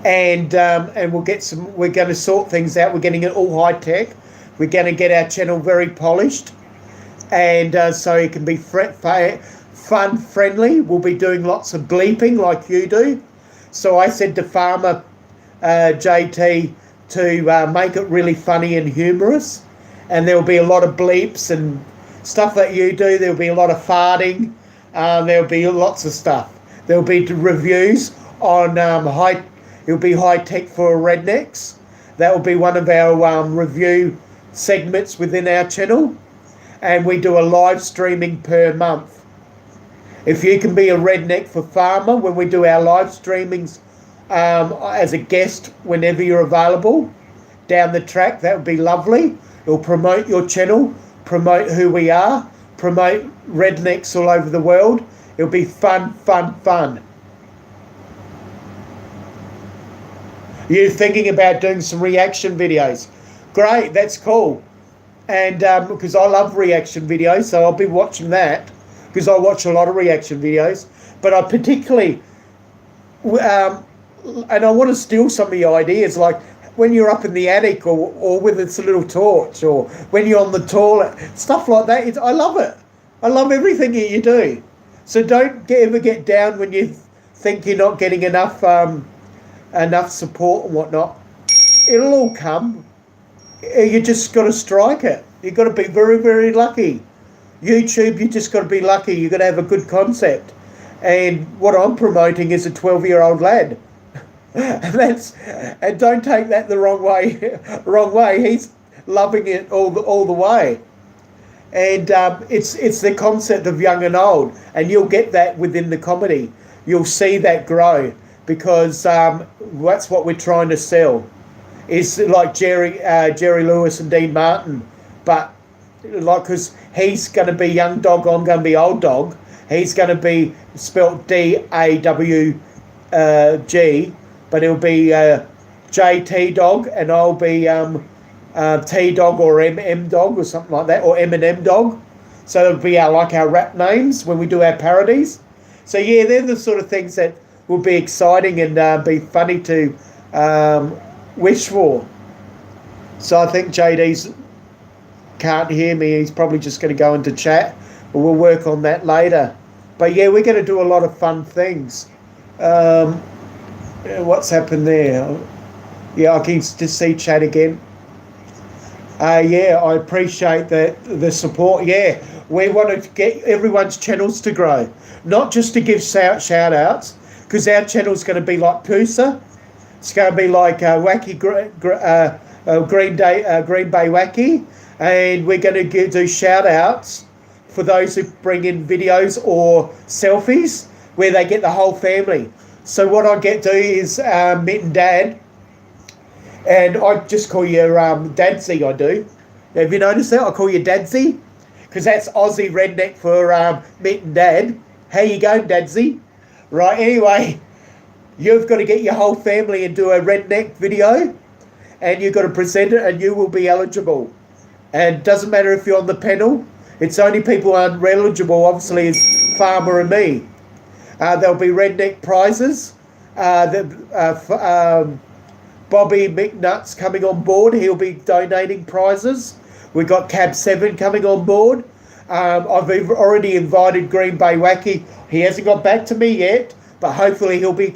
And we'll get some. We're going to sort things out. We're getting it all high tech. We're going to get our channel very polished, and so it can be fun, friendly. We'll be doing lots of bleeping like you do. So I said to Farmer JT to make it really funny and humorous. And there'll be a lot of bleeps and stuff that you do. There'll be a lot of farting. There'll be lots of stuff. There'll be reviews on it'll be high tech for rednecks. That will be one of our review segments within our channel. And we do a live streaming per month. If you can be a redneck for Farmer when we do our live streamings as a guest whenever you're available down the track, that would be lovely. It'll promote your channel, promote who we are, promote rednecks all over the world. It'll be fun, fun, fun. You're thinking about doing some reaction videos. Great, that's cool. And because I love reaction videos, so I'll be watching that because I watch a lot of reaction videos. But I particularly, and I want to steal some of your ideas, like when you're up in the attic or with its a little torch, or when you're on the toilet, stuff like that. I love it. I love everything that you do. So don't ever get down when you think you're not getting enough support and whatnot. It'll all come. You just got to strike it. You've got to be very, very lucky. YouTube, you just got to be lucky. You've got to have a good concept. And what I'm promoting is a 12-year-old lad. And don't take that the wrong way. He's loving it all the way. And it's the concept of young and old, and you'll get that within the comedy. You'll see that grow because that's what we're trying to sell. It's like Jerry Lewis and Dean Martin, but like because he's going to be young dog, I'm going to be old dog, He's going to be spelt DAWG, but it'll be JT Dog, and I'll be T Dog or MM Dog or something like that, or M&M Dog. So it'll be our rap names when we do our parodies. So yeah, they're the sort of things that will be exciting and be funny to wish for. So I think JD's can't hear me. He's probably just going to go into chat. But we'll work on that later. But yeah, we're going to do a lot of fun things. What's happened there? Yeah, I can just see chat again. Yeah, I appreciate the support. Yeah, we want to get everyone's channels to grow, not just to give shout outs, because our channel's going to be like Poosa. It's going to be like Wacky Green Bay Wacky, and we're going to do shout outs for those who bring in videos or selfies where they get the whole family. So what I get to do is Mitt and Dad, and I just call you Dadsy, I do. Have you noticed that? I call you Dadsy, because that's Aussie redneck for Mitt and Dad. How you going, Dadsy? Right, anyway, you've got to get your whole family and do a redneck video, and you've got to present it, and you will be eligible. And it doesn't matter if you're on the panel. It's only people who aren't eligible, obviously, is Farmer and me. There'll be redneck prizes. Bobby McNuts coming on board. He'll be donating prizes. We've got Cab 7 coming on board. I've already invited Green Bay Wacky. He hasn't got back to me yet, but hopefully he'll be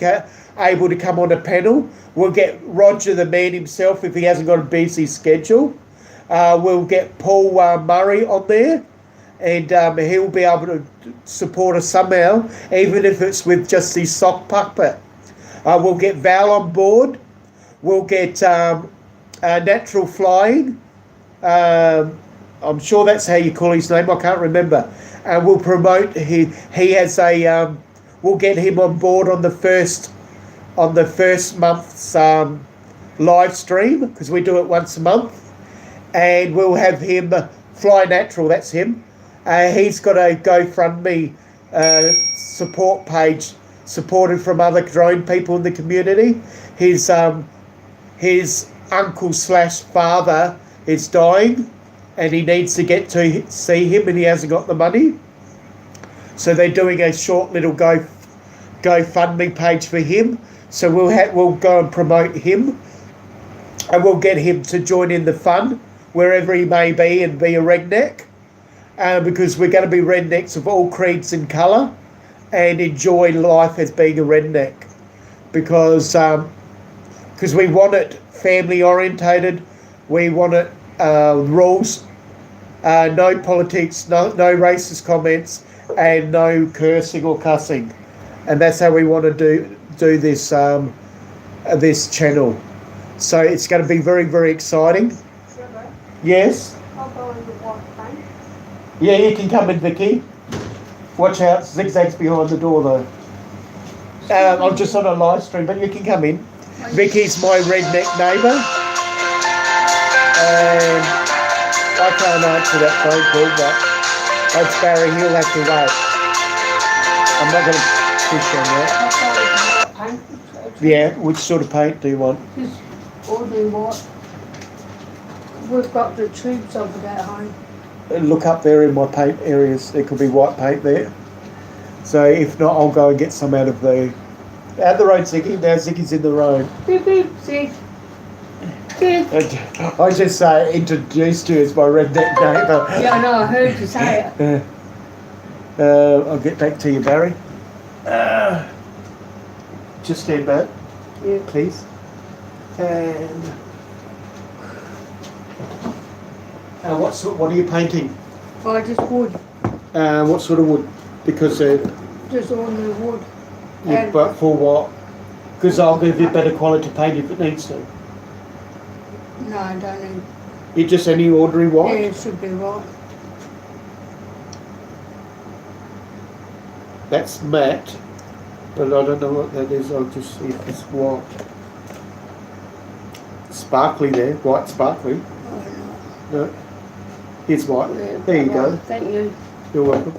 able to come on a panel. We'll get Roger the man himself if he hasn't got a busy schedule. We'll get Paul Murray on there, and he'll be able to support us somehow, even if it's with just his sock puppet. We'll get Val on board. We'll get Natural Flying. I'm sure that's how you call his name. I can't remember. And we'll promote. He has a. We'll get him on board on the first month's live stream, because we do it once a month, and we'll have him Fly Natural. That's him. He's got a GoFundMe support page, supported from other drone people in the community. His uncle/father is dying, and he needs to get to see him, and he hasn't got the money. So they're doing a short little GoFundMe page for him. So we'll go and promote him, and we'll get him to join in the fun wherever he may be and be a redneck, because we're going to be rednecks of all creeds and colour, and enjoy life as being a redneck, because we want it family orientated. We want it rules, no politics, no racist comments, and no cursing or cussing, and that's how we want to do this this channel. So it's going to be very, very exciting. Yes. I'll go in the white paint. Yeah, you can come in, Vicky. Watch out, Zigzag's behind the door though. I'm just on a live stream, but you can come in. Vicky's my redneck neighbour, and I can't answer that phone call, but that's Barry. He'll have to wait. I'm not going to push on that. Yeah, which sort of paint do you want? Just ordinary white. We've got the tubes over there at home. Look up there in my paint areas. There could be white paint there. So if not, I'll go and get some out of the road, Ziggy. Now Ziggy's in the road. Beep, beep, Zig. Zig. I just introduced you as my redneck neighbour. Yeah, I know, I heard you say it. I'll get back to you, Barry. Just stand back, Yeah. please. And what are you painting? I just wood. What sort of wood? Because Just ordinary wood. yeah, but for what? Because I'll give you better quality paint if it needs to. No, I don't need. You just any ordinary Yeah, white? it should be right. That's matte, but I don't know what that is. I'll just see if it's white. Sparkly there, white sparkly. Oh, No, it's white. no. Yeah, There you go. Thank you. You're welcome.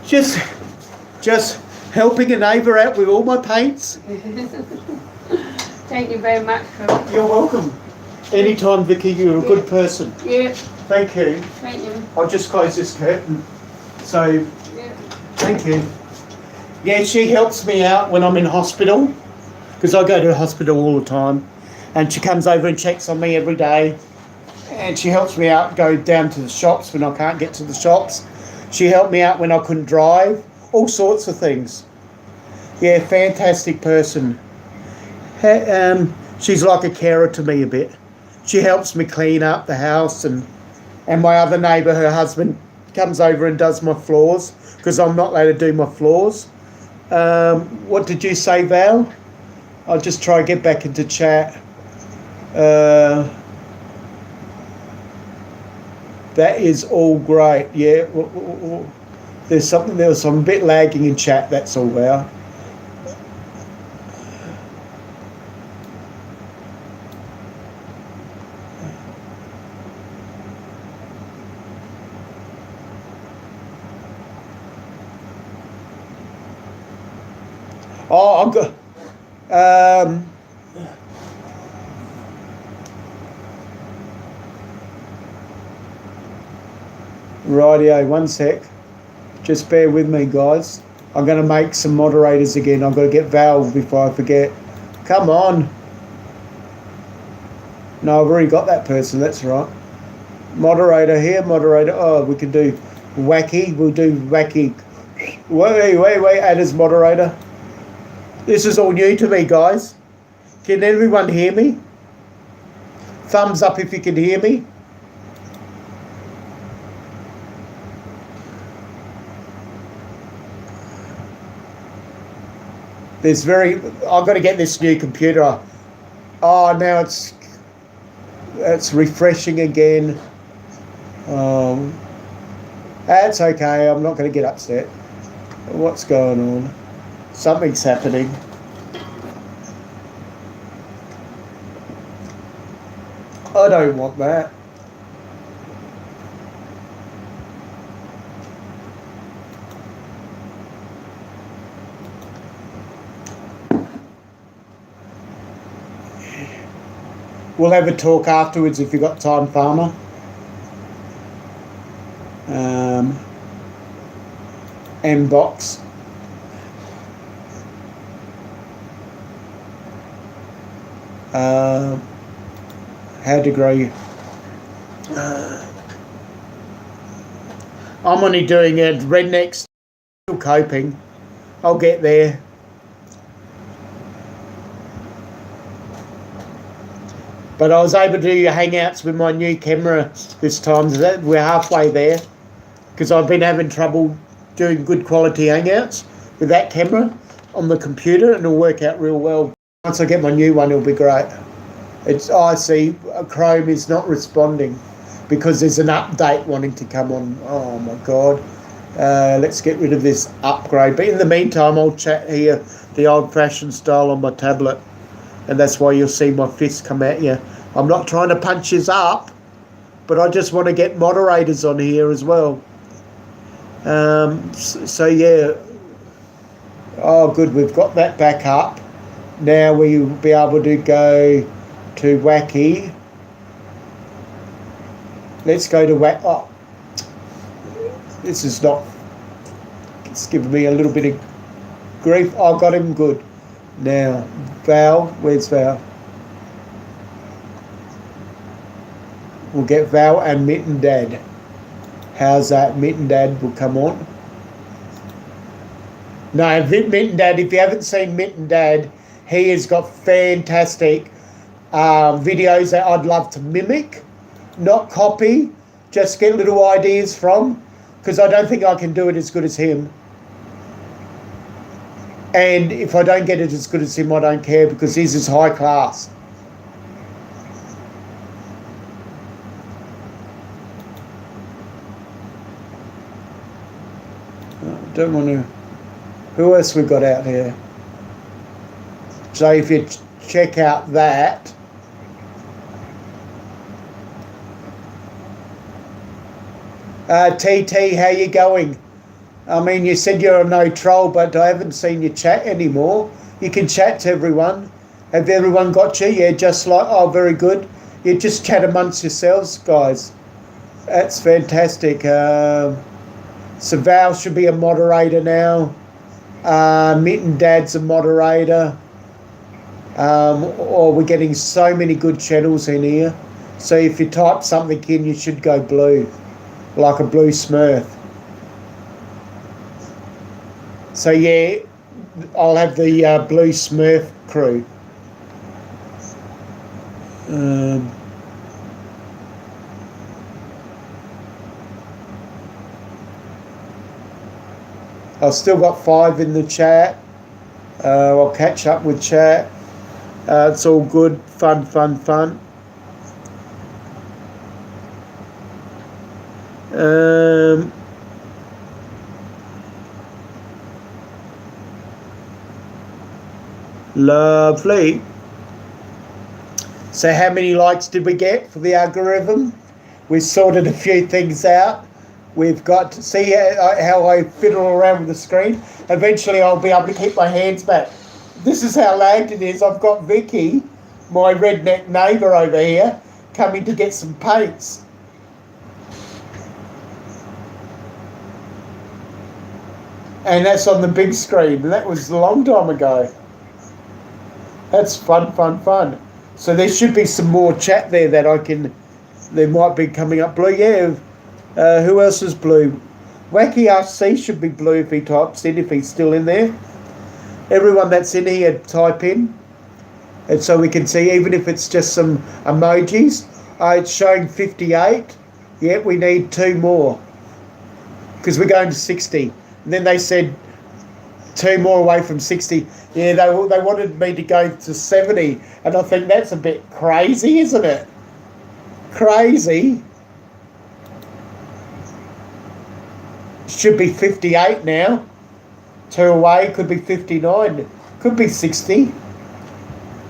just helping a neighbour out with all my paints. Thank you very much. You're welcome. Anytime, Vicky, you're a good person. Yeah. Thank you. Thank you. I'll just close this curtain. So, Yeah. thank you. Yeah, she helps me out when I'm in hospital, because I go to the hospital all the time, and she comes over and checks on me every day, and she helps me out go down to the shops when I can't get to the shops. She helped me out when I couldn't drive, all sorts of things. Yeah, fantastic person. She's like a carer to me a bit. She helps me clean up the house, and my other neighbour, her husband, comes over and does my floors, because I'm not allowed to do my floors. What did you say, Val? I'll just try and get back into chat. That is all great. Yeah, there's something else. I'm a bit lagging in chat, that's all, Val. Oh, I've got... rightio, one sec. Just bear with me, guys. I'm going to make some moderators again. I've got to get Val before I forget. Come on. No, I've already got that person. That's right. Moderator here, moderator. Oh, we can do wacky. We'll do wacky. Wait. Add as moderator. This is all new to me, guys. Can everyone hear me? Thumbs up if you can hear me. I've got to get this new computer. Oh, now it's refreshing again. That's okay. I'm not going to get upset. What's going on? Something's happening. I don't want that. We'll have a talk afterwards if you've got time, Farmer. Inbox. How to grow you. I'm only doing it. Rednecks, still coping. I'll get there. But I was able to do hangouts with my new camera this time. So we're halfway there, because I've been having trouble doing good quality hangouts with that camera on the computer, and it'll work out real well. Once I get my new one, it'll be great. I see Chrome is not responding because there's an update wanting to come on. Oh my God. Let's get rid of this upgrade. But in the meantime, I'll chat here the old-fashioned style on my tablet. And that's why you'll see my fist come at you. I'm not trying to punch his up, but I just want to get moderators on here as well. So yeah. Oh, good. We've got that back up. Now we'll be able to go to Wacky. Let's go to Wacky. Oh, this is not... It's giving me a little bit of grief. I got him good. Now, Val, where's Val? We'll get Val and Mitten Dad. How's that? Mitten Dad will come on. No, Mitten Dad, if you haven't seen Mitten Dad, he has got fantastic videos that I'd love to mimic, not copy, just get little ideas from, because I don't think I can do it as good as him. And if I don't get it as good as him, I don't care, because his is high class. I don't want to... Who else we got out here? So if you check out that... TT, how you going? I mean, you said you're a no troll, but I haven't seen you chat anymore. You can chat to everyone. Have everyone got you? Yeah, just like, oh, very good. You just chat amongst yourselves, guys. That's fantastic. So Val should be a moderator now. Mitten Dad's a moderator. We're getting so many good channels in here. So if you type something in, you should go blue, like a blue smurf. So yeah, I'll have the blue smurf crew. I've still got 5 in the chat. I'll catch up with chat. It's all good, fun. Lovely. So how many likes did we get for the algorithm? We've sorted a few things out. We've got to see how I fiddle around with the screen. Eventually I'll be able to keep my hands back. This is how lagged it is. I've got Vicky, my redneck neighbour over here, coming to get some paints. And that's on the big screen. That was a long time ago. That's fun. So there should be some more chat there that I can... There might be coming up blue. Yeah. Who else is blue? Wacky RC should be blue if he types in, if he's still in there. Everyone that's in here, type in. And so we can see, even if it's just some emojis. It's showing 58. Yeah, we need 2 more. Because we're going to 60. And then they said 2 more away from 60. Yeah, they wanted me to go to 70. And I think that's a bit crazy, isn't it? Crazy. Should be 58 now. 2 away, could be 59. Could be 60.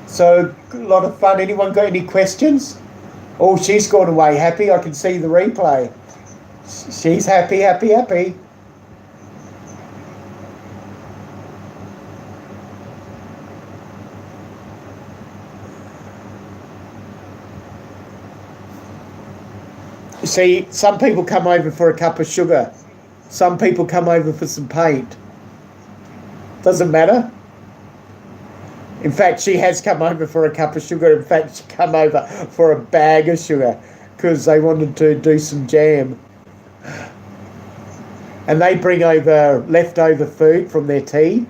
So, a lot of fun. Anyone got any questions? Oh, she's gone away happy. I can see the replay. She's happy. See, some people come over for a cup of sugar. Some people come over for some paint. Doesn't matter. In fact, she has come over for a cup of sugar. In fact, she come over for a bag of sugar because they wanted to do some jam. And they bring over leftover food from their tea.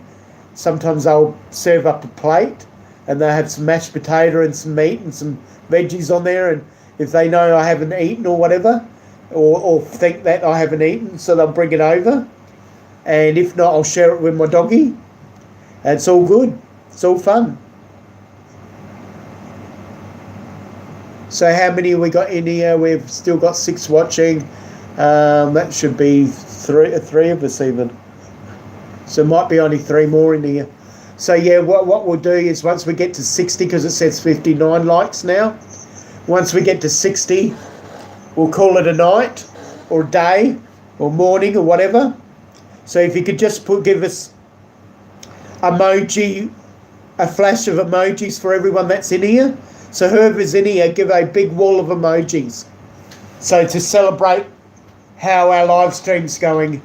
Sometimes they'll serve up a plate and they'll have some mashed potato and some meat and some veggies on there. And if they know I haven't eaten or whatever, or think that I haven't eaten, so they'll bring it over. And if not, I'll share it with my doggy. And it's all good. It's all fun. So how many have we got in here? We've still got 6 watching. That should be three of us even. So might be only 3 more in here. So yeah, what we'll do is once we get to 60, because it says 59 likes now. Once we get to 60, we'll call it a night or a day or morning or whatever. So if you could just give us emoji, a flash of emojis for everyone that's in here. So whoever's in here, give a big wall of emojis. So to celebrate how our live stream's going,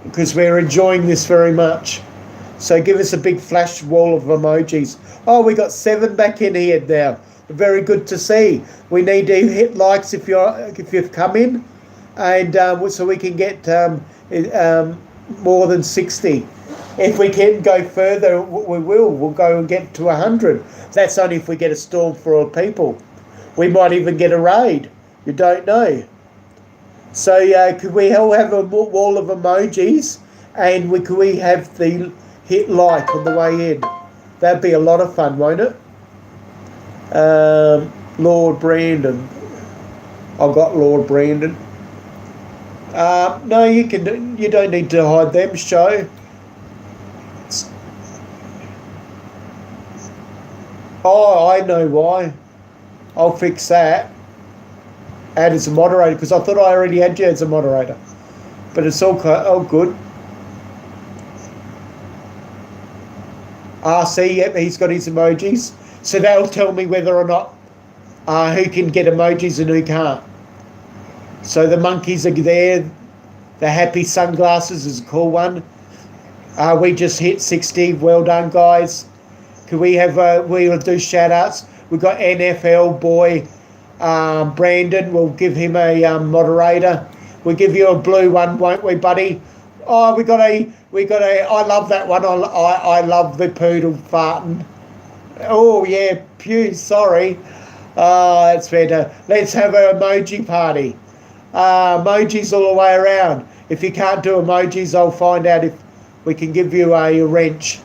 because we're enjoying this very much. So give us a big flash wall of emojis. Oh, we got 7 back in here now. Very good to see. We need to hit likes if you've come in, and so we can get more than 60. If we can go further, we will. We'll go and get to 100. That's only if we get a storm full of people. We might even get a raid. You don't know. So could we all have a wall of emojis, and could we have the hit like on the way in? That'd be a lot of fun, won't it? Lord Brandon. I've got Lord Brandon. No, you don't need to hide them, show. Oh, I know why. I'll fix that. Add as a moderator, because I thought I already had you as a moderator. But it's all good. RC, yep, he's got his emojis. So that'll tell me whether or not who can get emojis and who can't. So the monkeys are there. The happy sunglasses is a cool one. We just hit 60. Well done, guys. Can we have, we'll do shout outs. We've got NFL boy Brandon. We'll give him a moderator. We'll give you a blue one, won't we, buddy? Oh, we got a, I love that one. I love the poodle farting. Oh, yeah, pew, sorry. That's better. Let's have an emoji party. Emojis all the way around. If you can't do emojis, I'll find out if we can give you a wrench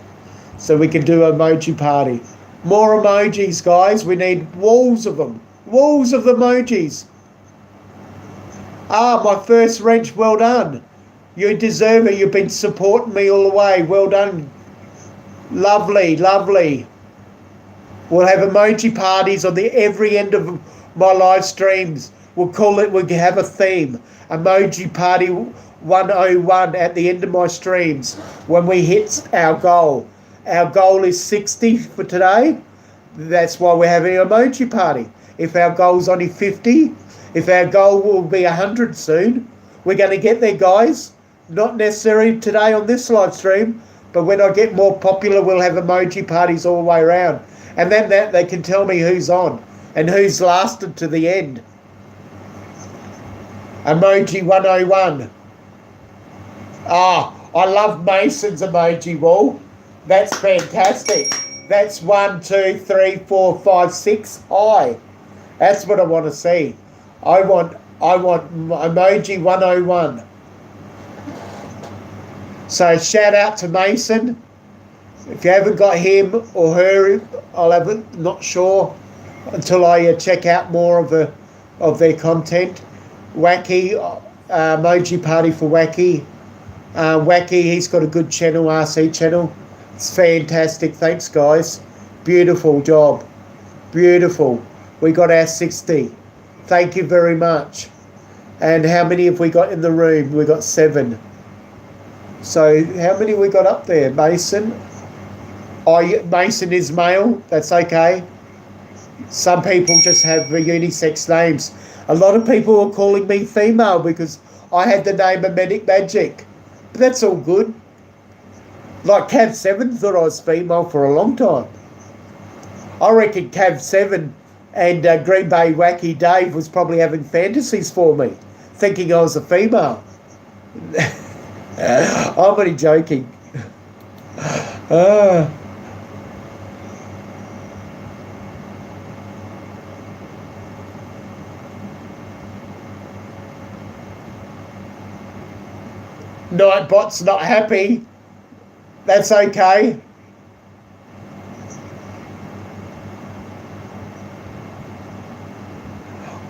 so we can do an emoji party. More emojis, guys. We need walls of them. Walls of emojis. My first wrench. Well done. You deserve it. You've been supporting me all the way. Well done. Lovely, lovely. We'll have emoji parties on every end of my live streams. We'll call it, we'll have a theme. Emoji Party 101 at the end of my streams when we hit our goal. Our goal is 60 for today. That's why we're having an emoji party. If our goal's only 50, if our goal will be 100 soon, we're going to get there, guys. Not necessarily today on this live stream, but when I get more popular, we'll have emoji parties all the way around. And then that they can tell me who's on and who's lasted to the end. Emoji 101. I love Mason's emoji wall. That's fantastic. That's 1, 2, 3, 4, 5, 6 high. That's what I want to see. I want emoji 101. So shout out to Mason. If you haven't got him or her, not sure until I check out more of their content. Wacky, emoji party for Wacky. Wacky, he's got a good channel, RC channel. It's fantastic. Thanks, guys. Beautiful job. Beautiful. We got our 60. Thank you very much. And how many have we got in the room? We got 7. So how many we got up there? Mason? Mason is male. That's okay. Some people just have unisex names. A lot of people are calling me female because I had the name of Manic Magic. But that's all good. Like Cav 7 thought I was female for a long time. I reckon Cav 7 and Green Bay Wacky Dave was probably having fantasies for me, thinking I was a female. I'm only joking. Nightbot's not happy. That's okay.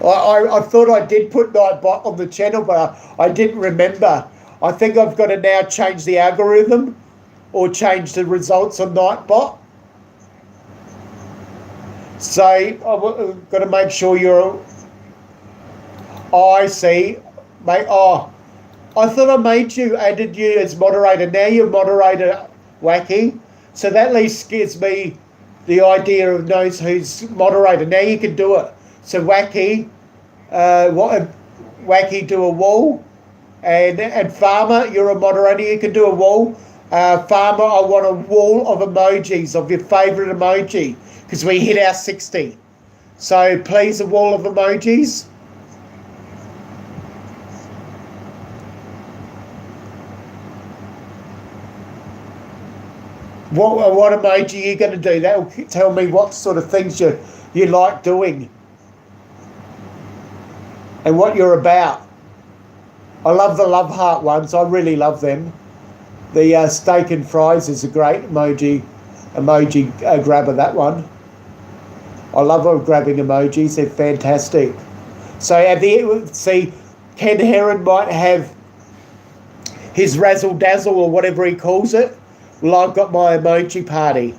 I thought I did put Nightbot on the channel, but I didn't remember. I think I've got to now change the algorithm or change the results on Nightbot. So I've got to make sure you're... I see. Mate, I thought I added you as moderator. Now you're moderator, Wacky. So that at least gives me the idea of knows who's moderator. Now you can do it. So Wacky, Wacky, do a wall. And Farmer, you're a moderator. You can do a wall. Farmer, I want a wall of emojis of your favourite emoji because we hit our 60. So please, a wall of emojis. What emoji are you going to do? That will tell me what sort of things you like doing and what you're about. I love the love heart ones. I really love them. The steak and fries is a great emoji grabber, that one. I love grabbing emojis. They're fantastic. So at the end, see, Ken Heron might have his razzle dazzle or whatever he calls it. Well, I've got my emoji party.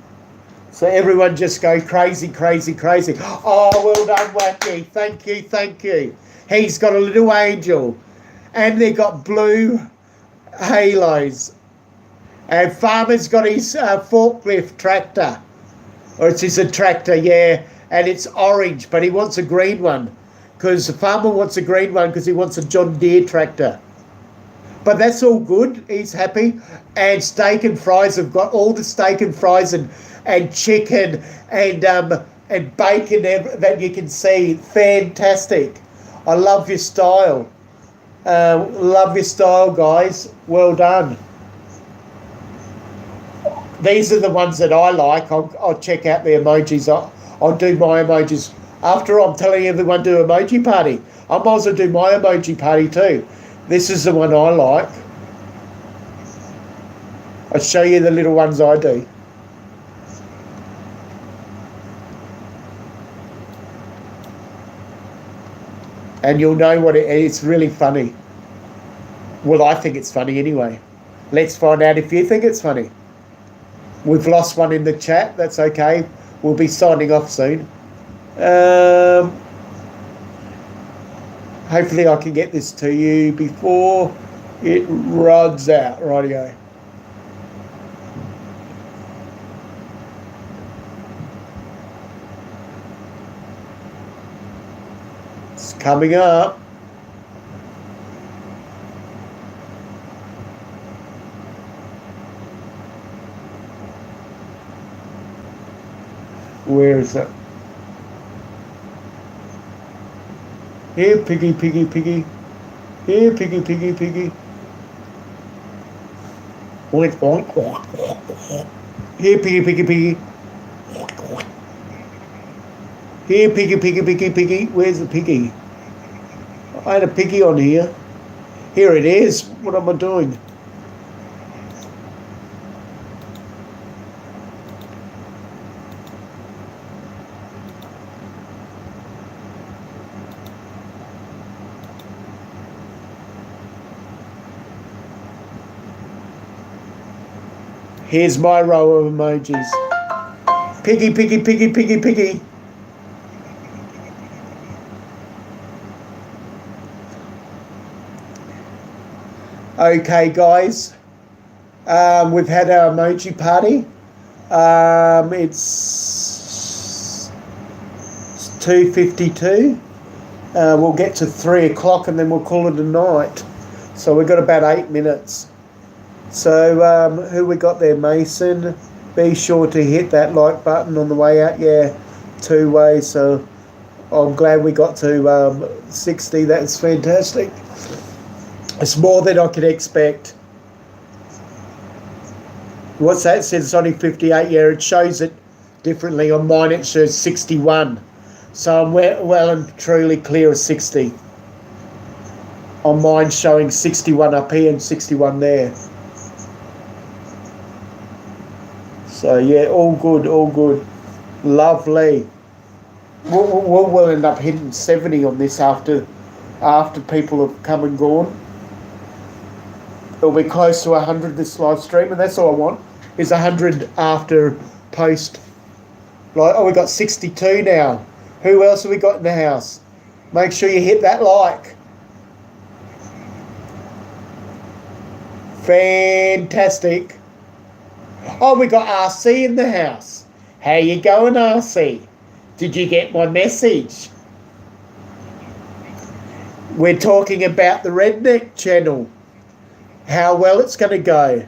So everyone just go crazy, crazy, crazy. Oh, well done, Wacky. Thank you, thank you. He's got a little angel. And they got blue halos. And Farmer's got his forklift tractor. Or it's a tractor, yeah. And it's orange, but he wants a green one. Because the farmer wants a green one because he wants a John Deere tractor. But that's all good. He's happy. And steak and fries have got all the steak and fries and chicken and bacon that you can see. Fantastic. I love your style. Love your style, guys. Well done. These are the ones that I like. I'll check out the emojis. I'll do my emojis. After I'm telling everyone do emoji party, I might as well do my emoji party too. This is the one I like. I'll show you the little ones I do. And you'll know what it is. It's really funny. Well, I think it's funny anyway. Let's find out if you think it's funny. We've lost one in the chat. That's okay. We'll be signing off soon. Hopefully I can get this to you before it runs out. Rightio. It's coming up. Where is it? Here, piggy, piggy, piggy. Here, piggy, piggy, piggy. Oink, oink, oink, oink. Here, piggy, piggy, piggy. Here, piggy, piggy, piggy, piggy. Where's the piggy? I had a piggy on here. Here it is. What am I doing? Here's my row of emojis. Piggy, piggy, piggy, piggy, piggy. Okay, guys. We've had our emoji party. It's 2:52. We'll get to 3 o'clock and then we'll call it a night. So we've got about 8 minutes. So who we got there, Mason? Be sure to hit that like button on the way out. Yeah, 2 ways. So I'm glad we got to 60. That's fantastic. It's more than I could expect. What's that? It says it's only 58. Yeah, it shows it differently. On mine it shows 61. So I'm well and truly clear of 60. On mine showing 61 up here and 61 there. So yeah, all good, all good. Lovely. We'll end up hitting 70 on this after people have come and gone. It'll be close to 100 this live stream, and that's all I want, is 100 after post. Like, oh, we got 62 now. Who else have we got in the house? Make sure you hit that like. Fantastic. Oh, we got RC in the house. How you going, RC? Did you get my message? We're talking about the Redneck channel. How well it's going to go.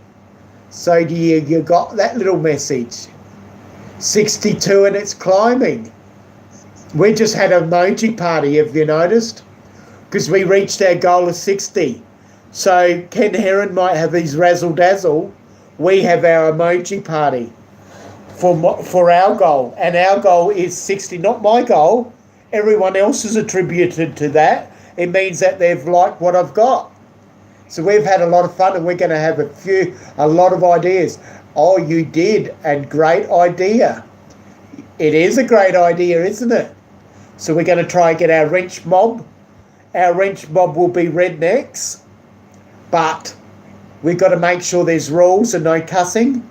So you got that little message. 62 and it's climbing. We just had an emoji party, have you noticed? Because we reached our goal of 60. So Ken Heron might have his razzle-dazzle. We have our emoji party for our goal. And our goal is 60, not my goal. Everyone else is attributed to that. It means that they've liked what I've got. So we've had a lot of fun and we're going to have a lot of ideas. Oh, you did, and great idea. It is a great idea, isn't it? So we're going to try and get our wrench mob. Our wrench mob will be rednecks, but we've got to make sure there's rules and no cussing,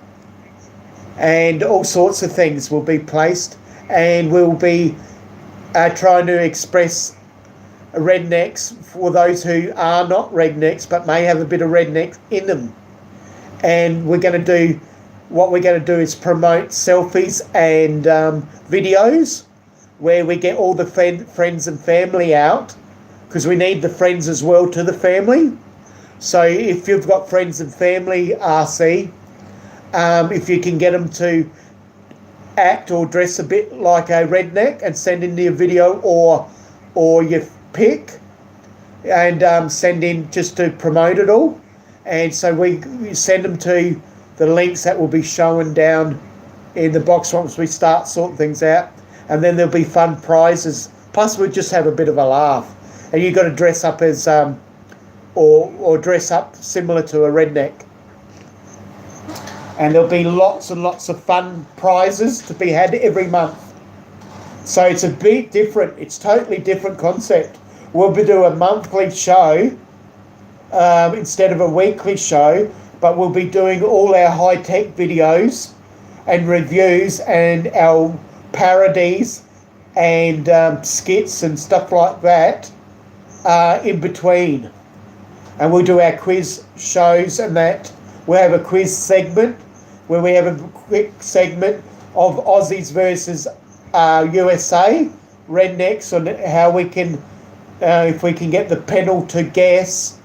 and all sorts of things will be placed, and we'll be trying to express rednecks for those who are not rednecks but may have a bit of redneck in them. and we're going to do, what we're going to do is promote selfies and videos where we get all the friends and family out, because we need the friends as well to the family. So if you've got friends and family, RC, if you can get them to act or dress a bit like a redneck and send in your video or your pic, and send in just to promote it all. And so we send them to the links that will be shown down in the box once we start sorting things out. And then there'll be fun prizes. Plus we'll just have a bit of a laugh. And you've got to dress up as, or dress up similar to a redneck. And there'll be lots and lots of fun prizes to be had every month. So it's a bit different. It's totally different concept. We'll be doing a monthly show instead of a weekly show, but we'll be doing all our high-tech videos and reviews and our parodies and skits and stuff like that in between. And we'll do our quiz shows and that. We'll have a quiz segment where we have a quick segment of Aussies versus USA rednecks on how we can, if we can get the panel to guess.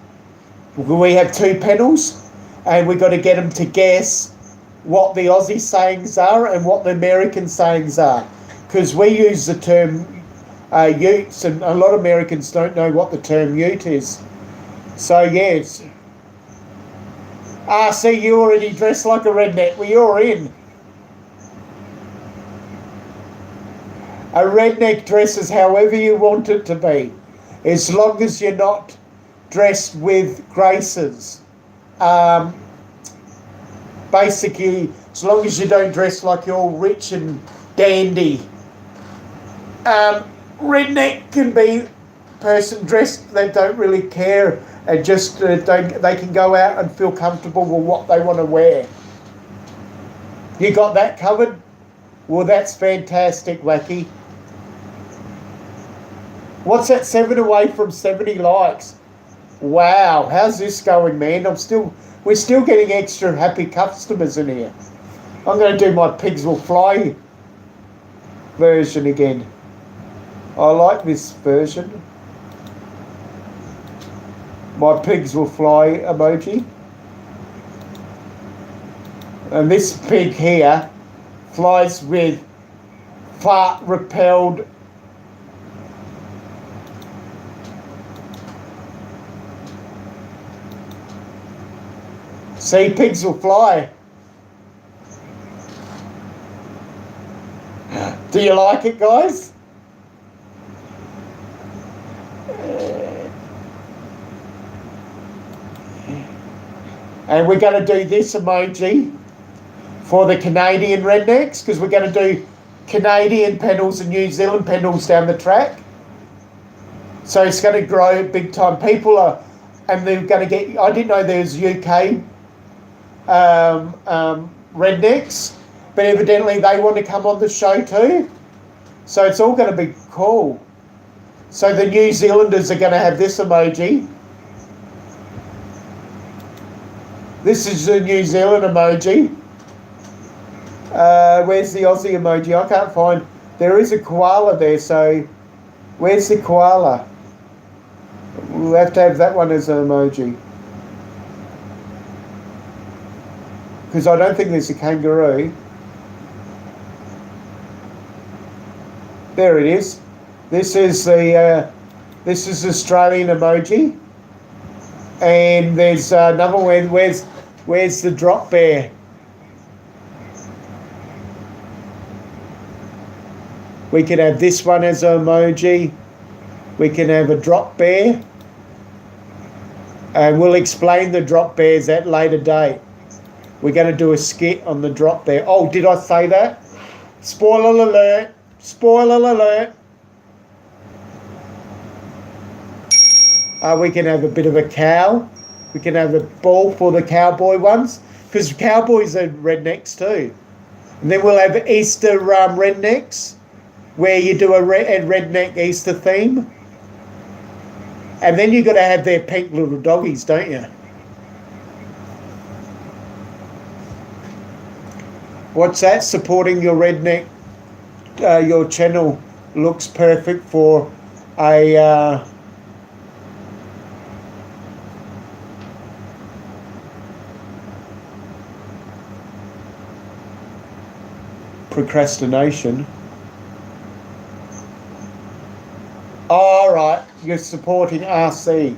We have 2 panels, and we've got to get them to guess what the Aussie sayings are and what the American sayings are, because we use the term utes, and a lot of Americans don't know what the term ute is. So yes. See, you already dressed like a redneck. Well, you're in. A redneck dresses however you want it to be, as long as you're not dressed with graces. Basically, as long as you don't dress like you're all rich and dandy. Redneck can be a person dressed, they don't really care, and just they can go out and feel comfortable with what they want to wear. You got that covered? Well, that's fantastic, Wacky. What's that? 7 away from 70 likes. Wow, how's this going, man? We're still getting extra happy customers in here. I'm going to do my Pigs Will Fly version again. I like this version. My Pigs Will Fly emoji. And this pig here flies with fart repelled See, pigs will fly. Do you like it, guys? And we're going to do this emoji for the Canadian rednecks, because we're going to do Canadian panels and New Zealand panels down the track. So it's going to grow big time. People are, and they're going to get, I didn't know there was UK rednecks, but evidently they want to come on the show too. So it's all going to be cool. So the New Zealanders are going to have this emoji. This is the New Zealand emoji. Where's the Aussie emoji? I can't find. There is a koala there, so where's the koala? We'll have to have that one as an emoji. Because I don't think there's a kangaroo. There it is. This is the Australian emoji. And there's another one. Where's the drop bear? We can have this one as an emoji. We can have a drop bear. And we'll explain the drop bears at a later date. We're going to do a skit on the drop bear. Oh, did I say that? Spoiler alert. Spoiler alert. We can have a bit of a cow. We can have a ball for the cowboy ones, because cowboys are rednecks too. And then we'll have Easter rednecks, where you do a redneck Easter theme. And then you've got to have their pink little doggies, don't you? What's that? Supporting your redneck, your channel looks perfect for a procrastination. All right, you're supporting RC.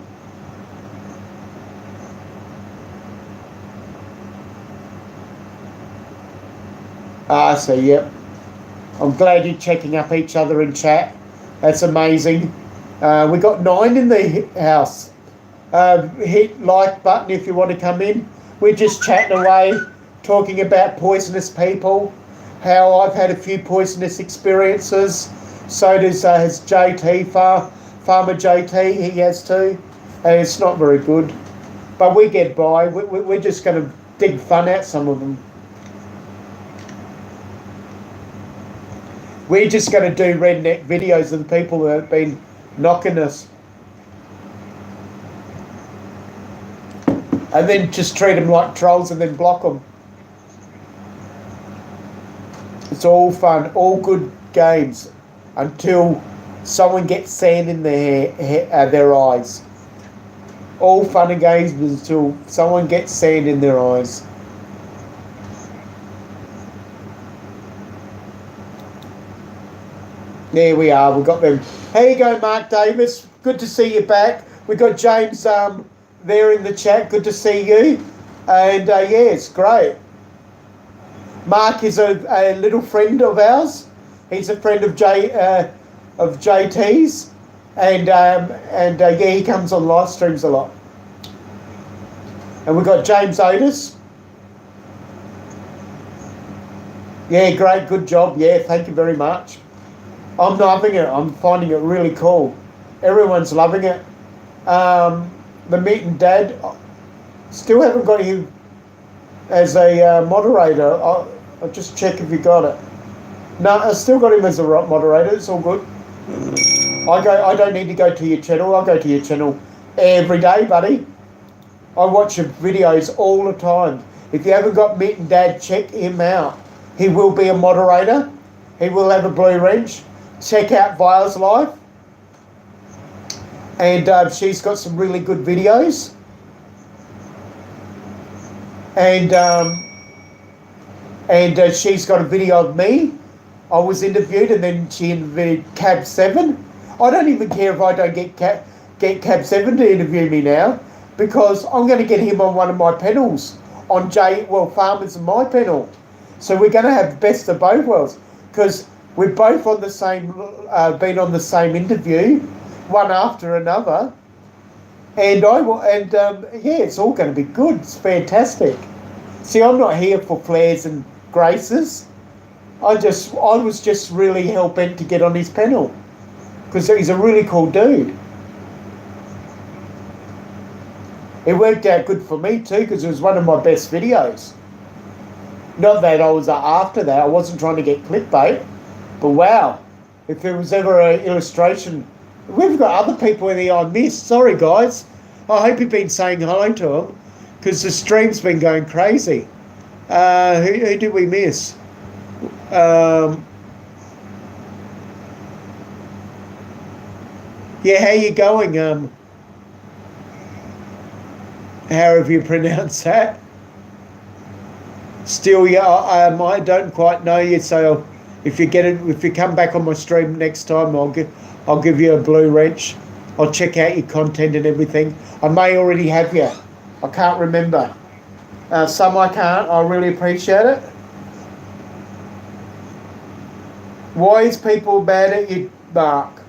RC, yep. I'm glad you're checking up each other in chat. That's amazing. We got 9 in the house. Hit like button if you want to come in. We're just chatting away, talking about poisonous people, how I've had a few poisonous experiences. So has JT, Farmer JT, he has too. And it's not very good. But we get by. We're just going to dig fun out some of them. We're just going to do redneck videos of the people that have been knocking us. And then just treat them like trolls and then block them. It's all fun, all good games until someone gets sand in their eyes. All fun and games until someone gets sand in their eyes. There we are, we've got them. How you going, Mark Davis? Good to see you back. We got James there in the chat. Good to see you. And yeah, it's great. Mark is a little friend of ours. He's a friend of JT's, and yeah, he comes on live streams a lot. And we've got James Otis. Yeah, great, good job. Yeah, thank you very much. I'm loving it. I'm finding it really cool. Everyone's loving it. The Meet and Dad, still haven't got him as a moderator. I'll just check if you got it. No, I still got him as a moderator. It's all good. I don't need to go to your channel. I go to your channel every day, buddy. I watch your videos all the time. If you haven't got Meet and Dad, check him out. He will be a moderator. He will have a blue wrench. Check out Vile's life. And she's got some really good videos. And she's got a video of me. I was interviewed, and then she interviewed Cab 7. I don't even care if I don't get Cab 7 to interview me now, because I'm going to get him on one of my panels on Farmers and my panel. So we're going to have best of both worlds, because we're both on the same, been on the same interview, one after another, and yeah, it's all going to be good. It's fantastic. See, I'm not here for flares and graces. I was just really hell bent to get on his panel, because he's a really cool dude. It worked out good for me too, because it was one of my best videos. Not that I was after that. I wasn't trying to get clickbait. But wow, if there was ever an illustration, we've got other people in here I missed. Sorry, guys. I hope you've been saying hello to them, because the stream's been going crazy. Who did we miss? Yeah, how you going? How have you pronounced that? Still, yeah, I don't quite know you, so if you come back on my stream next time, I'll give you a blue wrench. I'll check out your content and everything. I may already have you. I can't remember. Some I can't. I really appreciate it. Why is people mad at you, Mark?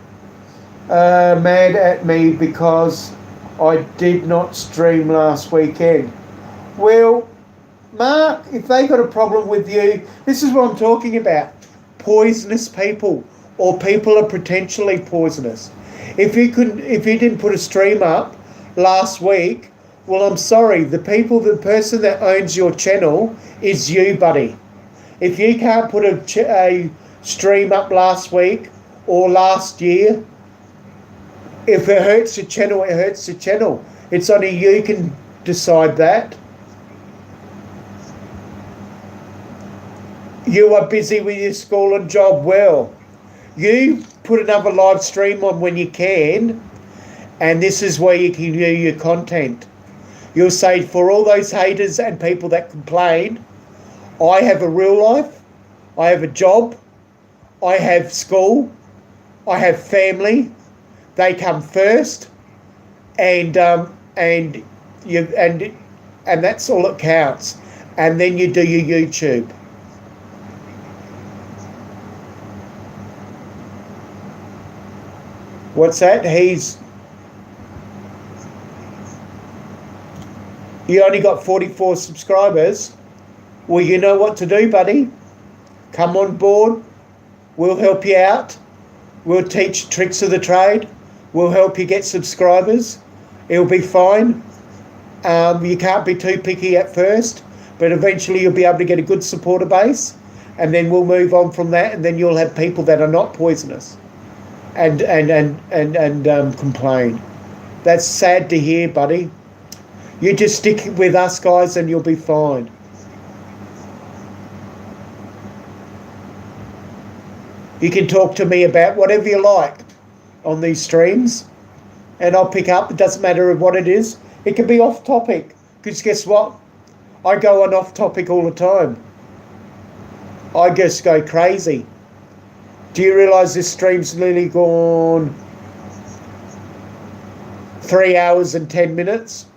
Mad at me because I did not stream last weekend. Well, Mark, if they got a problem with you, this is what I'm talking about. Poisonous people, or people are potentially poisonous. If you didn't put a stream up last week, well, I'm sorry. The person that owns your channel is you, buddy. If you can't put a stream up last week or last year, if it hurts the channel, it hurts the channel. It's only you can decide that. You are busy with your school and job. Well, you put another live stream on when you can, and this is where you can view your content. You'll say, for all those haters and people that complain, I have a real life, I have a job, I have school, I have family. They come first, and that's all that counts. And then you do your YouTube. What's that? You only got 44 subscribers. Well, you know what to do, buddy. Come on board. We'll help you out. We'll teach tricks of the trade. We'll help you get subscribers. It'll be fine. You can't be too picky at first, but eventually you'll be able to get a good supporter base, and then we'll move on from that, and then you'll have people that are not poisonous and complain. That's sad to hear, buddy. You just stick with us, guys, and you'll be fine. You can talk to me about whatever you like on these streams, and I'll pick up. It doesn't matter what it is. It can be off topic, because guess what? I go on off topic all the time. I just go crazy. Do you realise this stream's nearly gone 3 hours and 10 minutes?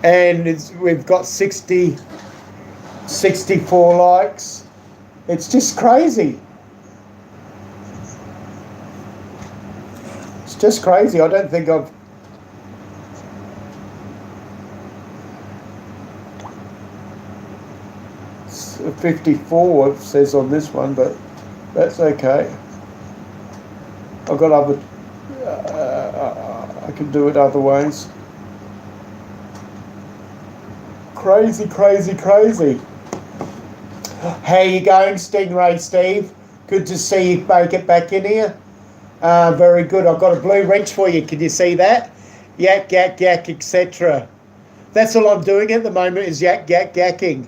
And we've got 64 likes. It's just crazy. It's just crazy. I don't think I've... It's 54 it says on this one, but that's okay. I've got other... I can do it other ways. Crazy, crazy, crazy. How you going, Stingray Steve? Good to see you make it back in here. Very good. I've got a blue wrench for you. Can you see that? Yak, yak, yak, etc. That's all I'm doing at the moment is yak, yak, yakking.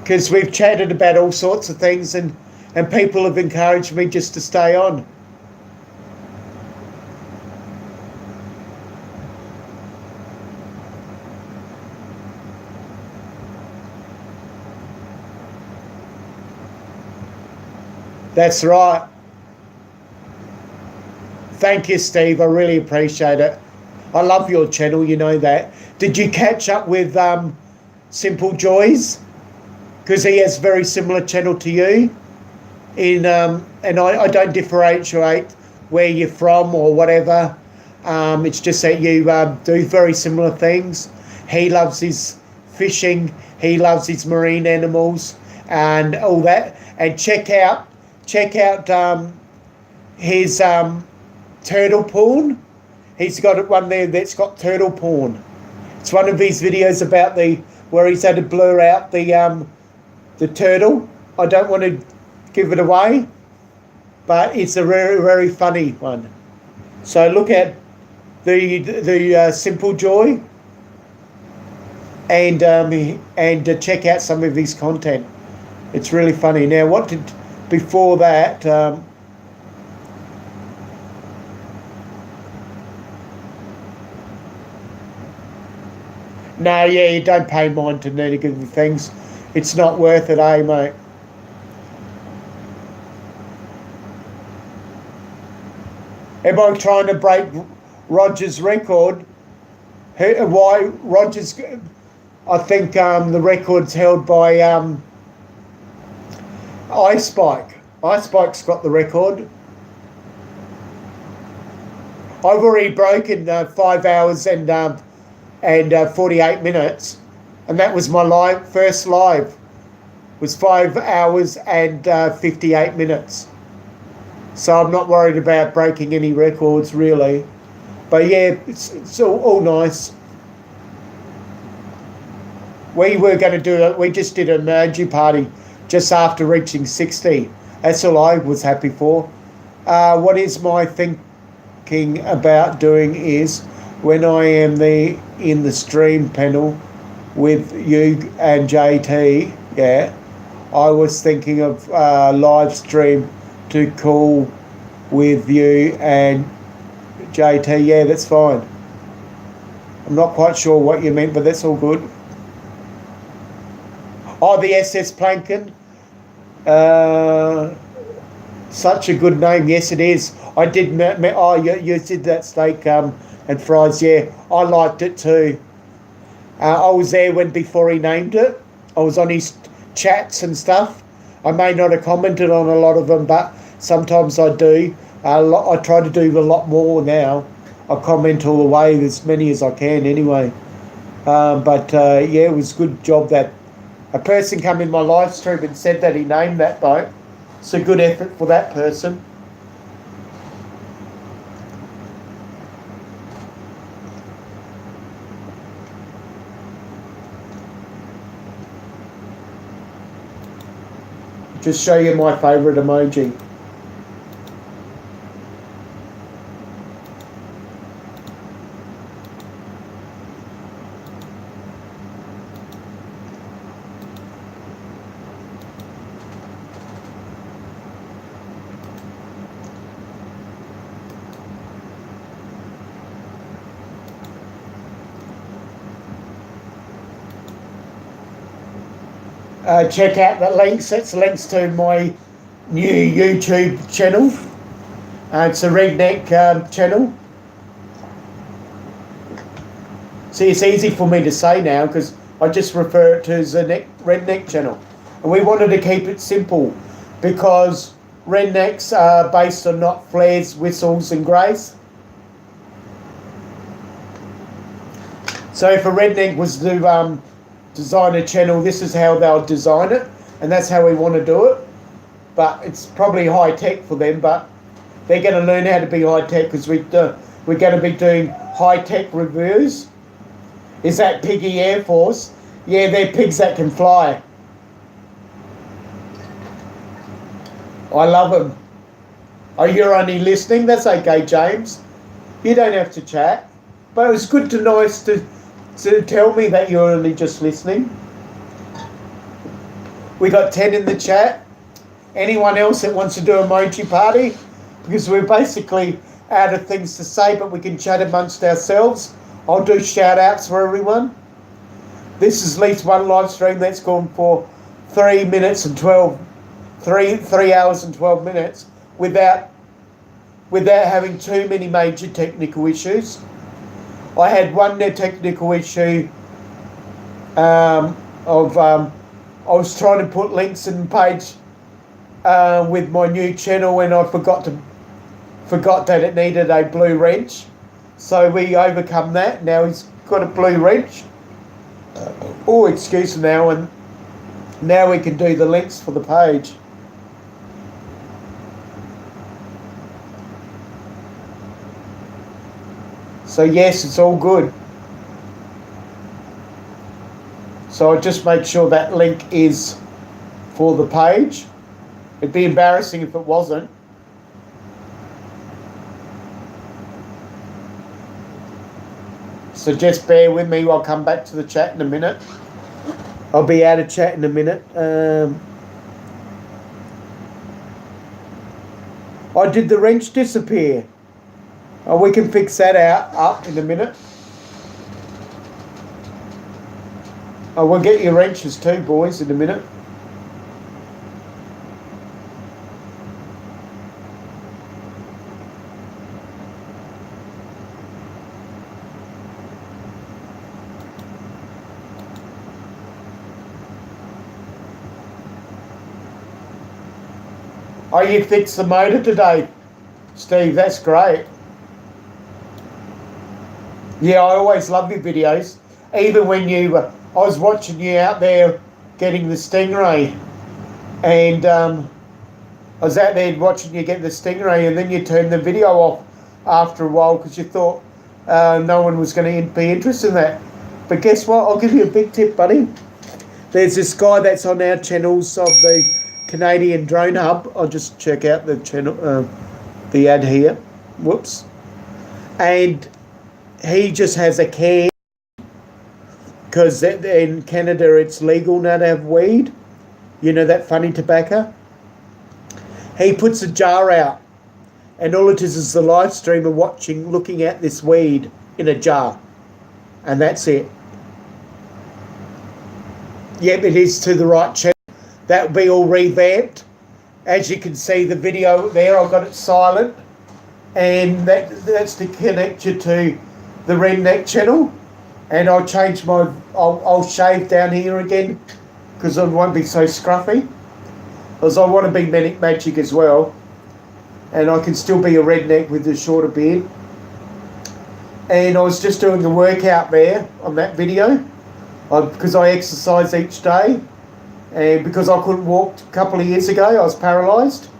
Because we've chatted about all sorts of things, and people have encouraged me just to stay on. That's right. Thank you, Steve. I really appreciate it. I love your channel, you know that. Did you catch up with Simple Joys? Because he has a very similar channel to you. And I don't differentiate where you're from or whatever. It's just that you do very similar things. He loves his fishing. He loves his marine animals and all that. And check out his turtle porn. He's got one there that's got turtle porn. It's one of his videos about where he's had to blur out the turtle. I don't want to give it away, but it's a very, very funny one. So look at the Simple Joy and check out some of his content. It's really funny. Now, before that, no, yeah, you don't pay mind to negative things. It's not worth it, eh, mate? Am I trying to break Roger's record? Why Roger's? I think the record's held by iSpike. iSpike's got the record. I've already broken 5 hours and 48 minutes, and that was my first live. Was 5 hours and 58 minutes. So I'm not worried about breaking any records really. But yeah, it's all nice. We were going to do it. We just did an emoji party just after reaching 60. That's all I was happy for. What is my thinking about doing is when I am in the stream panel, with you and JT, yeah, I was thinking of live stream to call with you and JT. Yeah, that's fine. I'm not quite sure what you meant, but that's all good. Oh, the SS Plankin. Such a good name. Yes, it is. I did. You did that steak and fries. Yeah, I liked it too. I was there before he named it. I was on his chats and stuff. I may not have commented on a lot of them, but sometimes I do. I try to do a lot more now. I comment all the way, as many as I can anyway. Yeah, it was a good job that a person came in my live stream and said that he named that boat. It's a good effort for that person. Just show you my favourite emoji. Check out the links. It's links to my new YouTube channel. It's a redneck channel. See, it's easy for me to say now because I just refer it to as a redneck channel. And we wanted to keep it simple because rednecks are based on not flares, whistles and greys. So if a redneck was to design a channel, this is how they'll design it, and that's how we want to do it. But it's probably high tech for them, but they're going to learn how to be high tech because we're going to be doing high tech reviews. Is that Piggy Air Force? Yeah, they're pigs that can fly. I love them. Oh, you're only listening? That's okay, James. You don't have to chat. But it was good to tell me that you're only just listening. We got 10 in the chat. Anyone else that wants to do emoji party? Because we're basically out of things to say, but we can chat amongst ourselves. I'll do shout outs for everyone. This is at least one live stream that's gone for 3 hours and 12 minutes without having too many major technical issues. I had one technical issue I was trying to put links in the page with my new channel and I forgot that it needed a blue wrench. So we overcome that. Now he's got a blue wrench. Oh, excuse me now, and now we can do the links for the page. So yes, it's all good. So I'll just make sure that link is for the page. It'd be embarrassing if it wasn't. So just bear with me, I'll come back to the chat in a minute. I'll be out of chat in a minute. Did the wrench disappear? Oh, we can fix that up in a minute. Oh, we'll get your wrenches too, boys, in a minute. Oh, you fixed the motor today, Steve. That's great. Yeah, I always love your videos. Even when I was watching you out there getting the Stingray, and I was out there watching you get the Stingray, and then you turned the video off after a while because you thought no one was going to be interested in that. But guess what? I'll give you a big tip, buddy. There's this guy that's on our channels of the Canadian Drone Hub. I'll just check out the channel, the ad here. Whoops. And he just has a cam because in Canada it's legal now to have weed. You know, that funny tobacco. He puts a jar out, and all it is the live streamer watching, looking at this weed in a jar, and that's it. Yep, it is to the right channel. That will be all revamped. As you can see, the video there, I've got it silent, and that's to connect you to the Redneck channel. And I'll change I'll shave down here again because I won't be so scruffy. Because I want to be Manic Magic as well, and I can still be a redneck with a shorter beard. And I was just doing a workout there on that video because I exercise each day, and because I couldn't walk a couple of years ago, I was paralysed.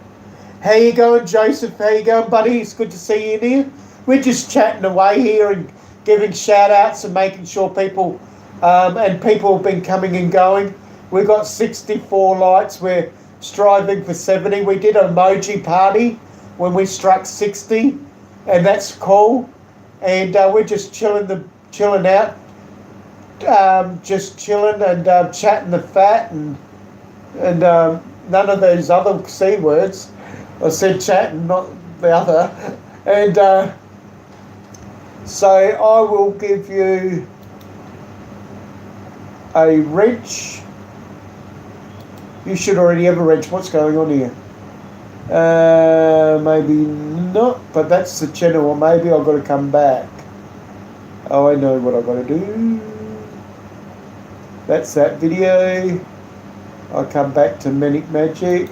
How you going, Joseph? How you going, buddy? It's good to see you in here. We're just chatting away here and giving shout outs and making sure people and people have been coming and going. We've got 64 likes. We're striving for 70. We did an emoji party when we struck 60, and that's cool. And we're just chilling out, just chilling and chatting the fat and none of those other C words. I said chatting, not the other. And so I will give you a wrench. You should already have a wrench. What's going on here? Maybe not, but that's the channel, or maybe I've got to come back. Oh, I know what I've got to do. That's that video. I'll come back to Manic Magic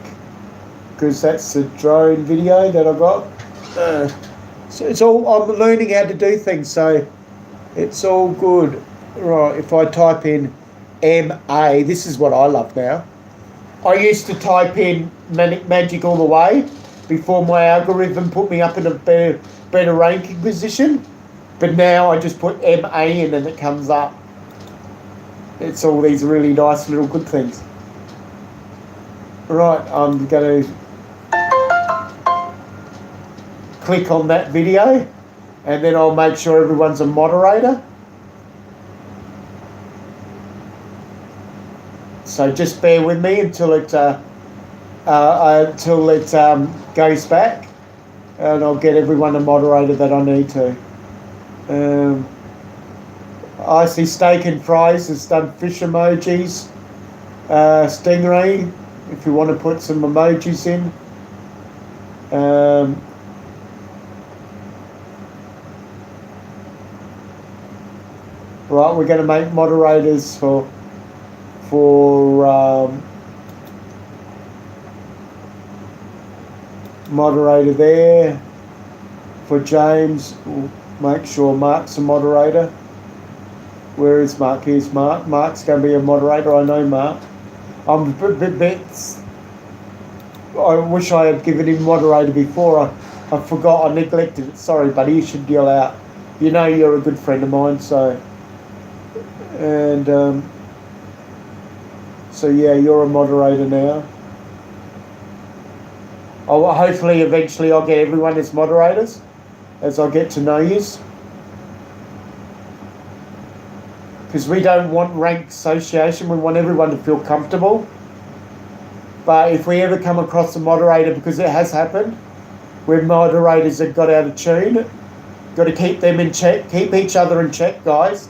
because that's the drone video that I got. So it's all, I'm learning how to do things, so it's all good. Right, if I type in MA, this is what I love now. I used to type in Manic Magic all the way before my algorithm put me up in a better ranking position. But now I just put MA in and it comes up. It's all these really nice little good things. Right, I'm going to click on that video and then I'll make sure everyone's a moderator. So just bear with me until it goes back, and I'll get everyone a moderator that I need to. I see Steak and Fries has done fish emojis. Stingray, if you want to put some emojis in. Right, we're going to make moderators for moderator there. For James, we'll make sure Mark's a moderator. Where is Mark? Here's Mark. Mark's going to be a moderator. I know Mark. I'm a bit I wish I had given him moderator before. I forgot. I neglected it. Sorry, buddy. You should yell out. You know you're a good friend of mine, so. And so yeah, you're a moderator now. Hopefully eventually I'll get everyone as moderators as I get to know yous. Because we don't want rank association, we want everyone to feel comfortable. But if we ever come across a moderator, because it has happened, where moderators have got out of tune, got to keep them in check, keep each other in check, guys.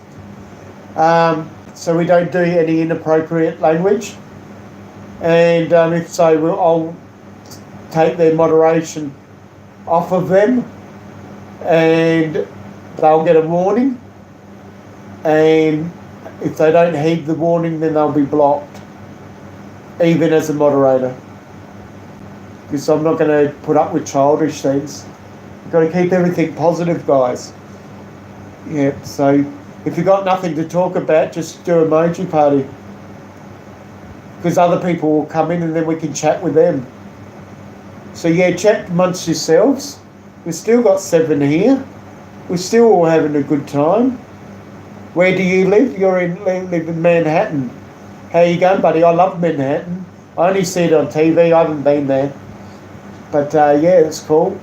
So we don't do any inappropriate language, and if so, I'll take their moderation off of them, and they'll get a warning, and if they don't heed the warning, then they'll be blocked, even as a moderator, because I'm not going to put up with childish things. You've got to keep everything positive, guys. Yeah, so if you've got nothing to talk about, just do emoji party. Because other people will come in and then we can chat with them. So yeah, chat amongst yourselves. We've still got 7 here. We're still all having a good time. Where do you live? You live in Manhattan. How you going, buddy? I love Manhattan. I only see it on TV. I haven't been there. But yeah, it's cool.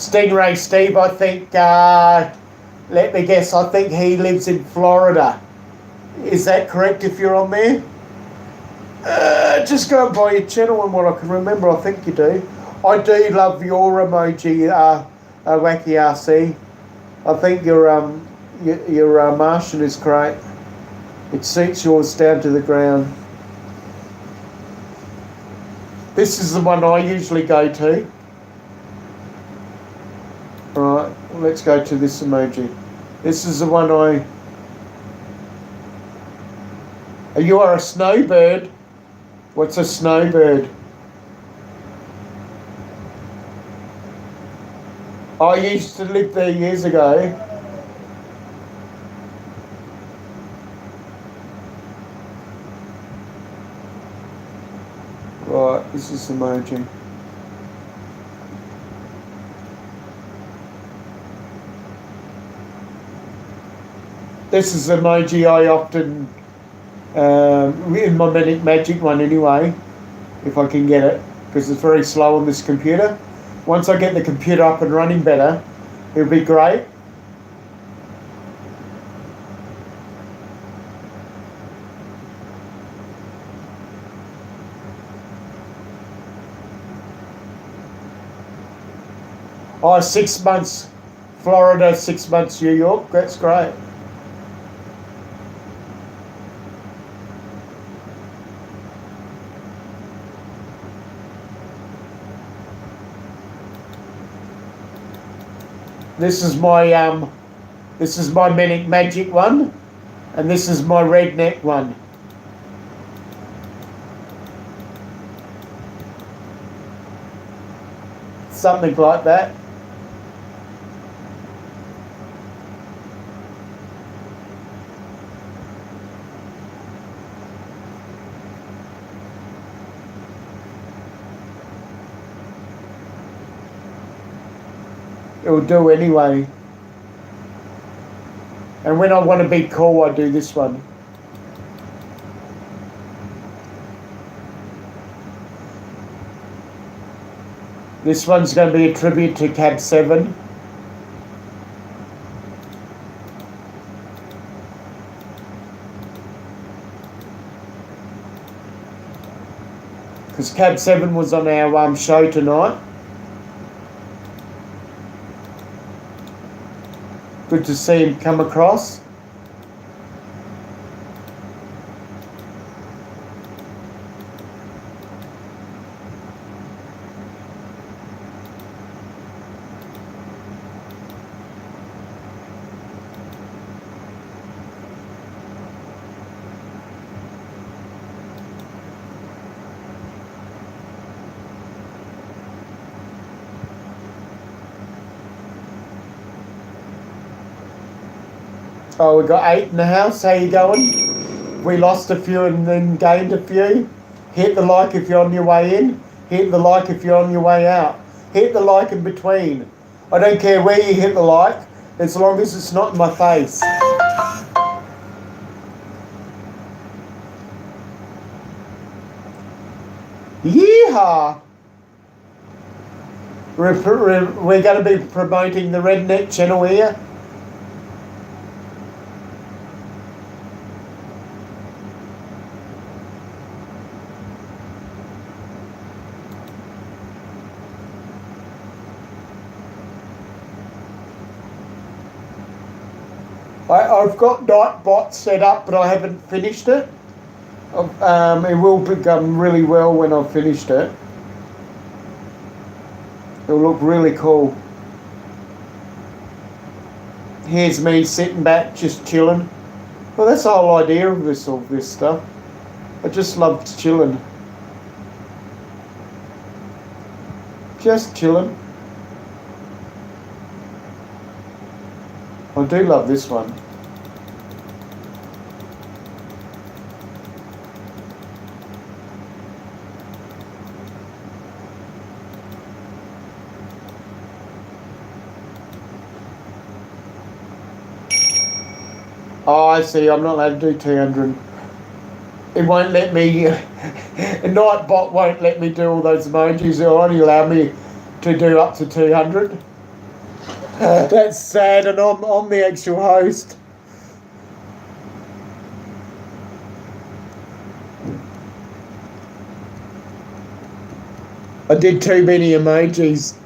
Stingray Steve, I think, let me guess, I think he lives in Florida. Is that correct if you're on there? Just go by your channel and what I can remember, I think you do. I do love your emoji, Wacky RC. I think your Martian is great. It suits yours down to the ground. This is the one I usually go to. Right, let's go to this emoji. This is the one you are a snowbird. What's a snowbird? I used to live there years ago. Right, this is emoji. This is emoji I often, in my manic magic one anyway, if I can get it, because it's very slow on this computer. Once I get the computer up and running better, it'll be great. Oh, 6 months Florida, 6 months New York. That's great. This is my manic magic one, and this is my redneck one. Something like that. It'll do anyway. And when I want to be cool, I do this one. This one's going to be a tribute to Cab 7. Because Cab 7 was on our show tonight. Good to see him come across. Oh, we got 8 in the house. How you going? We lost a few and then gained a few. Hit the like if you're on your way in. Hit the like if you're on your way out. Hit the like in between. I don't care where you hit the like, as long as it's not in my face. Yeehaw! We're going to be promoting the Redneck channel here. I've got Nightbot set up, but I haven't finished it. It will become really well when I've finished it. It'll look really cool. Here's me sitting back, just chilling. Well, that's the whole idea of all this stuff. I just love chilling. Just chilling. I do love this one. Oh, I see. I'm not allowed to do 200. It won't let me. Nightbot won't let me do all those emojis. It'll only allow me to do up to 200. That's sad, and I'm the actual host. I did too many emojis.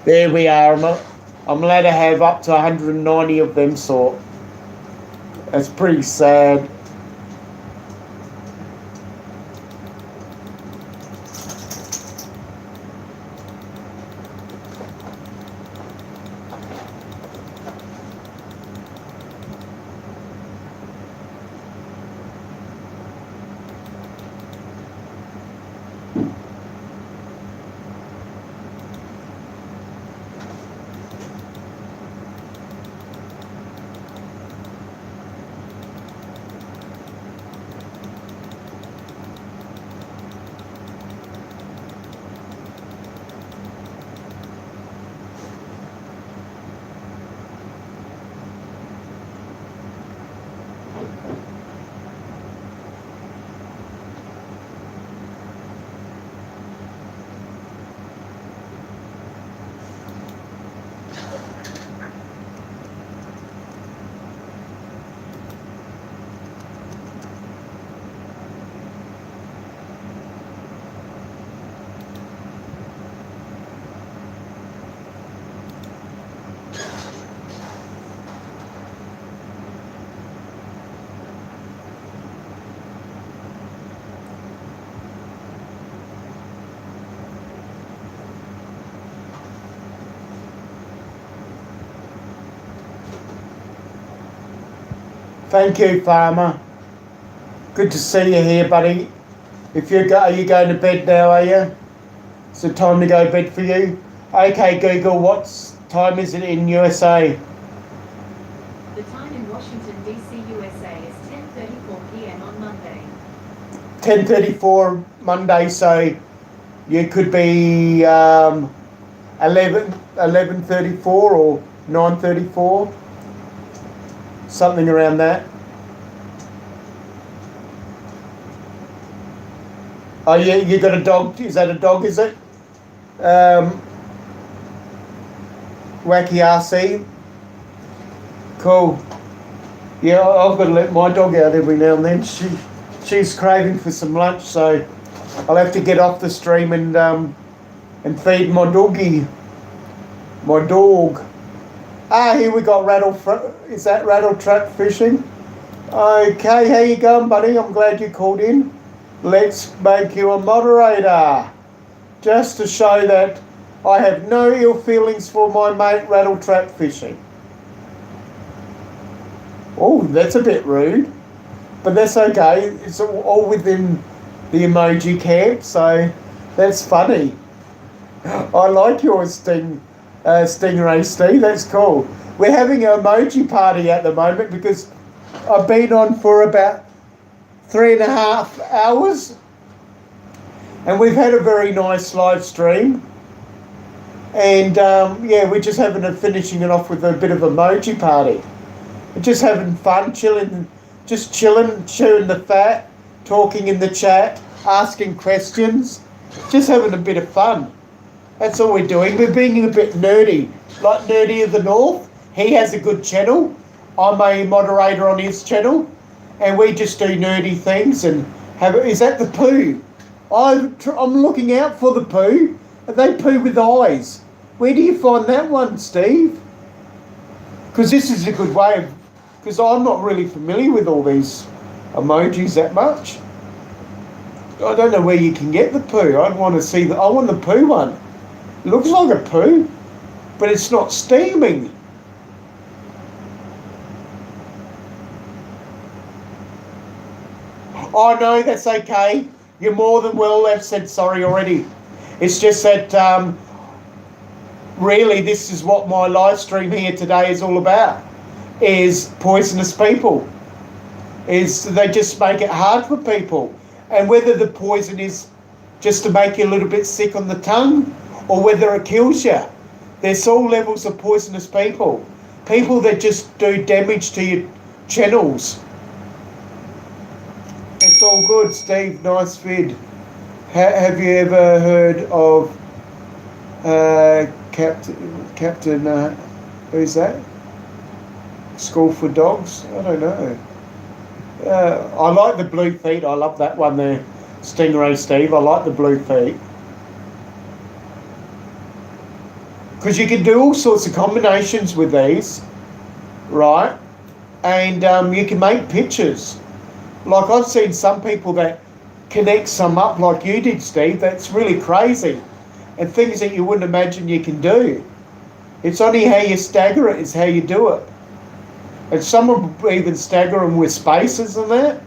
There we are. I'm allowed to have up to 190 of them sort. That's pretty sad. Thank you, Farmer. Good to see you here, buddy. Are you going to bed now, are you? Is it time to go to bed for you? Okay, Google, what time is it in USA? The time in Washington, D.C., USA is 10:34 p.m. on Monday. 10:34 Monday, so you could be 11:34 or 9:34. Something around that. Oh yeah, you got a dog. Is that a dog, is it? Wacky RC. Cool. Yeah, I've got to let my dog out every now and then. She's craving for some lunch, so I'll have to get off the stream and feed my doggy. My dog. Here we got is that rattle trap fishing? Okay, how you going, buddy? I'm glad you called in. Let's make you a moderator. Just to show that I have no ill feelings for my mate rattle trap fishing. Oh, that's a bit rude. But that's okay. It's all within the emoji camp, so that's funny. I like your Stingray, Steve. That's cool. We're having an emoji party at the moment because I've been on for about 3.5 hours and we've had a very nice live stream, and we're just finishing it off with a bit of emoji party. We're just having fun, chilling, chewing the fat, talking in the chat, asking questions, just having a bit of fun. That's all we're doing. We're being a bit nerdy, like Nerdy of the North. He has a good channel. I'm a moderator on his channel, and we just do nerdy things. And is that the poo? I'm looking out for the poo. They poo with eyes. Where do you find that one, Steve? Because this is a good way of. Because I'm not really familiar with all these emojis that much. I don't know where you can get the poo. I want the poo one. It looks like a poo, but it's not steaming. Oh no, that's okay. You're more than well. I've said sorry already. It's just that really this is what my live stream here today is all about, is poisonous people. Is they just make it hard for people. And whether the poison is just to make you a little bit sick on the tongue, or whether it kills you. There's all levels of poisonous people. People that just do damage to your channels. It's all good, Steve. Nice vid. Have you ever heard of Captain? Who's that? School for Dogs? I don't know. I like the blue feet. I love that one there, Stingray Steve. I like the blue feet because you can do all sorts of combinations with these, right? And you can make pictures. Like I've seen some people that connect some up like you did, Steve. That's really crazy, and things that you wouldn't imagine you can do. It's only how you stagger it is how you do it. And some will even stagger them with spaces and that.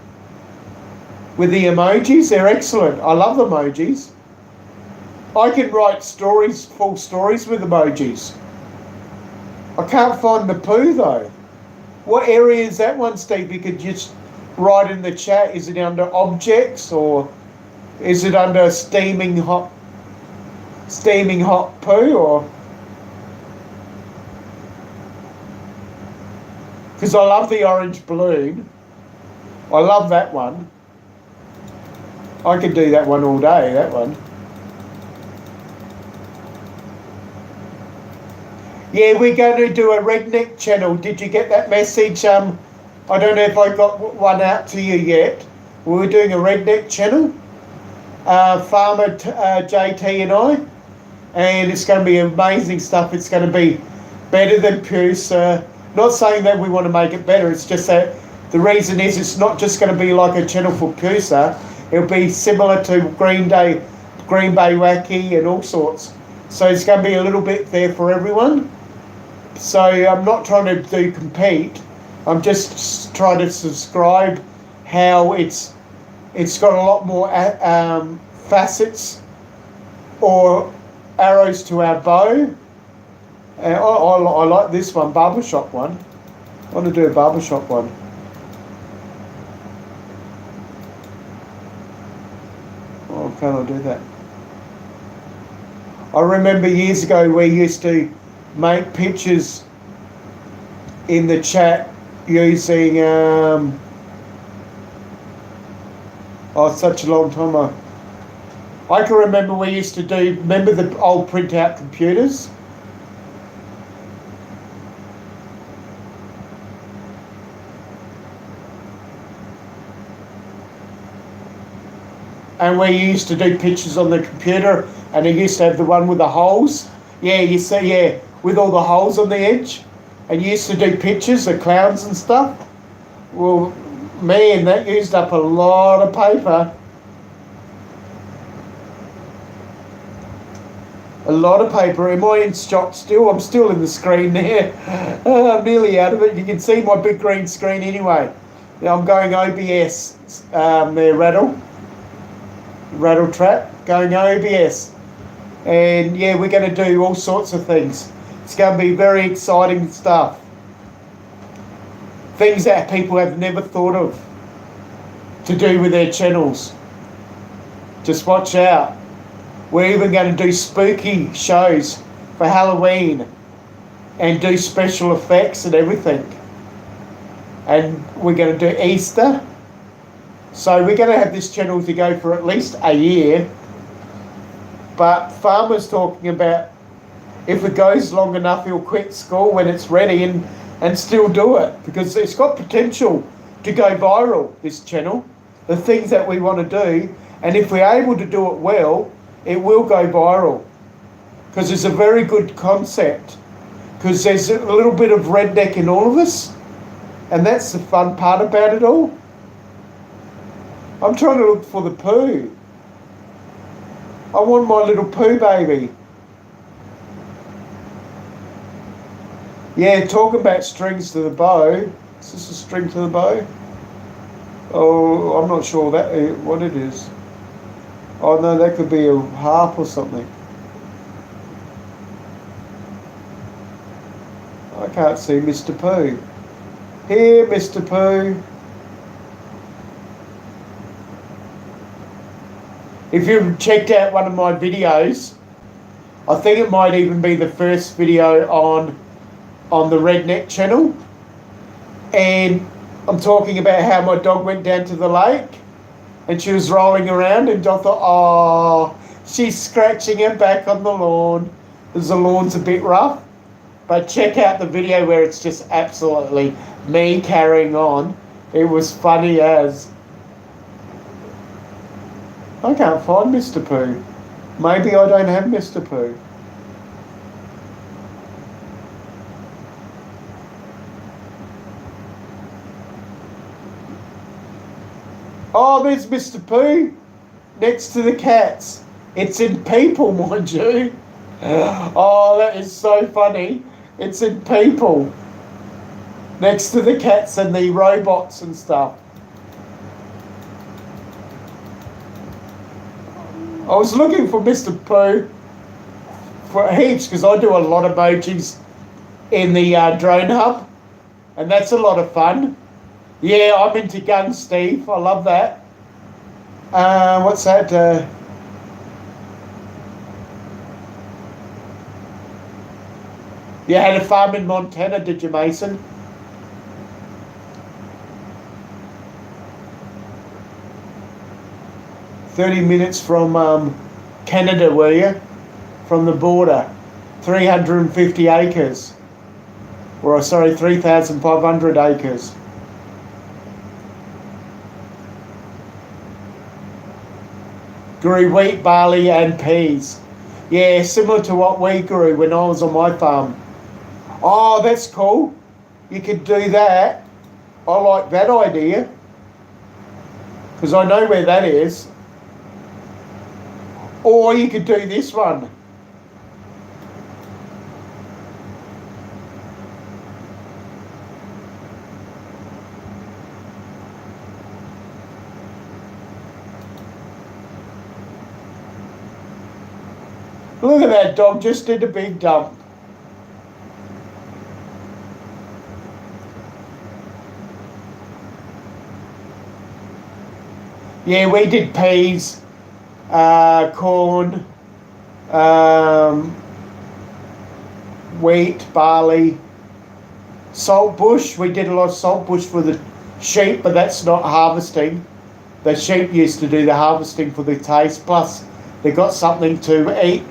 With the emojis, they're excellent. I love emojis. I can write stories, full stories with emojis. I can't find the poo though. What area is that one, Steve? You could just write in the chat. Is it under objects or is it under steaming hot poo or? Because I love the orange balloon. I love that one. I could do that one all day, that one. Yeah, we're going to do a redneck channel. Did you get that message? I don't know if I got one out to you yet. We were doing a redneck channel. Farmer JT and I. And it's going to be amazing stuff. It's going to be better than Pusa. Not saying that we want to make it better, it's just that the reason is it's not just going to be like a channel for Pusa, it'll be similar to Green Bay Wacky and all sorts. So it's going to be a little bit there for everyone. So I'm not trying to compete, I'm just trying to subscribe how it's got a lot more facets or arrows to our bow. I like this one, barbershop one. I want to do a barbershop one. Oh, can I do that? I remember years ago we used to make pictures in the chat using, such a long time ago. I can remember we used to remember the old printout computers? And we used to do pictures on the computer, and it used to have the one with the holes. Yeah, you see, yeah, with all the holes on the edge. And you used to do pictures of clowns and stuff. Well, man, that used up a lot of paper. A lot of paper. Am I in shot still? I'm still in the screen there. I'm nearly out of it. You can see my big green screen anyway. Yeah, I'm going OBS there, Rattle Trap, going OBS. And yeah, we're going to do all sorts of things. It's going to be very exciting stuff. Things that people have never thought of to do with their channels. Just watch out. We're even going to do spooky shows for Halloween and do special effects and everything. And we're going to do Easter. So we're going to have this channel to go for at least a year. But Farmer's talking about if it goes long enough, he'll quit school when it's ready and still do it. Because it's got potential to go viral, this channel. The things that we want to do. And if we're able to do it well, it will go viral. Because it's a very good concept. Because there's a little bit of redneck in all of us. And that's the fun part about it all. I'm trying to look for the poo. I want my little poo baby. Yeah, talk about strings to the bow. Is this a string to the bow? Oh, I'm not sure what it is. Oh no, that could be a harp or something. I can't see Mr. Pooh. Here, Mr. Pooh. If you've checked out one of my videos, I think it might even be the first video on the Redneck channel. And I'm talking about how my dog went down to the lake and she was rolling around, and I thought, oh, she's scratching her back on the lawn because the lawn's a bit rough. But check out the video where it's just absolutely me carrying on. It was funny as. I can't find Mr. Pooh. Maybe I don't have Mr. Pooh. Oh, there's Mr. Pooh next to the cats. It's in people, mind you. Oh, that is so funny. It's in people. Next to the cats and the robots and stuff. I was looking for Mr. Pooh for heaps because I do a lot of emojis in the drone hub. And that's a lot of fun. Yeah, I'm into guns, Steve. I love that. What's that? You had a farm in Montana, did you, Mason? "30 minutes from Canada, were you? From the border. 350 acres. Or, sorry, 3,500 acres. Grew wheat, barley and peas. Yeah, similar to what we grew when I was on my farm. Oh, that's cool. You could do that. I like that idea. Because I know where that is. Or you could do this one. Look at that dog, just did a big dump. Yeah, we did peas, corn, wheat, barley, salt bush. We did a lot of salt bush for the sheep, but that's not harvesting. The sheep used to do the harvesting for the taste. Plus, they got something to eat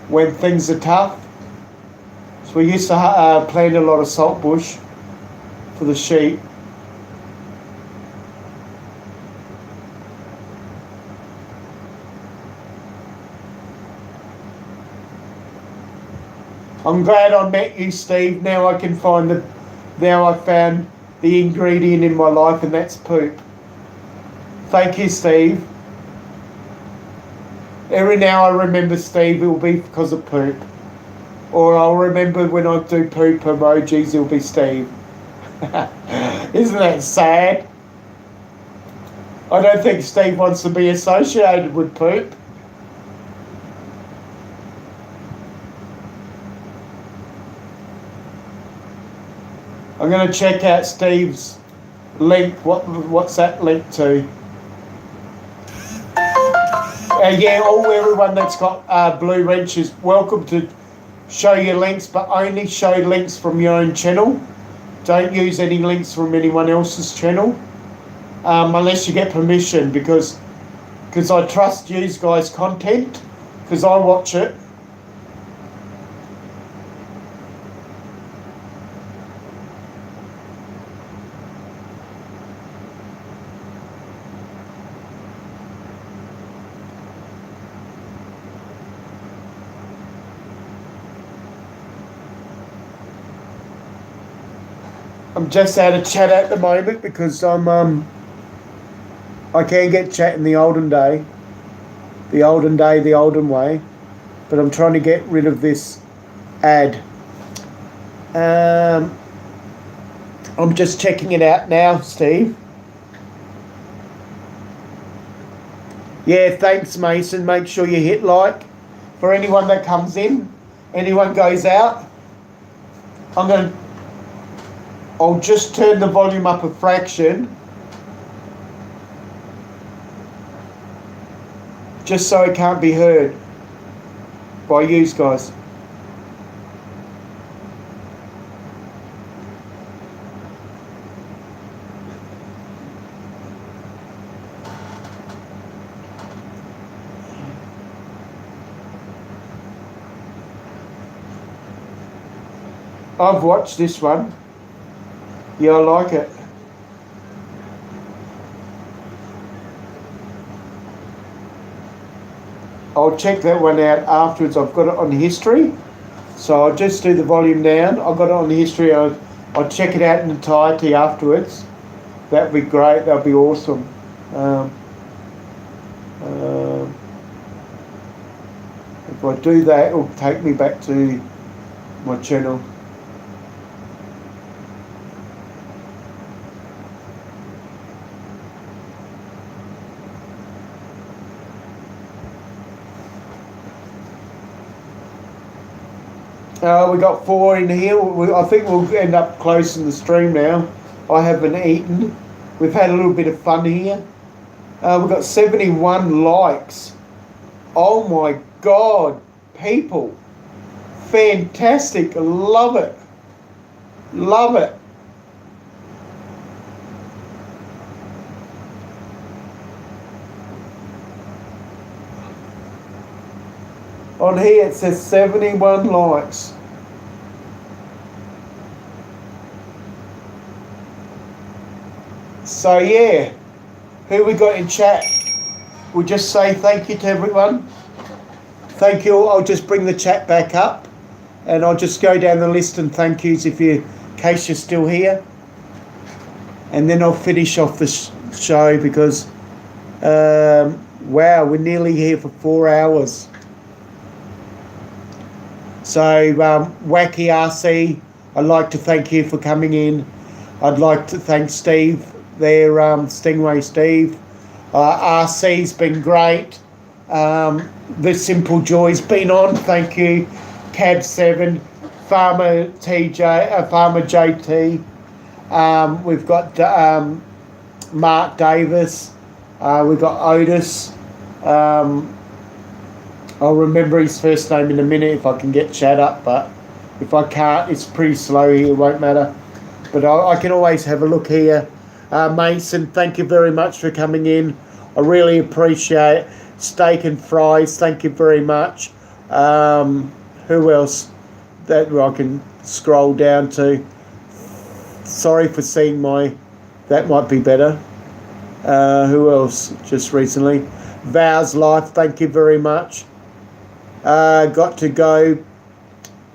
when things are tough. So we used to plant a lot of salt bush for the sheep. I'm glad I met you, Steve. Now I can find now I found the ingredient in my life, and that's poop. Thank you, Steve. Every now I remember Steve, it will be because of poop. Or I'll remember when I do poop emojis, it'll be Steve. Isn't that sad? I don't think Steve wants to be associated with poop. I'm going to check out Steve's link. What's that link to? Yeah, everyone that's got blue wrenches, welcome to show your links, but only show links from your own channel. Don't use any links from anyone else's channel unless you get permission, because I trust you guys' content, because I watch it. I'm just out of chat at the moment because I can get chat in the olden way, the olden way, but I'm trying to get rid of this ad. I'm just checking it out now, Steve. Yeah, thanks, Mason. Make sure you hit like for anyone that comes in, anyone goes out. I'll just turn the volume up a fraction, just so it can't be heard by you guys. I've watched this one. Yeah, I like it. I'll check that one out afterwards. I've got it on history. So I'll just do the volume down. I've got it on history. I'll check it out in entirety afterwards. That'd be great. That'd be awesome. If I do that, it'll take me back to my channel. We got 4 in here. I think we'll end up closing the stream now. I haven't eaten. We've had a little bit of fun here. We've got 71 likes. Oh my God, people. Fantastic. Love it. Love it. On here it says 71 likes. So yeah, who we got in chat? We'll just say thank you to everyone. Thank you. I'll just bring the chat back up and I'll just go down the list and thank yous in case you're still here. And then I'll finish off the show because, wow, we're nearly here for 4 hours. So, Wacky RC, I'd like to thank you for coming in. I'd like to thank Steve there, Stingray Steve. RC's been great. The Simple Joy's been on, thank you. Cab7, Farmer TJ, Farmer JT. We've got Mark Davis. We've got Otis. I'll remember his first name in a minute if I can get chat up, but if I can't, it's pretty slow here, it won't matter. But I can always have a look here. Mason, thank you very much for coming in. I really appreciate it. Steak and fries, thank you very much. Who else that I can scroll down to? Sorry for seeing that might be better. Who else just recently? Vow's Life, thank you very much. Got to go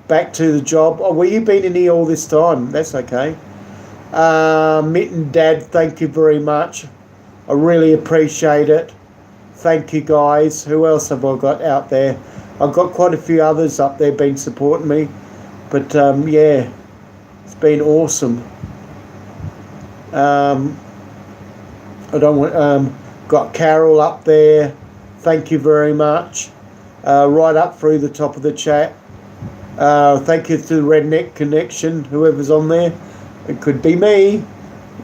back to the job. Oh, well, you've been in here all this time. That's okay. Mitten Dad, thank you very much. I really appreciate it. Thank you, guys. Who else have I got out there? I've got quite a few others up there been supporting me. But, yeah, it's been awesome. I don't want... got Carol up there. Thank you very much. Right up through the top of the chat. Thank you to the Redneck Connection, whoever's on there. It could be me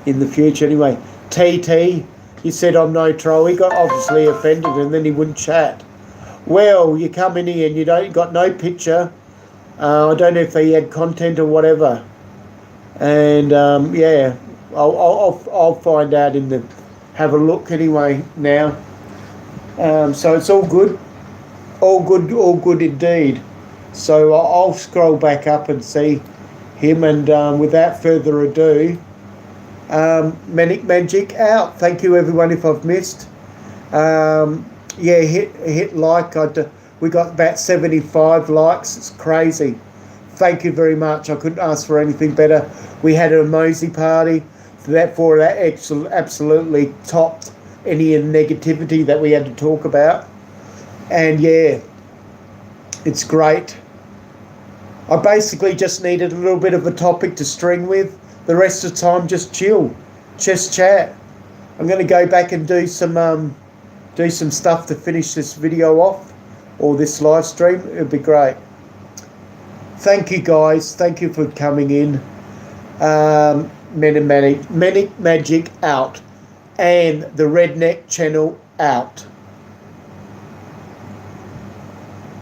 in the future anyway. TT, he said I'm no troll. He got obviously offended and then he wouldn't chat. Well, you come in here and you got no picture. I don't know if he had content or whatever. And yeah, I'll find out have a look anyway now. So it's all good. All good indeed. So I'll scroll back up and see him, and without further ado, Manic Magic out. Thank you everyone if I've missed. Yeah, hit like. We got about 75 likes. It's crazy. Thank you very much. I couldn't ask for anything better. We had a mosey party. Therefore, that absolutely topped any negativity that we had to talk about. And yeah, it's great. I basically just needed a little bit of a topic to string with. The rest of the time, just chill, just chat. I'm going to go back and do some stuff to finish this video off, or this live stream. It'd be great. Thank you guys. Thank you for coming in. Manic Magic out, and the Redneck channel out.